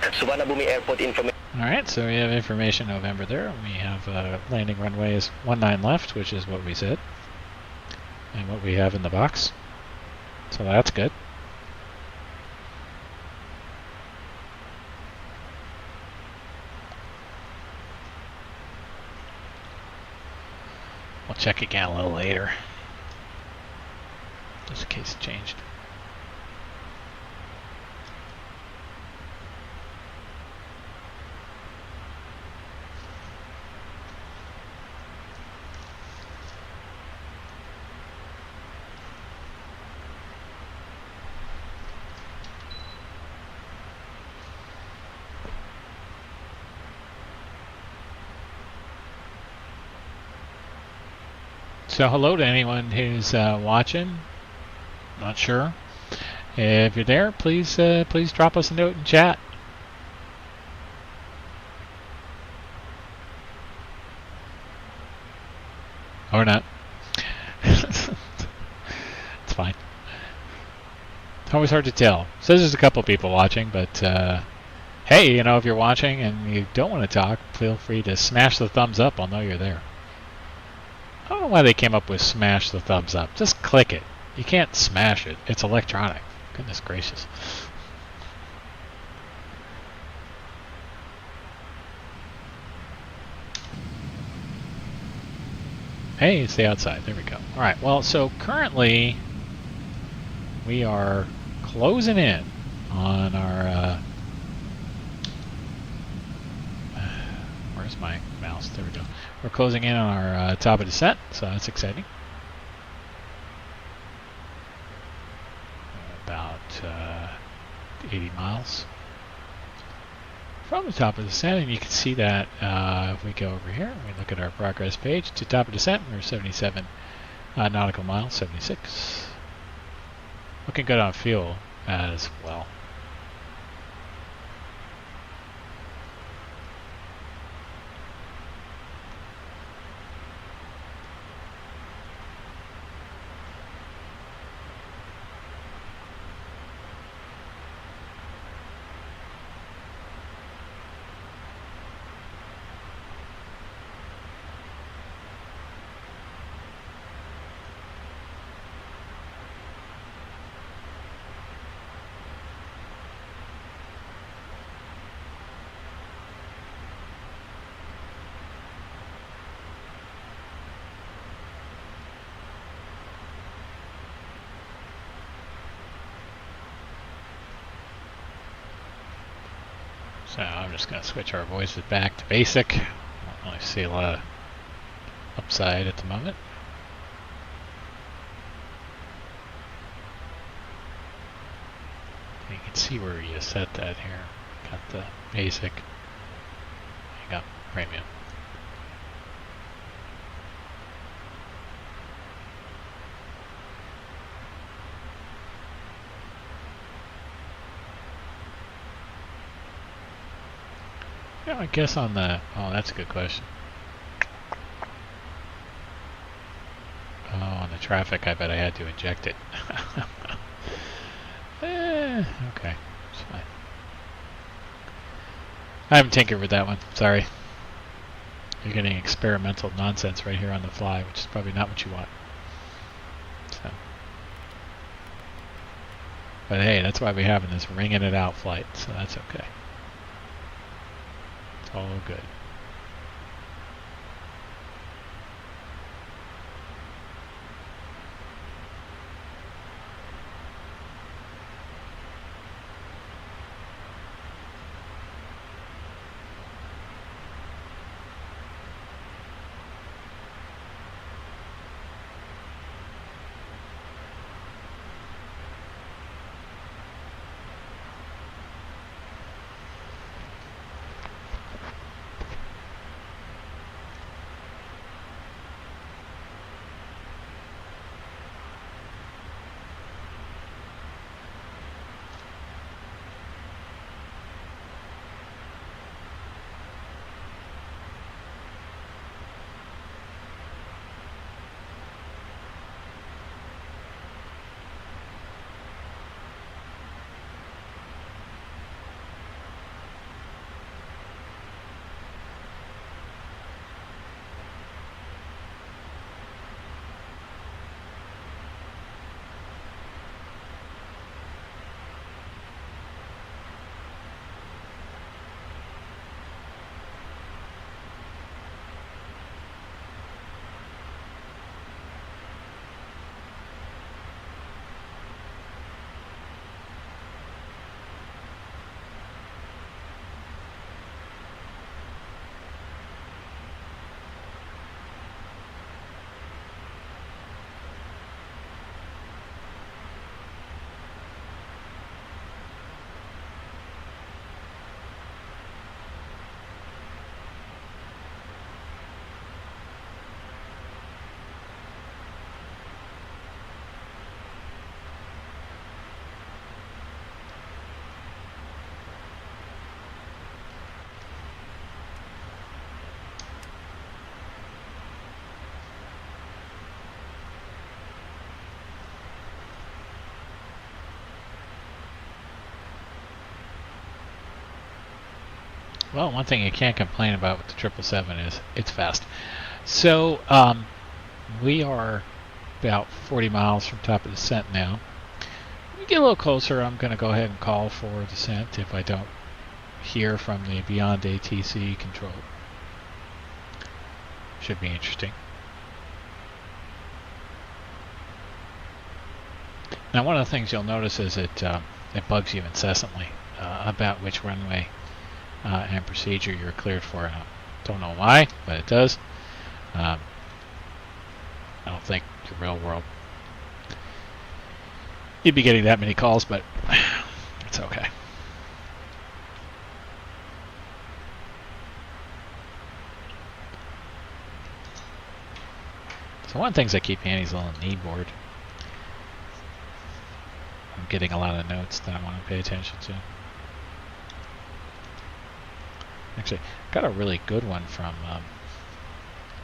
[SPEAKER 3] Suvarnabhumi Airport information.
[SPEAKER 1] Alright, so we have information November there. We have landing runways 19 left, which is what we said, and what we have in the box. So that's good. We'll check again a little later, just in case it changed. So hello to anyone who's watching. Not sure. If you're there, please drop us a note in chat. Or not. It's fine. It's always hard to tell. Says there's a couple people watching, but hey, you know, if you're watching and you don't want to talk, feel free to smash the thumbs up. I'll know you're there. I don't know why they came up with smash the thumbs up. Just click it. You can't smash it. It's electronic. Goodness gracious. Hey, it's the outside. There we go. Alright, well, so currently we are closing in on our... where's my mouse? There we go. We're closing in on our top of descent, so that's exciting. About 80 miles from the top of the descent, and you can see that if we go over here and we look at our progress page to top of descent, we're 77 nautical miles, 76. Looking good on fuel as well. So I'm just going to switch our voices back to basic. I see a lot of upside at the moment. You can see where you set that here. Got the basic. You got premium. Yeah, I guess on the... Oh, that's a good question. Oh, on the traffic, I bet I had to inject it. Okay. It's fine. I haven't tinkered with that one. Sorry. You're getting experimental nonsense right here on the fly, which is probably not what you want. So. But hey, that's why we're having this ringing it out flight, so that's okay. It's all good. Well, one thing you can't complain about with the 777 is it's fast. So we are about 40 miles from top of descent now. When we get a little closer, I'm going to go ahead and call for descent if I don't hear from the BeyondATC control. Should be interesting. Now, one of the things you'll notice is it bugs you incessantly about which runway and procedure you're cleared for. I don't know why, but it does. I don't think the real world you'd be getting that many calls, but it's okay. So one of the things I keep handy is a little knee board. I'm getting a lot of notes that I want to pay attention to. Actually, got a really good one from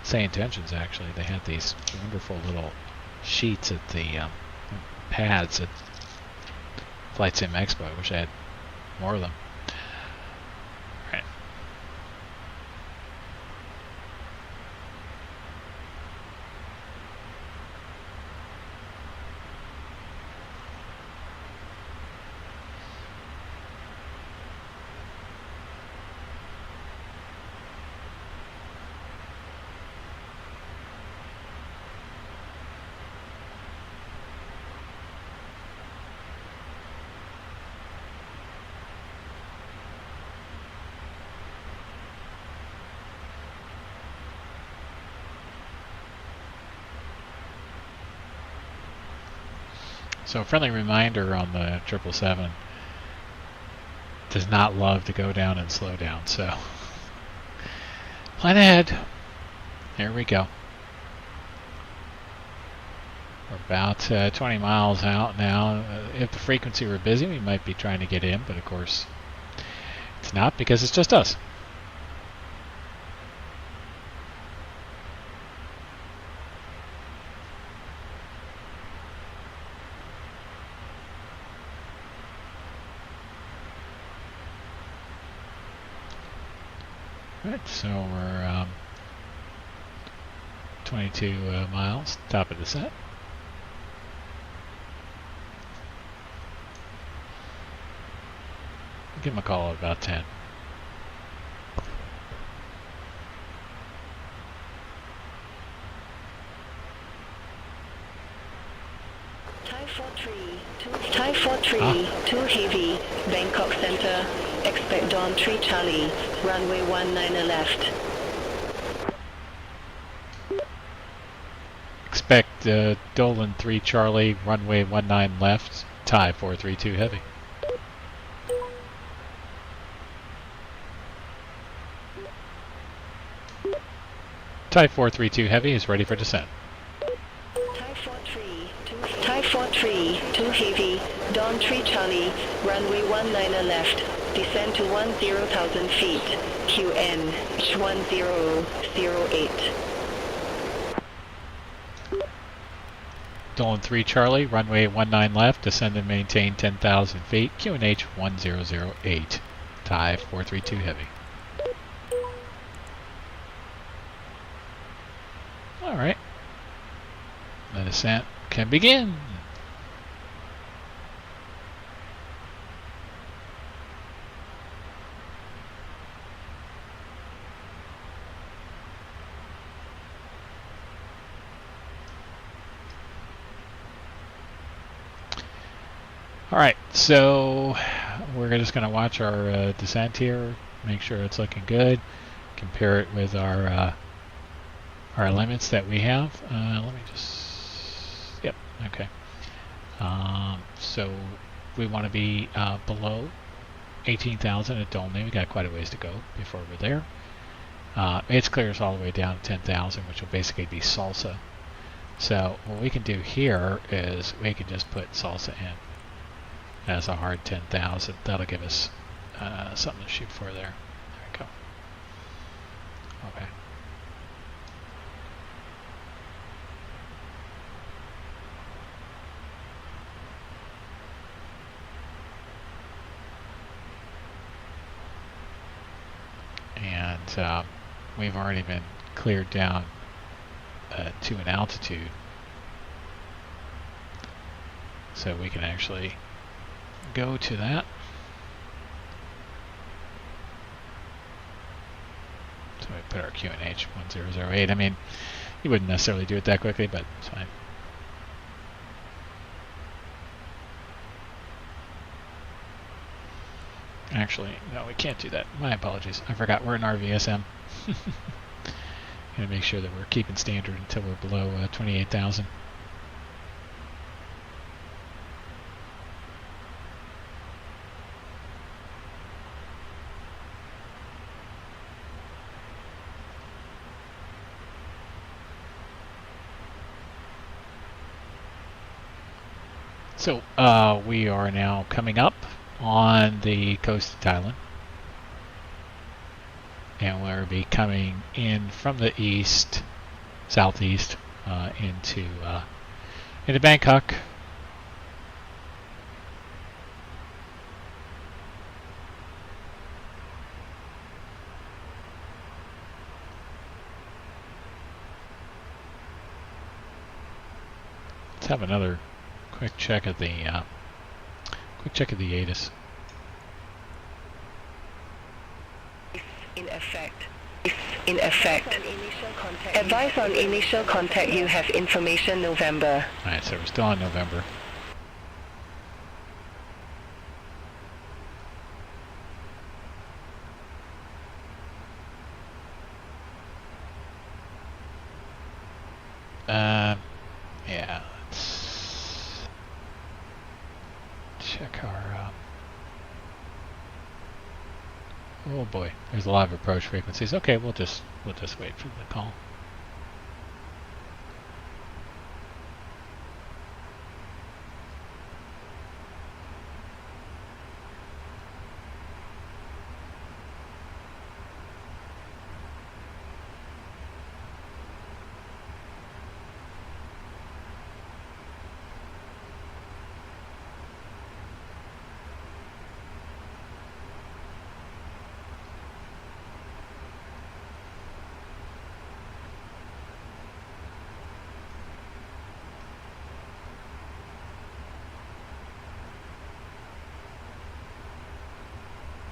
[SPEAKER 1] Say Intentions, actually. They had these wonderful little sheets at the pads at Flight Sim Expo. I wish I had more of them. Right. So a friendly reminder on the 777 does not love to go down and slow down. So plan ahead. Here we go. We're about 20 miles out now. If the frequency were busy, we might be trying to get in, but of course it's not because it's just us. Right, so we're 22 miles, top of the set. Give him a call at about 10.
[SPEAKER 6] Thai 43, 2 heavy, Bangkok Center, expect Dawn 3 Charlie, runway 19 left.
[SPEAKER 1] Expect Dolan 3 Charlie, runway 19 left, Thai 432 heavy. Thai 432 heavy is ready for descent.
[SPEAKER 6] Thai 43, 2 heavy, Dawn 3 Charlie, runway 19 left, descend to 10,000 feet, QN 1008.
[SPEAKER 1] Dolan 3 Charlie, runway 19 left, descend and maintain 10,000 feet, QNH 1008, Thai 432 heavy. Alright, the descent can begin. Alright, so we're just going to watch our descent here, make sure it's looking good, compare it with our limits that we have. Let me just, yep, okay. So we want to be below 18,000 at Dolney. We got quite a ways to go before we're there. It's clears all the way down to 10,000, which will basically be salsa. So what we can do here is we can just put salsa in as a hard 10,000. That'll give us something to shoot for there. There we go. Okay. And we've already been cleared down to an altitude, so we can actually go to that. So we put our QNH 1008. I mean, you wouldn't necessarily do it that quickly, but it's fine. Actually, no, we can't do that. My apologies. I forgot we're in RVSM. Gotta make sure that we're keeping standard until we're below 28,000. So we are now coming up on the coast of Thailand, and we'll be coming in from the east, southeast, into Bangkok. Let's have another quick check of the ATIS.
[SPEAKER 6] In effect. Advice on initial contact. You have information November.
[SPEAKER 1] Alright, so we're still on November. Yeah, check our. Oh boy, there's a lot of approach frequencies. Okay, we'll just wait for the call.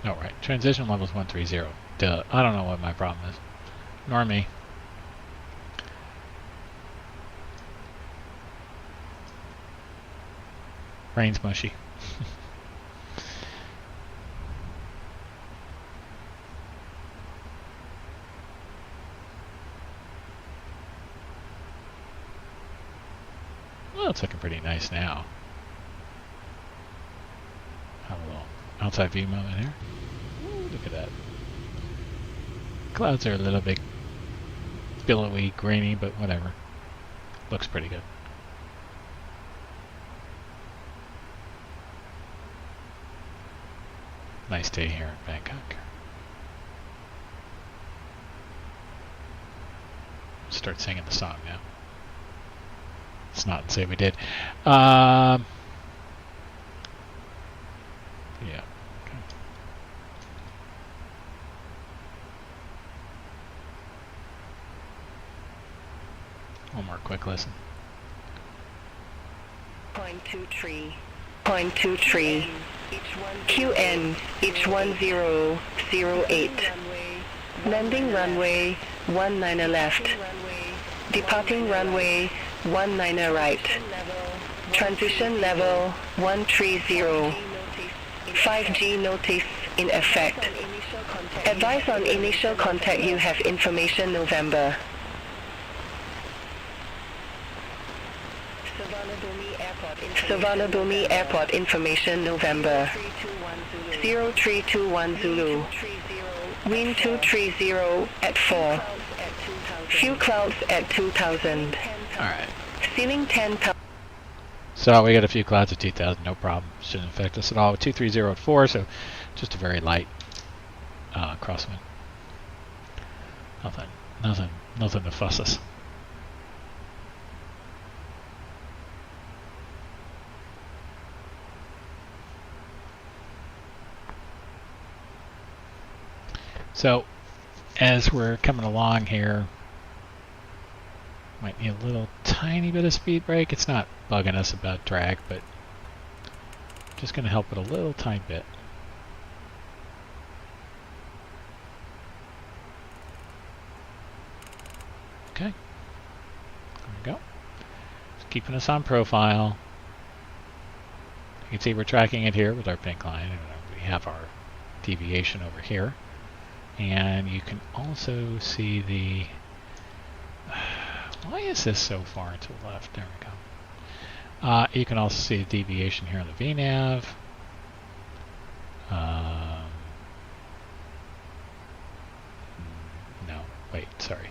[SPEAKER 1] Oh, right. Transition level is 130. Duh. I don't know what my problem is. Nor me. Brain's mushy. Well, it's looking pretty nice now. Have a little outside view moment here. Ooh, look at that. Clouds are a little bit billowy, grainy, but whatever. Looks pretty good. Nice day here in Bangkok. Start singing the song now. Let's not say we did. Yeah. Okay. One more quick listen.
[SPEAKER 6] 0.23. 0.23. QN H1008. Landing runway 19 left. Departing runway 19 right. Transition level 130. 5G notice in effect. Advise on initial contact. You have information November. Savannah-Bumi Airport information November. 0321 Zulu. Wind 230 at 4. Few clouds at 2000.
[SPEAKER 1] Alright.
[SPEAKER 6] Ceiling 10,000.
[SPEAKER 1] So we got a few clouds at 2000, no problem. Shouldn't affect us at all. 230 at 4, so just a very light crosswind. Nothing to fuss us. So, as we're coming along here, might need a little tiny bit of speed brake. It's not bugging us about drag, but just going to help it a little tiny bit. Okay, there we go. Just keeping us on profile. You can see we're tracking it here with our pink line. We have our deviation over here. And you can also see the... why is this so far to the left? There we go. You can also see the deviation here on the VNav. No, wait, sorry.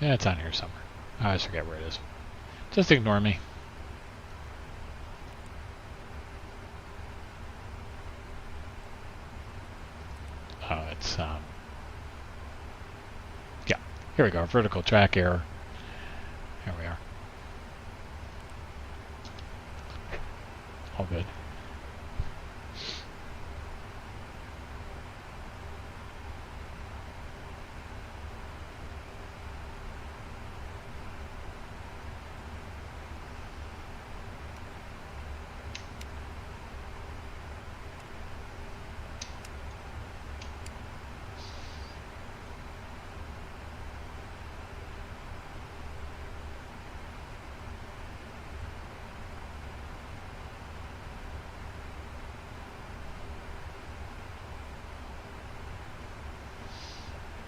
[SPEAKER 1] Yeah, it's on here somewhere. I always forget where it is. Just ignore me. Oh, it's... yeah, here we go, vertical track error. Here we are. All good.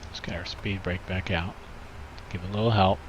[SPEAKER 1] Let's get our speed brake back out. Give it a little help.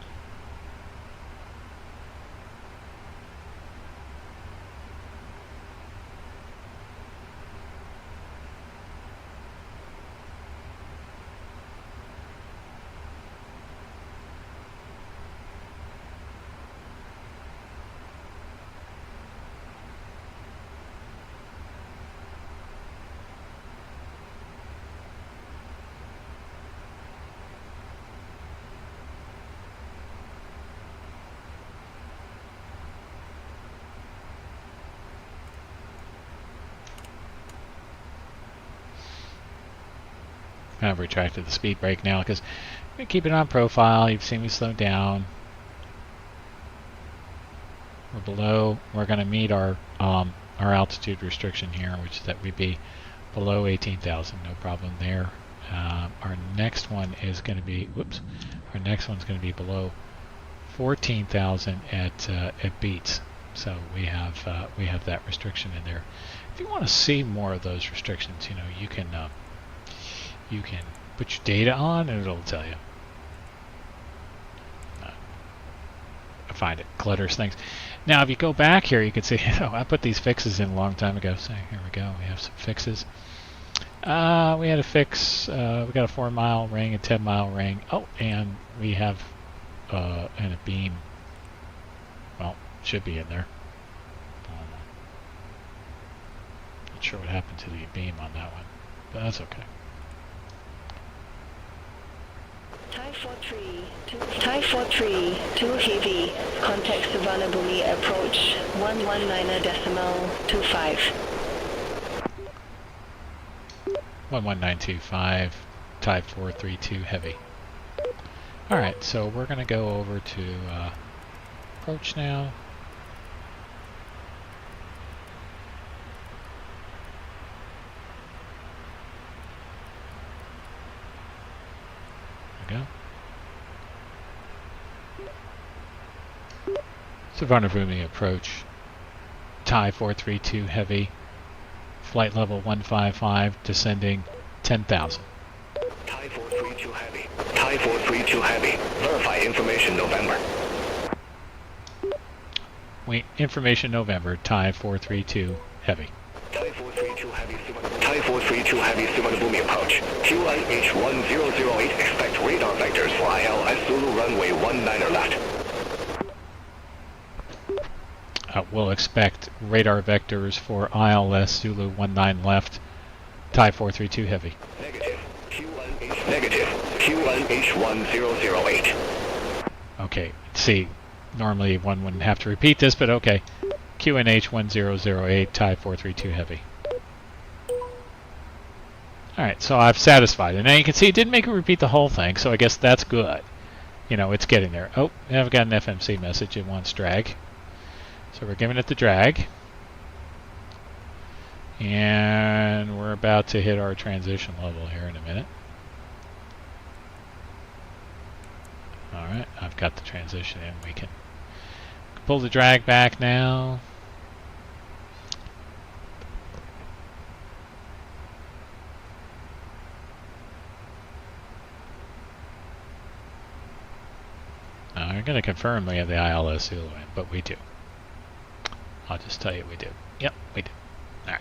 [SPEAKER 1] I've retracted the speed brake now because I'm going to keep it on profile. You've seen me slow down. We're below. We're going to meet our altitude restriction here, which is that we be below 18,000. No problem there. Our next one is going to be. Whoops. Our next one's going to be below 14,000 at beats. So we have that restriction in there. If you want to see more of those restrictions, you know, you can put your data on and it'll tell you. I find it clutters things. Now, if you go back here, you can see, you know, I put these fixes in a long time ago. So here we go. We have some fixes. We had a fix. We got a 4-mile ring, a 10-mile ring. Oh, and we have and a beam. Well, should be in there. Not sure what happened to the beam on that one, but that's okay.
[SPEAKER 6] Thai 43, 2 heavy, contact Savannabhumi approach 119.25.
[SPEAKER 1] 11925, Thai 432 heavy. Alright, so we're going to go over to approach now. There we go. Savannabhumi approach, Thai 432 heavy, flight level 155, descending 10,000.
[SPEAKER 3] Thai 432 heavy. Thai 432 heavy. Verify information November.
[SPEAKER 1] Information November, Thai 432 heavy.
[SPEAKER 3] Thai 432 heavy. Thai 432 heavy Savannabhumi approach. QNH 1008. Expect radar vectors for ILS Zulu runway 19 left.
[SPEAKER 1] We'll expect radar vectors for ILS Zulu 19 left, Thai 432 heavy.
[SPEAKER 3] Negative. QNH 1008.
[SPEAKER 1] Okay, see, normally one wouldn't have to repeat this, but okay. QNH 1008, Thai 432 heavy. Alright, so I've satisfied it. Now you can see it didn't make it repeat the whole thing, so I guess that's good. You know, it's getting there. Oh, I've got an FMC message. It wants drag. So we're giving it the drag. And we're about to hit our transition level here in a minute. Alright, I've got the transition in. We can pull the drag back now. Now, I'm going to confirm we have the ILS Zulu in, but we do. I'll just tell you we do. Yep, we do. Alright.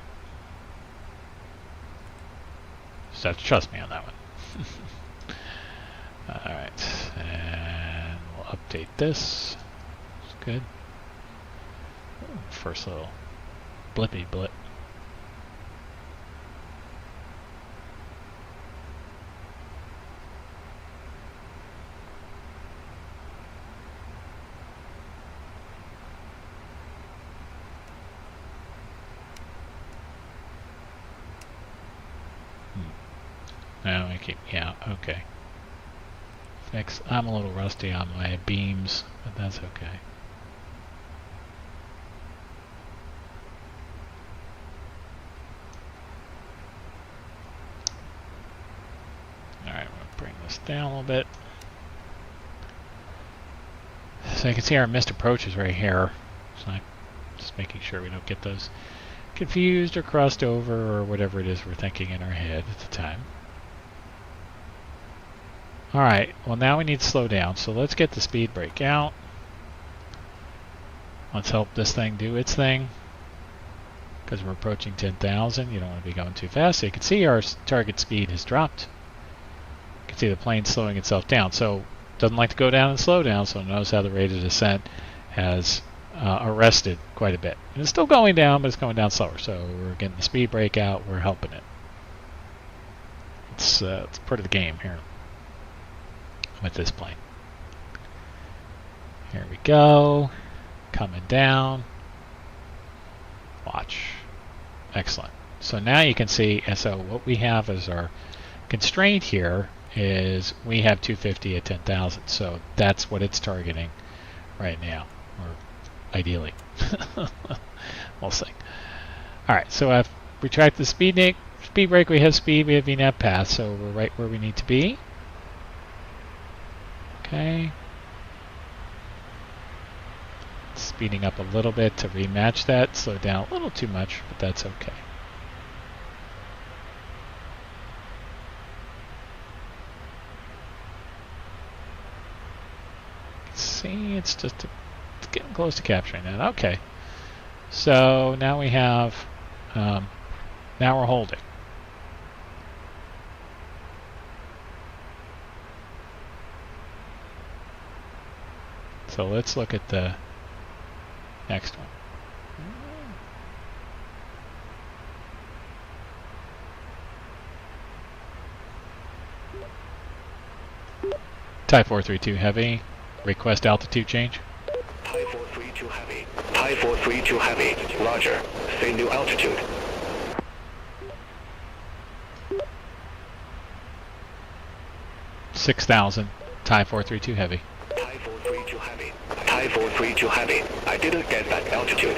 [SPEAKER 1] Just have to trust me on that one. Alright, and we'll update this. It's good. Ooh, first little blippy blip. No, I keep, yeah, okay. Fix, I'm a little rusty on my beams, but that's okay. Alright, I'm going to bring this down a little bit. So you can see our missed approaches right here. So I'm just making sure we don't get those confused or crossed over or whatever it is we're thinking in our head at the time. Alright, well now we need to slow down, so let's get the speed brake out. Let's help this thing do its thing. Because we're approaching 10,000, you don't want to be going too fast. So you can see our target speed has dropped. You can see the plane slowing itself down. So it doesn't like to go down and slow down, so notice how the rate of descent has arrested quite a bit. And it's still going down, but it's going down slower. So we're getting the speed brake out, we're helping it. It's part of the game here with this plane. Here we go. Coming down. Watch. Excellent. So now you can see, and so what we have is our constraint here is we have 250 at 10,000, so that's what it's targeting right now, or ideally. We'll see. Alright, so I've retracted the speed brake, we have speed, we have VNAV path, so we're right where we need to be. Okay. Speeding up a little bit to rematch that, slow down a little too much, but that's okay. See, it's getting close to capturing that. Okay. So now we have, now we're holding. So let's look at the next one. Type 432 heavy. Request altitude change.
[SPEAKER 3] Type 432 heavy. Type 432 heavy. Roger. Say new altitude.
[SPEAKER 1] $6,000. Type 432 heavy.
[SPEAKER 3] Type 432 heavy. Type 432 heavy. I didn't get that altitude.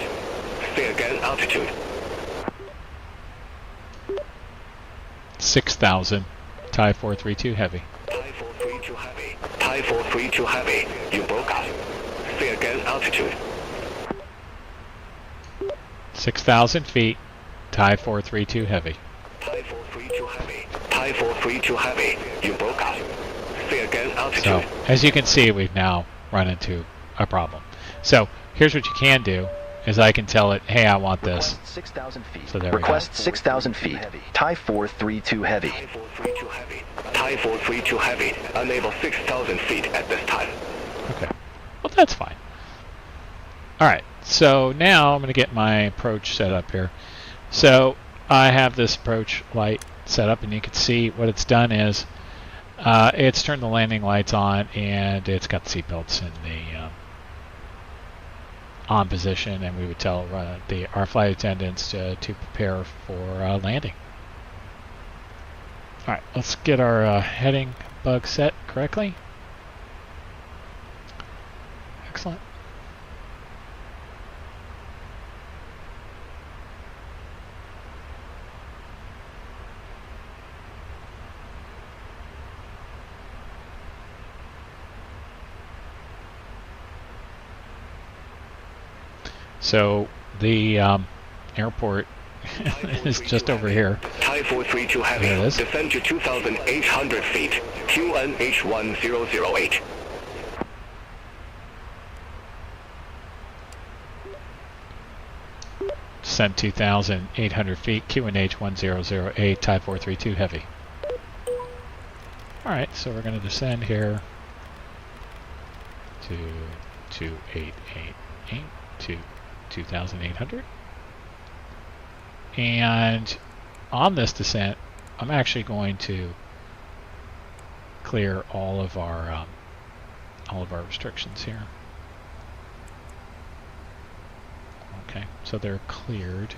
[SPEAKER 3] Say again altitude.
[SPEAKER 1] 6,000. Type 432 heavy.
[SPEAKER 3] Type 432 heavy. Type 432 heavy. You broke us. Say again altitude.
[SPEAKER 1] 6,000 feet. Type 432 heavy.
[SPEAKER 3] Type 432 heavy. Type 432 heavy. You broke us. Say again altitude.
[SPEAKER 1] So, as you can see, we've now run into a problem. So, here's what you can do, is I can tell it, hey, I want this.
[SPEAKER 7] 6,000 feet.
[SPEAKER 1] So there we go.
[SPEAKER 7] Request 6,000 feet. Type 432 heavy.
[SPEAKER 3] Type 432 heavy. Type 432 heavy. Unable 6,000 feet at this time.
[SPEAKER 1] Okay. Well, that's fine. Alright, so now I'm going to get my approach set up here. So, I have this approach light set up, and you can see what it's done is it's turned the landing lights on, and it's got the seat belts in the on position, and we would tell our flight attendants to prepare for landing. Alright, let's get our heading bug set correctly. Excellent. So the airport is just over here.
[SPEAKER 3] Type 432 heavy.
[SPEAKER 1] There it is.
[SPEAKER 3] Descend to 2,800 feet. QNH1008.
[SPEAKER 1] Descend 2,800 feet. QNH 1008. Type 432 heavy. All right, so we're going to descend here to 2888 to 2,800. And on this descent, I'm actually going to clear all of our restrictions here. Okay, so they're cleared.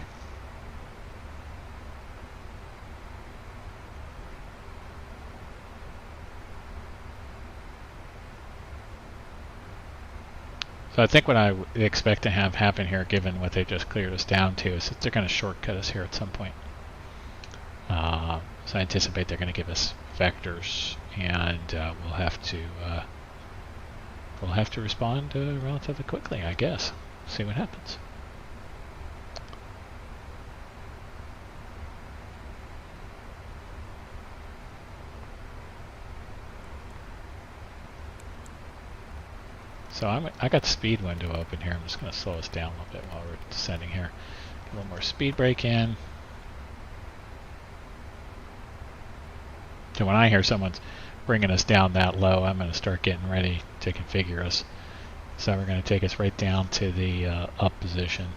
[SPEAKER 1] So I think what I would expect to have happen here, given what they just cleared us down to, is that they're going to shortcut us here at some point. So I anticipate they're going to give us vectors, and we'll have to respond relatively quickly, I guess. See what happens. So I got the speed window open here. I'm just going to slow us down a little bit while we're descending here. Get a little more speed brake in. So when I hear someone's bringing us down that low, I'm going to start getting ready to configure us. So we're going to take us right down to the up position.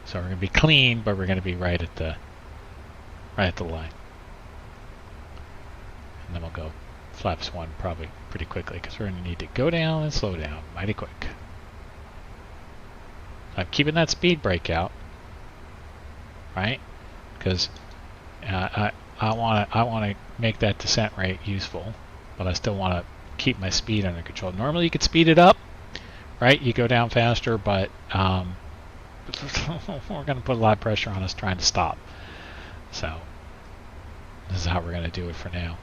[SPEAKER 1] So we're going to be clean, but we're going to be right at the line. And then we'll go flaps 1 probably pretty quickly, because we're going to need to go down and slow down mighty quick. I'm keeping that speed brake out, right? Because I want to make that descent rate useful, but I still want to keep my speed under control. Normally you could speed it up, right? You go down faster, but we're going to put a lot of pressure on us trying to stop. So this is how we're going to do it for now.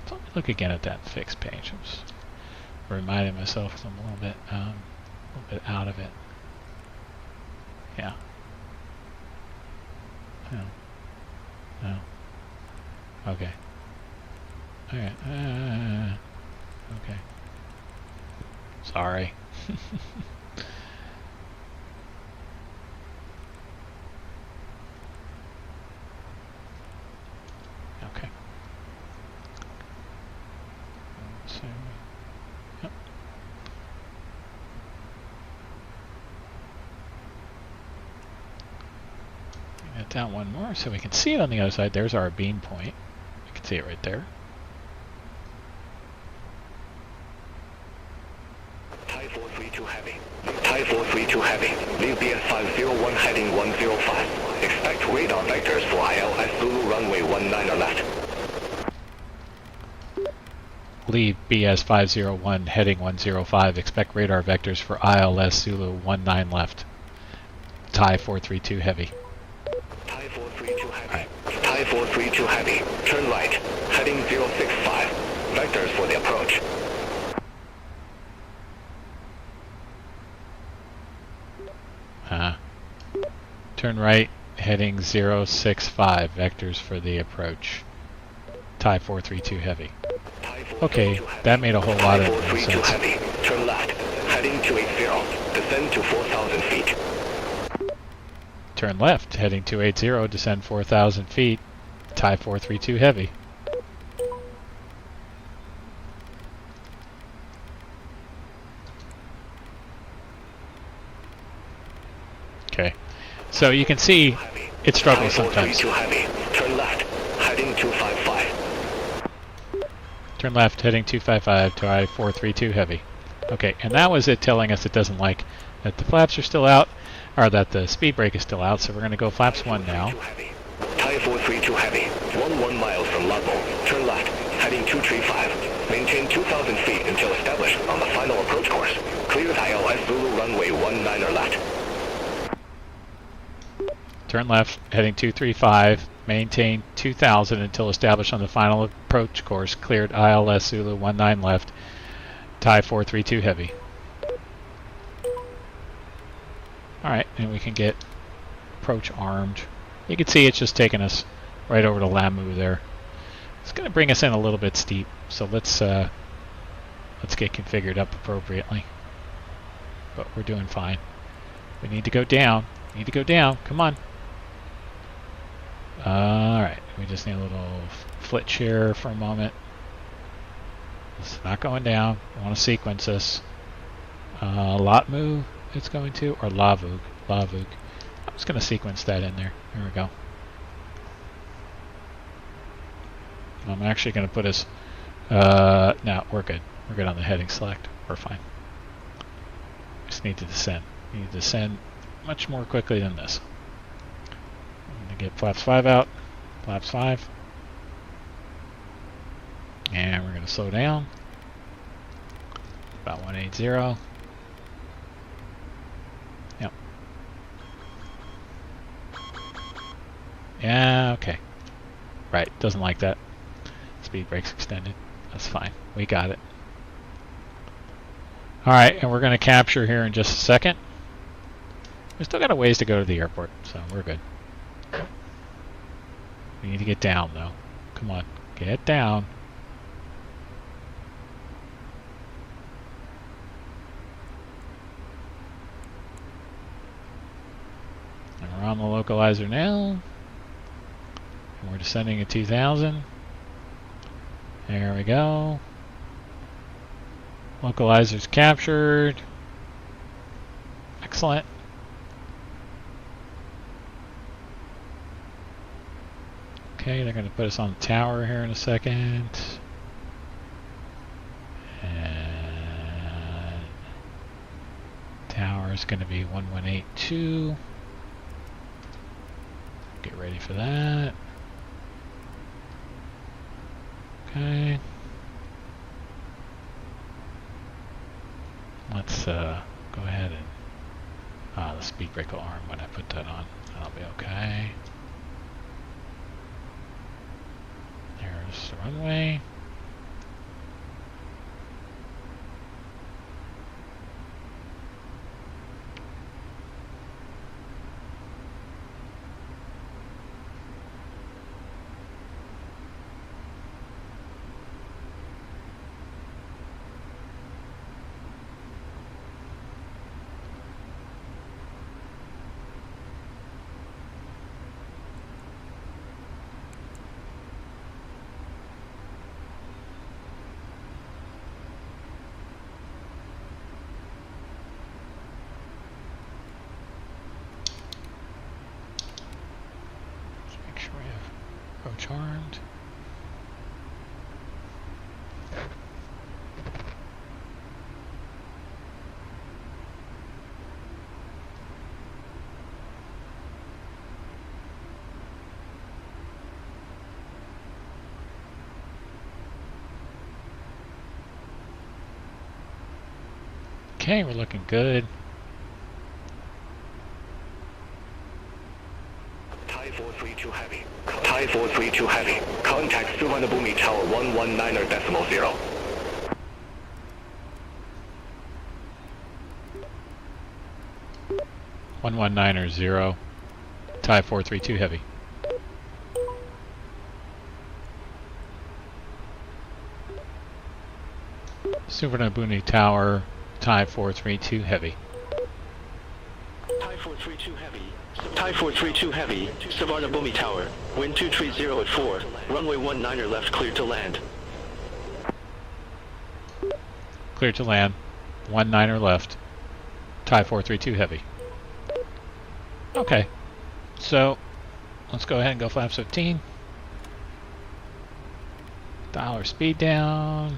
[SPEAKER 1] So let me look again at that fixed page. I'm just reminding myself I'm a little bit out of it. Yeah. No. No. Okay. Okay. Okay. Sorry. Okay. So, yep. Get down one more so we can see it on the other side. There's our beam point. You can see it right there.
[SPEAKER 3] Thai 432 heavy. Thai 432 heavy. Leave BS 501 heading 105. Expect radar vectors for ILS Zulu runway 19 left.
[SPEAKER 1] Leave BS 501 heading 105. Expect radar vectors for ILS Zulu 19 left. Thai 432 heavy.
[SPEAKER 3] Thai 432 heavy. Thai 432 heavy. Turn right. Heading 065. Vectors for the approach.
[SPEAKER 1] Turn right, heading 065. Vectors for the approach. Thai 432 heavy. Okay, that made a whole lot of sense.
[SPEAKER 3] Heavy. Turn left. Heading 280. Descend to 4,000 feet.
[SPEAKER 1] Turn left, heading 280. Descend 4,000 feet. Thai 432 heavy. Okay, so you can see it struggles sometimes.
[SPEAKER 3] Heavy. Turn left, heading 255.
[SPEAKER 1] Turn left, heading 255 to I-432 heavy. Okay, and that was it telling us it doesn't like that the flaps are still out, or that the speed brake is still out, so we're going to go flaps 1 now.
[SPEAKER 3] Thai 432 heavy, 11 miles from level. Turn left, heading 235. Maintain 2,000 feet until established on the final approach course. Cleared ILS Zulu runway 19 left.
[SPEAKER 1] Turn left, heading 235. Maintain 2,000 until established on the final approach course. Cleared ILS Zulu 19 left. Thai 432 heavy. Alright, and we can get approach armed. You can see it's just taking us right over to Lamu there. It's going to bring us in a little bit steep, so let's get configured up appropriately. But we're doing fine. We need to go down. Need to go down. Come on. Alright, we just need a little flitch here for a moment. It's not going down. I want to sequence this. Latmu it's going to, or Lavug. Lavug. I'm just going to sequence that in there. Here we go. I'm actually going to put us... no, we're good. We're good on the heading select. We're fine. Just need to descend. We need to descend much more quickly than this. I'm going to get flaps 5 out. Flaps 5. And we're going to slow down. About 180. Yep. Yeah, okay. Right, doesn't like that. Speed brake's extended. That's fine. We got it. Alright, and we're going to capture here in just a second. We still got a ways to go to the airport, so we're good. We need to get down, though. Come on, get down. And we're on the localizer now. And we're descending at 2,000. There we go. Localizer's captured. Excellent. Okay, they're going to put us on the tower here in a second. And tower is going to be 1182. get ready for that. Okay. Let's go ahead and the speed brake alarm, when I put that on, that'll be okay. There's the runway. Charmed. Okay, we're looking good.
[SPEAKER 3] Thai 432 heavy. Thai 432 heavy. Contact Suvarnabhumi Tower 119.0.
[SPEAKER 1] 119.0. Thai 432 heavy. Suvarnabhumi Tower, Thai 432 heavy.
[SPEAKER 8] Thai 432 heavy. Thai 432 heavy, Suvarnabhumi Tower, wind 230 at 4, runway 19er left, cleared to land.
[SPEAKER 1] Clear to land, 19er left, Thai 432 heavy. Okay, so let's go ahead and go flaps 15. Dial our speed down.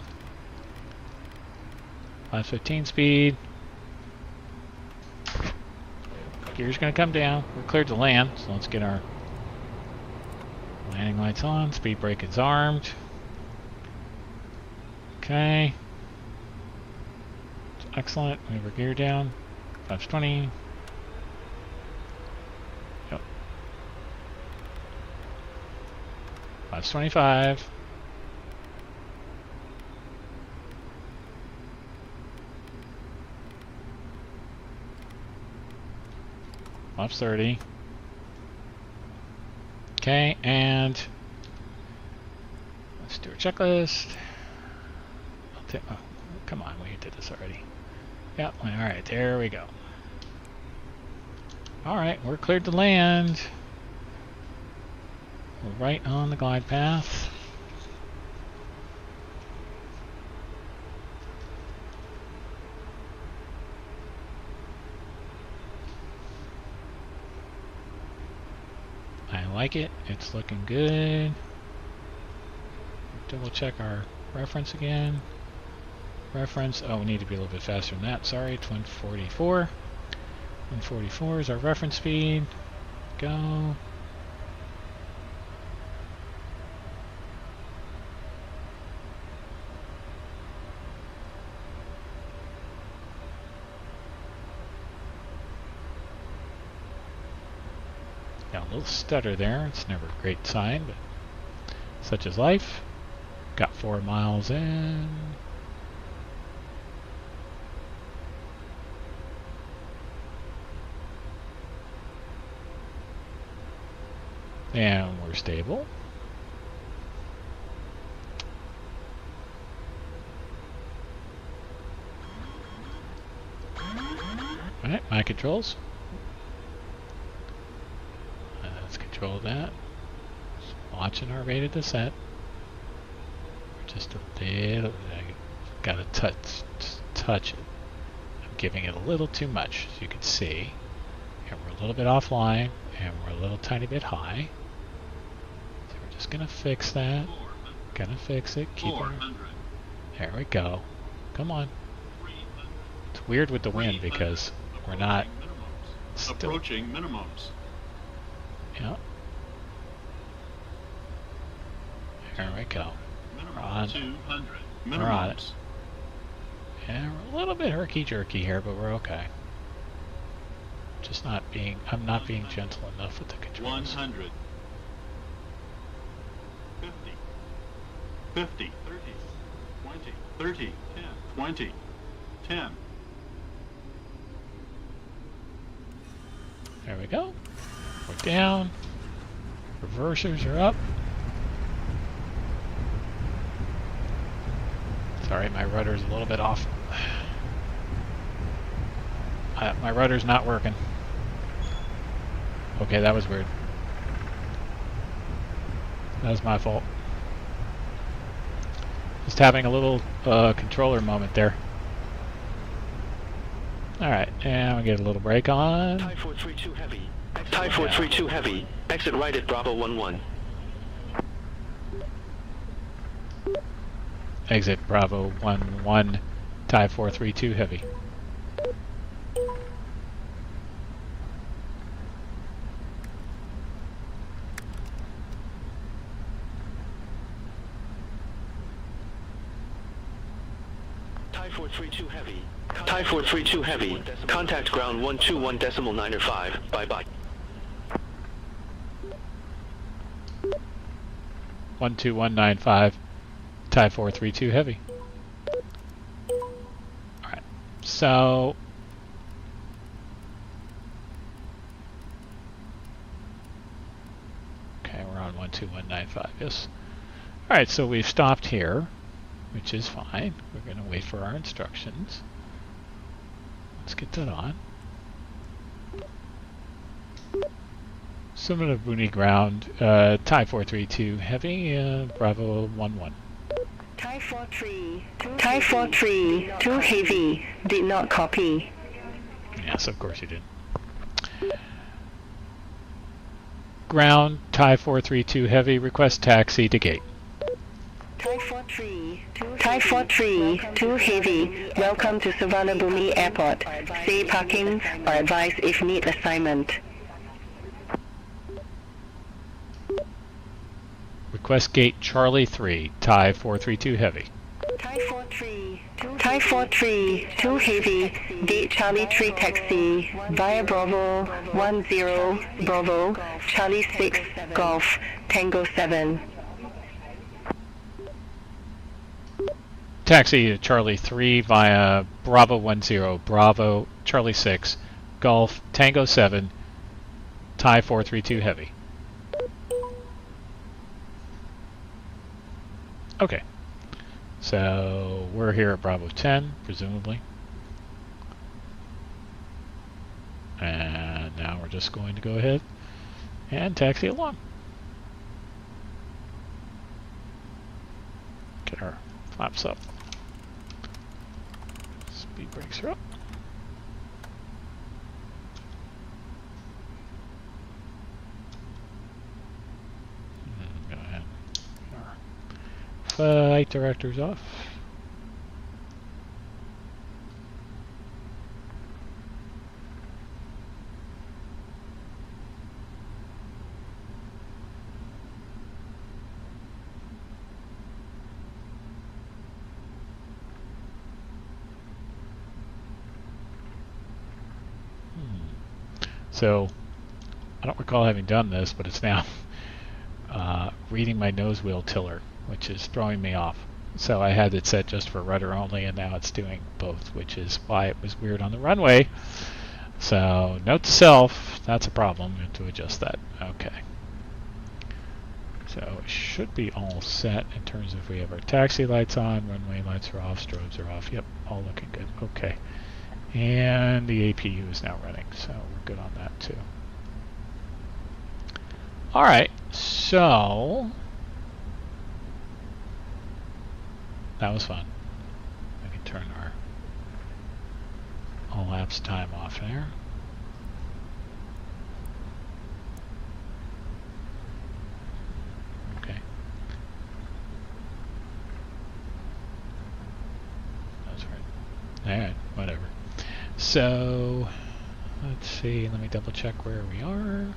[SPEAKER 1] Flaps 15 speed. Gear's gonna come down. We're cleared to land, so let's get our landing lights on. Speed brake is armed. Okay. Excellent. Move our gear down. Flaps 20. Yep. Flaps 25. Flaps 30. Okay, and let's do a checklist. Oh, come on, we did this already. Yep, alright, there we go. Alright, we're cleared to land. We're right on the glide path. I like it. It's looking good. Double check our reference again. Reference. Oh, we need to be a little bit faster than that. Sorry, it's 144. 144 is our reference speed. Go. Got a little stutter there. It's never a great sign, but such is life. Got 4 miles in. And we're stable. Alright, my controls. Let's control that. Just watching our rate of descent. Just a little, I gotta touch it. I'm giving it a little too much, as you can see. And we're a little bit offline, and we're a little tiny bit high. So we're just gonna fix that. Gonna fix it. Keep it. There we go. Come on. It's weird with the wind because we're not
[SPEAKER 9] approaching minimums.
[SPEAKER 1] Yeah. There we go.
[SPEAKER 9] Minimum
[SPEAKER 1] On.
[SPEAKER 9] 200.
[SPEAKER 1] We're on it.
[SPEAKER 9] Minimums.
[SPEAKER 1] Yeah, we're a little bit herky-jerky here, but we're okay. Just not being, I'm not being gentle enough with the controls.
[SPEAKER 9] 100. 50. 50. 30. 20. 30. 10. 20. 10.
[SPEAKER 1] There we go. We're down. Reversers are up. Sorry, my rudder's a little bit off. My rudder's not working. Okay, that was weird. That was my fault. Just having a little controller moment there. Alright, and we get a little brake on.
[SPEAKER 8] Thai 432 heavy. Thai 432 heavy. Exit right at Bravo 11.
[SPEAKER 1] Exit Bravo 11, Thai 432 heavy.
[SPEAKER 8] Thai 432 heavy. Thai 432 heavy. Contact ground 121.905. Bye-bye.
[SPEAKER 1] 12195, Thai 432 heavy. Alright, so okay, we're on 12195, yes. Alright, so we've stopped here, which is fine. We're going to wait for our instructions. Let's get that on. Summit of Booney ground, Thai 432 heavy, Bravo 11.
[SPEAKER 6] Thai 43, 2 heavy, did not copy.
[SPEAKER 1] Yes, of course you did. Ground, Thai 432 heavy, request taxi to gate.
[SPEAKER 6] Thai 43, 2 heavy, welcome to Suvarnabhumi Airport. Say parking or advise if need assignment.
[SPEAKER 1] Request gate Charlie 3, Thai 432 heavy.
[SPEAKER 6] Thai 43, 2 heavy, gate Charlie 3 taxi, via Bravo 10, Bravo, Charlie 6, Golf, Tango 7.
[SPEAKER 1] Taxi to Charlie 3 via Bravo 10, Bravo, Charlie 6, Golf, Tango 7, Thai 432 heavy. Okay, so we're here at Bravo 10, presumably. And now we're just going to go ahead and taxi along. Get our flaps up. Speed brakes are up. Go ahead. Flight director's off. So, I don't recall having done this, but it's now reading my nose wheel tiller, which is throwing me off. So I had it set just for rudder only, and now it's doing both, which is why it was weird on the runway. So, note to self, that's a problem. We have to adjust that. Okay. So, it should be all set in terms of we have our taxi lights on, runway lights are off, strobes are off. Yep, all looking good. Okay. And the APU is now running, so we're good on that too. Alright, so that was fun. I can turn our all apps time off there. Okay. That's right. Alright, whatever. So, let's see, let me double check where we are.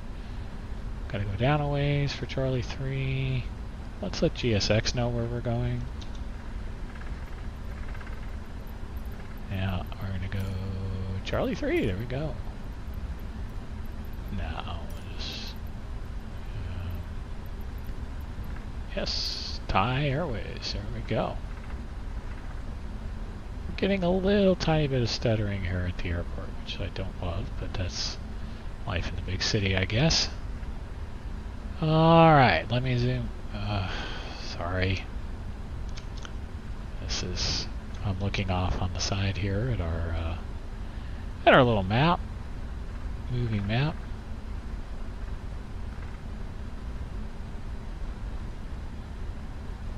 [SPEAKER 1] Gotta go down a ways for Charlie 3. Let's let GSX know where we're going. Now we're gonna go Charlie 3. There we go. Now we'll just yes, Thai Airways. There we go. We're getting a little tiny bit of stuttering here at the airport, which I don't love, but that's life in the big city, I guess. All right, let me zoom. Sorry. This is. I'm looking off on the side here at our little map, moving map.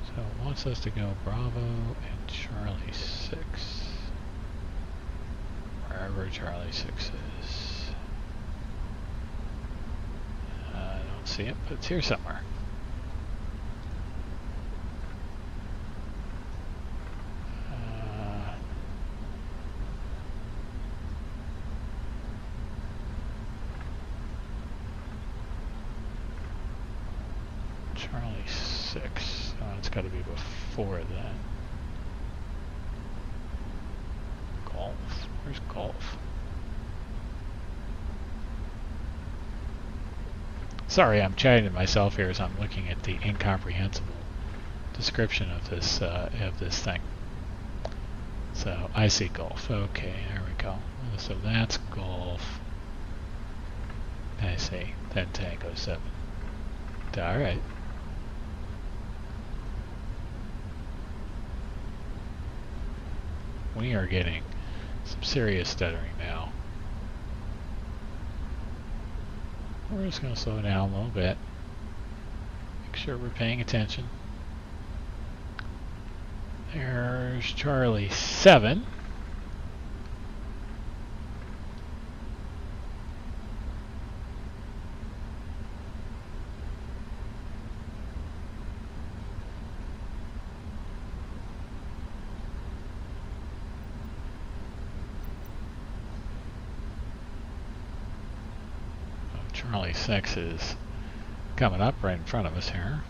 [SPEAKER 1] So it wants us to go Bravo and Charlie 6, wherever Charlie 6 is. I don't see it, but it's here somewhere. Charlie 6. Oh, it's got to be before then. Golf. Where's golf? Sorry, I'm chatting to myself here as I'm looking at the incomprehensible description of this thing. So I see golf. Okay, there we go. So that's golf. I see. Then Tango 7. All right. We are getting some serious stuttering now. We're just going to slow down a little bit. Make sure we're paying attention. There's Charlie 7. Charlie 6 is coming up right in front of us here.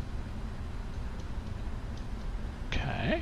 [SPEAKER 1] Okay.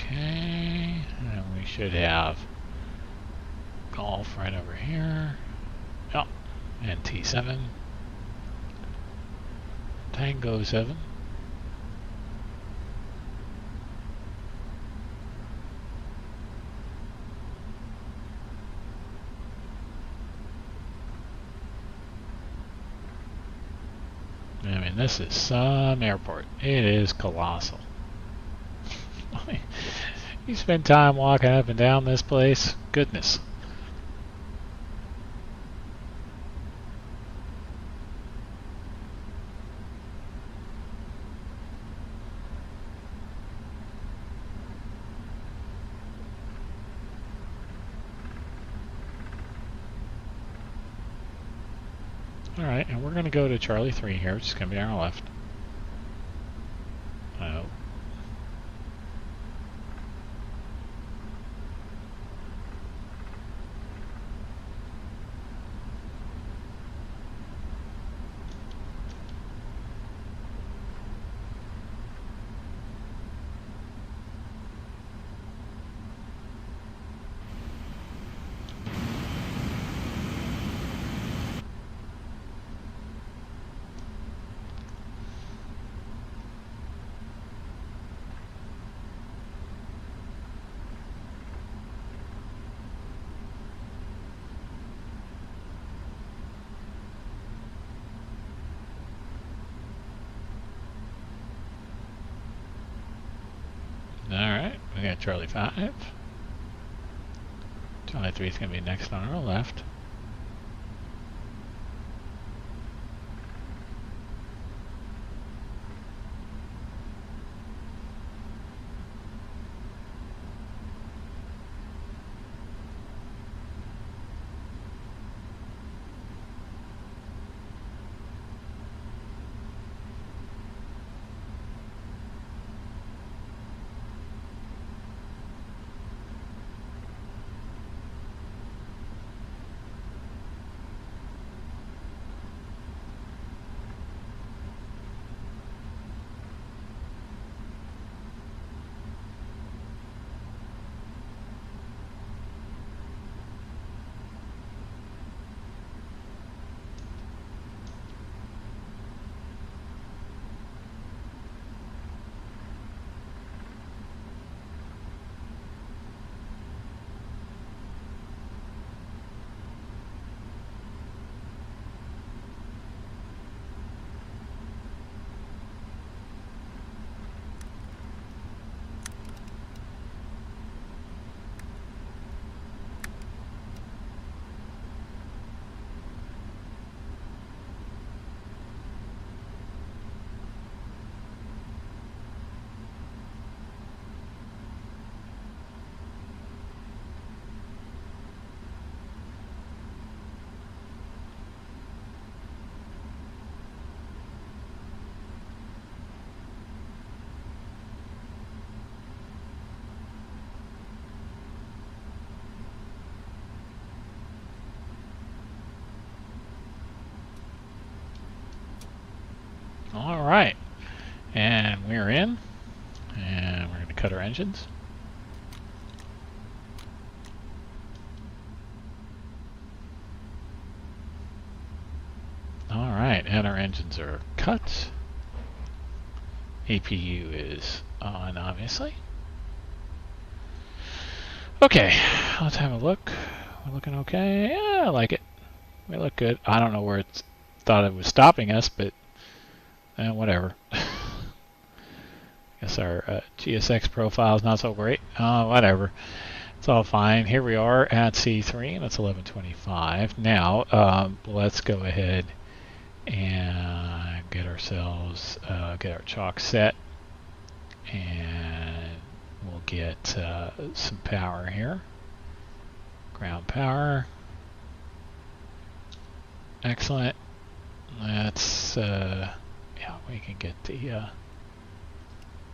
[SPEAKER 1] Okay, and we should have golf right over here. Oh, and T7. Tango 7. I mean, this is some airport. It is colossal. You spend time walking up and down this place, goodness. Alright, and we're going to go to Charlie 3 here, which is going to be on our left. Oh. at Charlie 5. Charlie 3 is going to be next on our left. All right, and we're in, and we're going to cut our engines. All right, and our engines are cut. APU is on, obviously. Okay, let's have a look. We're looking okay. Yeah, I like it. We look good. I don't know where it thought it was stopping us, but whatever. Guess our GSX profile is not so great. Whatever. It's all fine. Here we are at C3, and it's 11:25. Now, let's go ahead and get ourselves, get our chalk set, and we'll get some power here. Ground power. Excellent. Let's, yeah, we can get the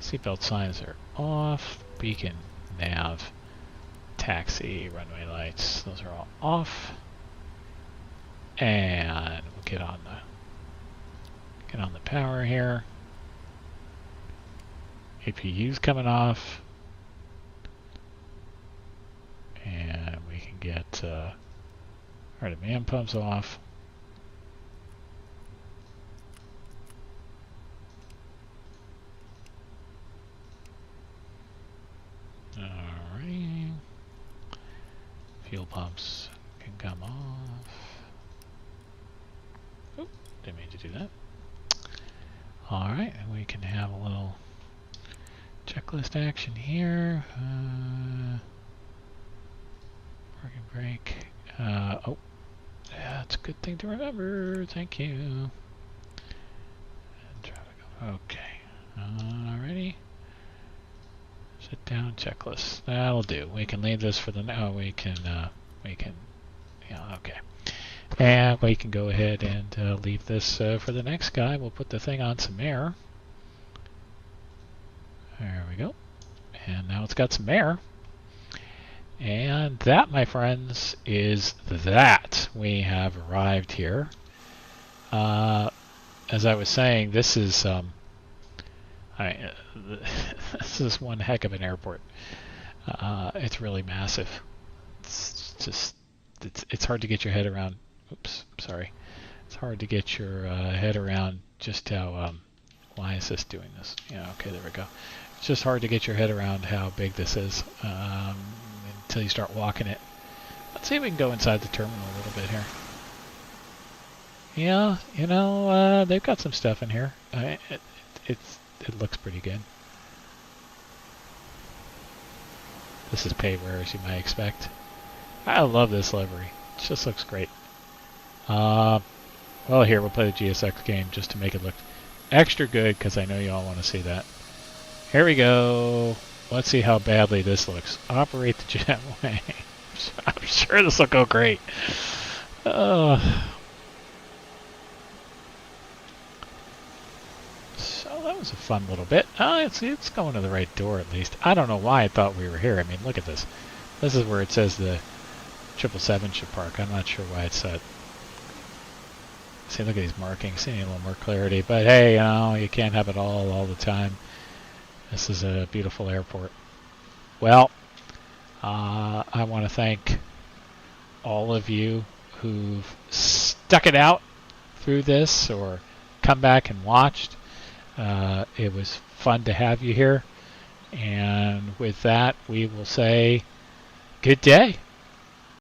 [SPEAKER 1] seatbelt signs are off. Beacon, nav, taxi, runway lights, those are all off. And we'll get on the power here. APU's coming off. And we can get our demand pumps off. Alright. Fuel pumps can come off. Oop, didn't mean to do that. Alright, and we can have a little checklist action here. Parking brake. Oh, yeah, that's a good thing to remember. Thank you. And traffic. Okay. Alrighty. Sit down checklist. That'll do. We can leave this for the now. We can, yeah, okay. And we can go ahead and leave this for the next guy. We'll put the thing on some air. There we go. And now it's got some air. And that, my friends, is that. We have arrived here. As I was saying, this is this is one heck of an airport. It's really massive. It's just it's hard to get your head around. Oops, sorry. It's hard to get your head around just how. Why is this doing this? Yeah, okay, there we go. It's just hard to get your head around how big this is until you start walking it. Let's see if we can go inside the terminal a little bit here. Yeah, you know, they've got some stuff in here. It looks pretty good. This is payware, as you might expect. I love this livery. It just looks great. Well, here, we'll play the GSX game just to make it look extra good, because I know you all want to see that. Here we go. Let's see how badly this looks. Operate the jetway. I'm sure this will go great. So that was a fun little bit. It's going to the right door at least. I don't know why I thought we were here. I mean, look at this. This is where it says the 777 should park. I'm not sure why it's set. See, look at these markings. See a little more clarity. But hey, you know, you can't have it all the time. This is a beautiful airport. Well, I want to thank all of you who've stuck it out through this or come back and watched. It was fun to have you here. And with that, we will say good day.